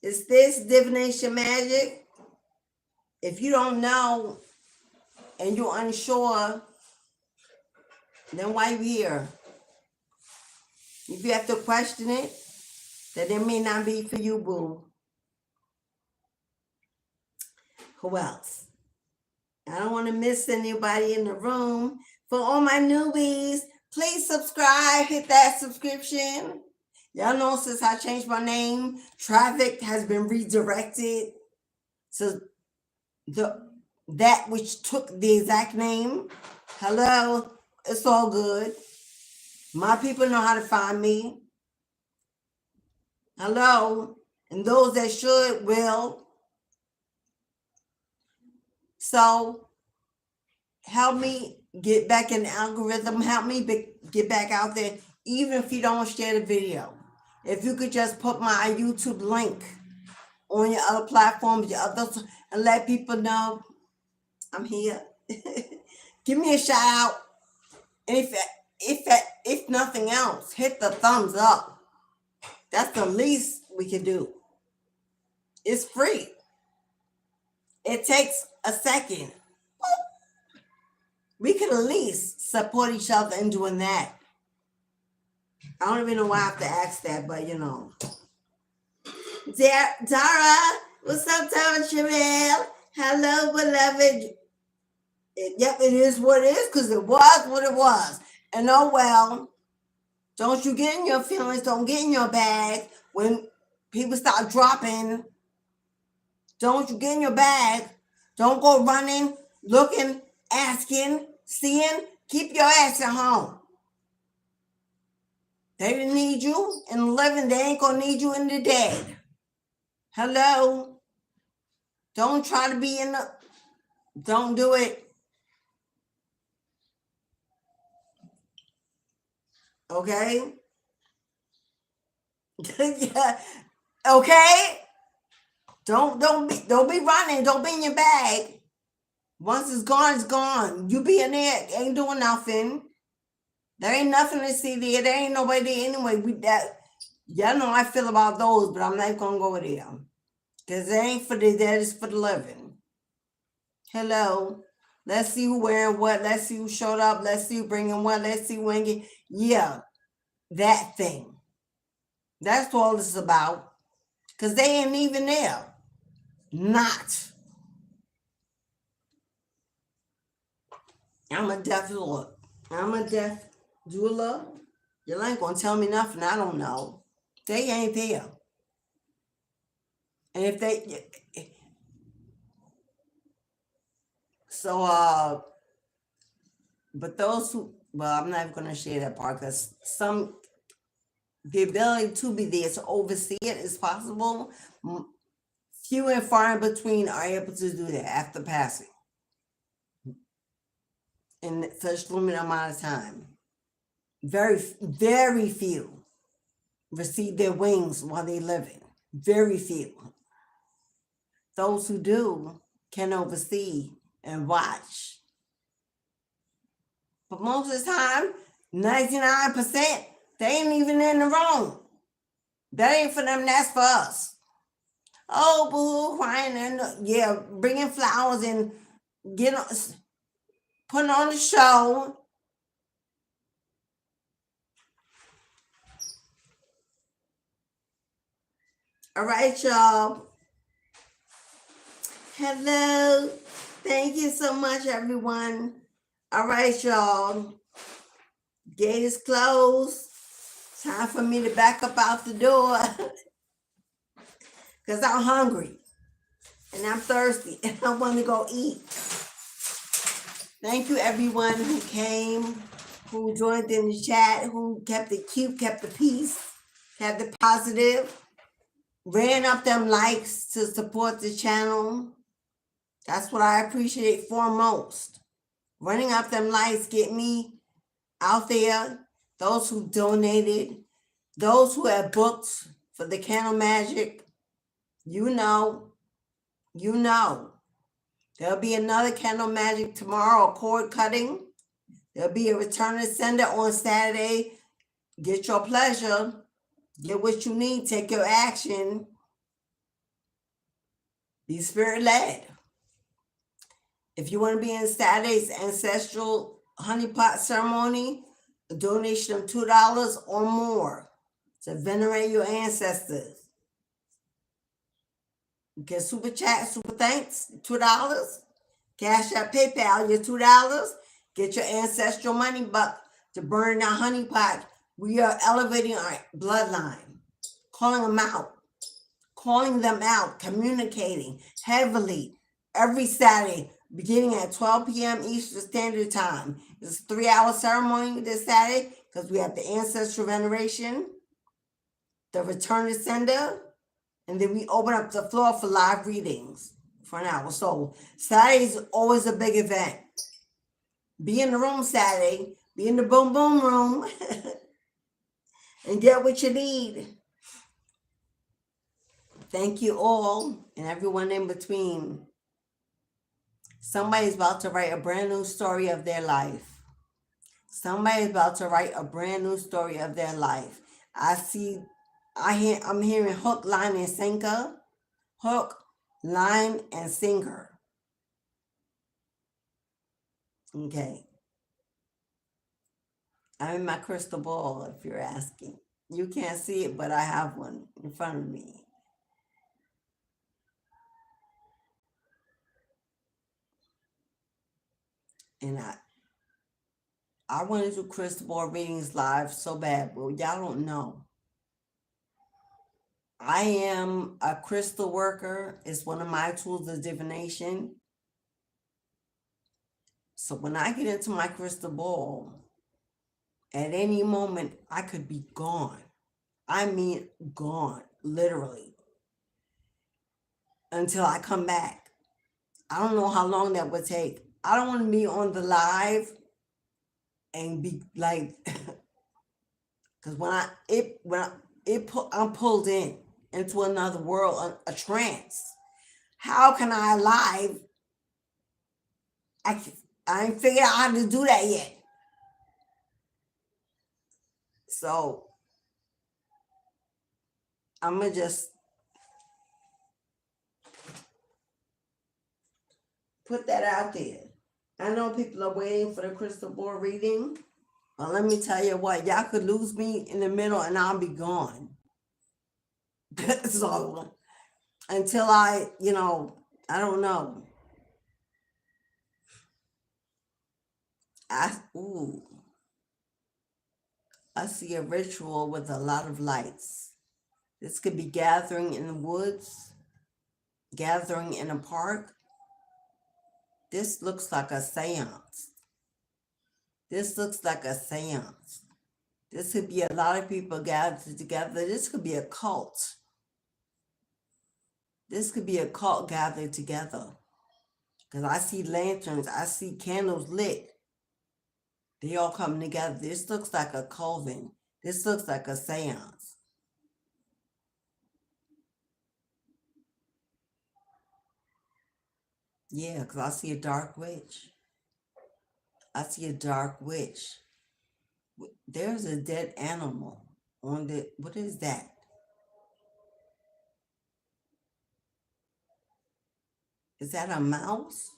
Is this divination magic? If you don't know and you're unsure, then why you here? If you have to question it, then it may not be for you, boo. Who else? I don't want to miss anybody in the room. For all my newbies, please subscribe, hit that subscription. Y'all know since I changed my name, traffic has been redirected to that which took the exact name. Hello, it's all good. My people know how to find me. Hello, and those that should will. So help me get back in the algorithm. Help me get back out there, even if you don't share the video. If you could just put my YouTube link on your other platforms, your others, and let people know I'm here. Give me a shout out. And if nothing else, hit the thumbs up. That's the least we can do. It's free. It takes a second. We could at least support each other in doing that. I don't even know why I have to ask that, but you know. Dara, what's up, Dara Sherelle? Hello, beloved. Yep, it is what it is because it was what it was. And oh well, don't you get in your feelings, don't get in your bag when people start dropping. Don't you get in your bag. Don't go running, looking, asking, seeing. Keep your ass at home. They didn't need you in the living. They ain't going to need you in the dead. Hello? Don't try to be in the... Don't do it. Okay? Yeah. Okay? Don't be running. Don't be in your bag. Once it's gone, it's gone. You be in there, ain't doing nothing. There ain't nothing to see there. There ain't nobody there anyway. Y'all know how I feel about those, but I'm not gonna go there. Because it ain't for the dead, it's for the living. Hello. Let's see who wearing what. Let's see who showed up. Let's see who bringing what. Let's see who ain't get. Yeah, that thing. That's all this is about. Because they ain't even there. Not. I'm a deaf Lord. I'm a deaf doula. You ain't gonna tell me nothing I don't know. They ain't there. And if they... So, but those who... Well, I'm not even gonna share that part because the ability to be there to oversee it is possible. Few and far in between are able to do that after passing in such limited amount of time. Very, very few receive their wings while they're living. Very few. Those who do can oversee and watch. But most of the time, 99%, They ain't even in the room. That ain't for them, that's for us. Oh, boo, crying and yeah, bringing flowers and putting on the show. All right, y'all. Hello. Thank you so much, everyone. All right, y'all. Gate is closed. Time for me to back up out the door. Because I'm hungry. And I'm thirsty. And I want to go eat. Thank you, everyone who came, who joined in the chat, who kept it cute, kept the peace, kept it positive. Ran up them likes to support the channel. That's what I appreciate foremost. Running up them likes get me out there. Those who donated, those who have booked for the candle magic, you know. There'll be another candle magic tomorrow, cord cutting. There'll be a return to sender on Saturday. Get your pleasure. Get what you need. Take your action. Be spirit led. If you want to be in Saturday's ancestral honeypot ceremony, a donation of $2 or more to venerate your ancestors. You can super chat, super thanks, $2. Cashapp PayPal, your $2. Get your ancestral money buck to burn that honeypot. We are elevating our bloodline, calling them out, communicating heavily every Saturday, beginning at 12 p.m. Eastern Standard Time. It's a 3-hour ceremony this Saturday because we have the ancestral veneration, the return to sender, and then we open up the floor for live readings for an hour. So Saturday is always a big event. Be in the room Saturday, be in the boom boom room, and get what you need. Thank you all and everyone in between. Somebody's about to write a brand new story of their life. Somebody's about to write a brand new story of their life. I'm hearing hook, line, and sinker. Hook, line, and sinker. Okay. I'm in my crystal ball, if you're asking. You can't see it, but I have one in front of me. And I want to do crystal ball readings live so bad, but y'all don't know. I am a crystal worker. It's one of my tools of divination. So when I get into my crystal ball, at any moment, I could be gone. I mean, gone, literally, until I come back. I don't know how long that would take. I don't want to be on the live and be like, because I'm pulled into another world, a trance. How can I live? I ain't figured out how to do that yet. So I'm gonna just put that out there. I know people are waiting for the crystal ball reading, but let me tell you what, y'all could lose me in the middle and I'll be gone. So until I don't know. I see a ritual with a lot of lights. This could be gathering in the woods, gathering in a park. This looks like a seance. This could be a lot of people gathered together. This could be a cult. This could be a cult gathered together. Because I see lanterns, I see candles lit. They all come together. This looks like a coven. This looks like a seance. Yeah, because I see a dark witch. There's a dead animal on the, what is that? Is that a mouse?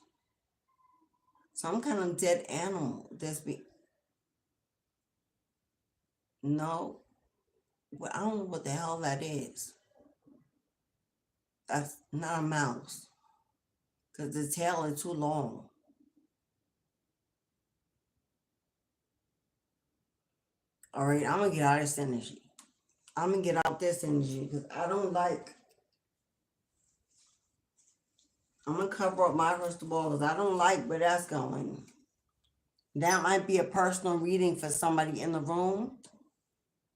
Some kind of dead animal that's be, no, well, I don't know what the hell that is. That's not a mouse because the tail is too long. All right, I'm gonna get out of this energy. I'm gonna get out this energy because I don't like. I'm gonna cover up my crystal ball because I don't like where that's going. That might be a personal reading for somebody in the room.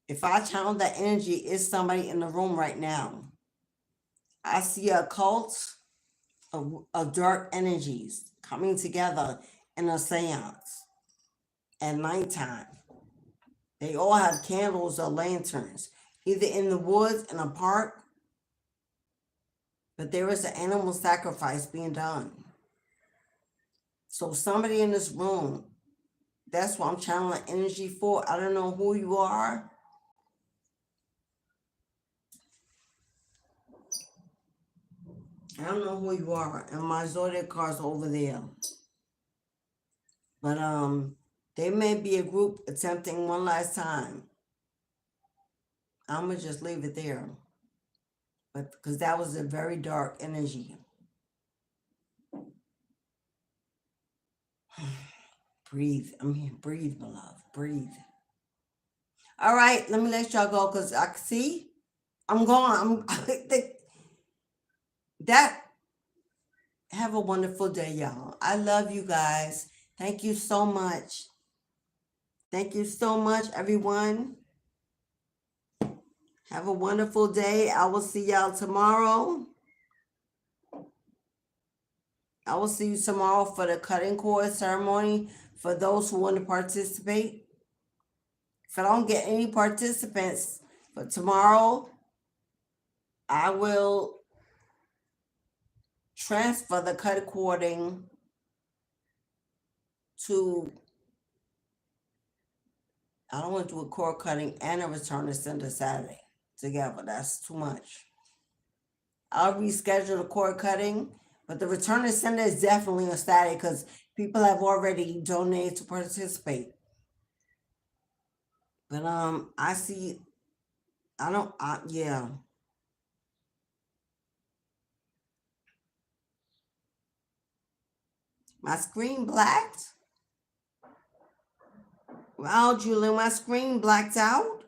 If I channel that energy, is somebody in the room right now. I see a cult of dark energies coming together in a seance at nighttime. They all have candles or lanterns, either in the woods, in a park, but there is an animal sacrifice being done. So somebody in this room, that's what I'm channeling energy for. I don't know who you are. I don't know who you are. And my zodiac cards over there. But they may be a group attempting one last time. I'm gonna just leave it there. But because that was a very dark energy. Breathe. I mean, breathe, my love. Breathe. All right, let me let y'all go because I see I'm gone. That have a wonderful day, y'all. I love you guys. Thank you so much. Thank you so much, everyone. Have a wonderful day. I will see y'all tomorrow. I will see you tomorrow for the cutting cord ceremony for those who want to participate. If I don't get any participants for tomorrow, I will transfer the cut cording to, I don't want to do a cord cutting and a return to sender Saturday together. That's too much. I'll reschedule the cord cutting, but the return to sender is definitely a Saturday because people have already donated to participate. But I see, yeah. My screen blacked. Well, Julie, my screen blacked out.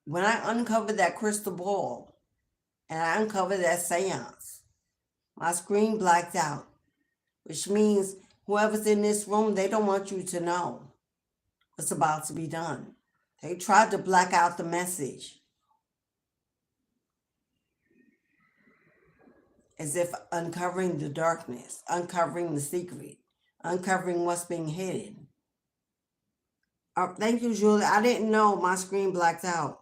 When I uncovered that crystal ball and I uncovered that seance, my screen blacked out, which means whoever's in this room, they don't want you to know what's about to be done. They tried to black out the message as if uncovering the darkness, uncovering the secret, uncovering what's being hidden. Thank you, Julie. I didn't know my screen blacked out.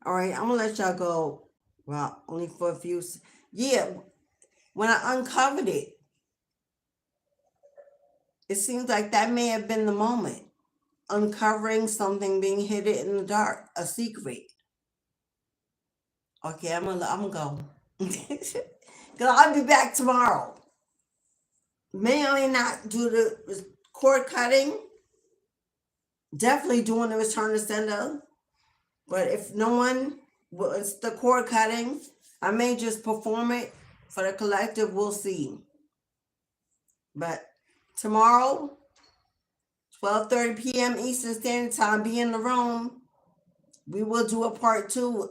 All right, I'm gonna let y'all go. Well, only for a few. Yeah, when I uncovered it, it seems like that may have been the moment. Uncovering something being hidden in the dark, a secret. Okay, I'm gonna go. Cause I'll be back tomorrow. May or may not do the cord cutting. Definitely doing the return to sender. But if no one wants the cord cutting, I may just perform it for the collective. We'll see. But tomorrow, 12:30 p.m. Eastern Standard Time, be in the room. We will do a part 2.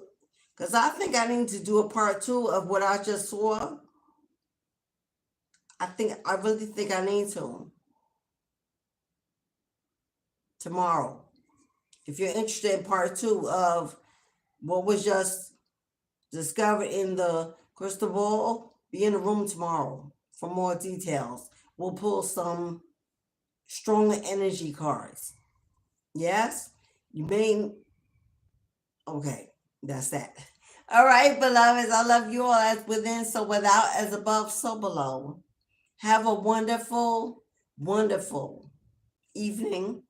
Because I think I need to do a part 2 of what I just saw. I really think I need to. Tomorrow. If you're interested in part 2 of what was just discovered in the crystal ball, be in the room tomorrow for more details. We'll pull some stronger energy cards. Yes? You may. Okay, that's that. All right, beloveds, I love you all as within, so without, as above, so below. Have a wonderful, wonderful evening.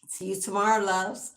See you tomorrow, loves.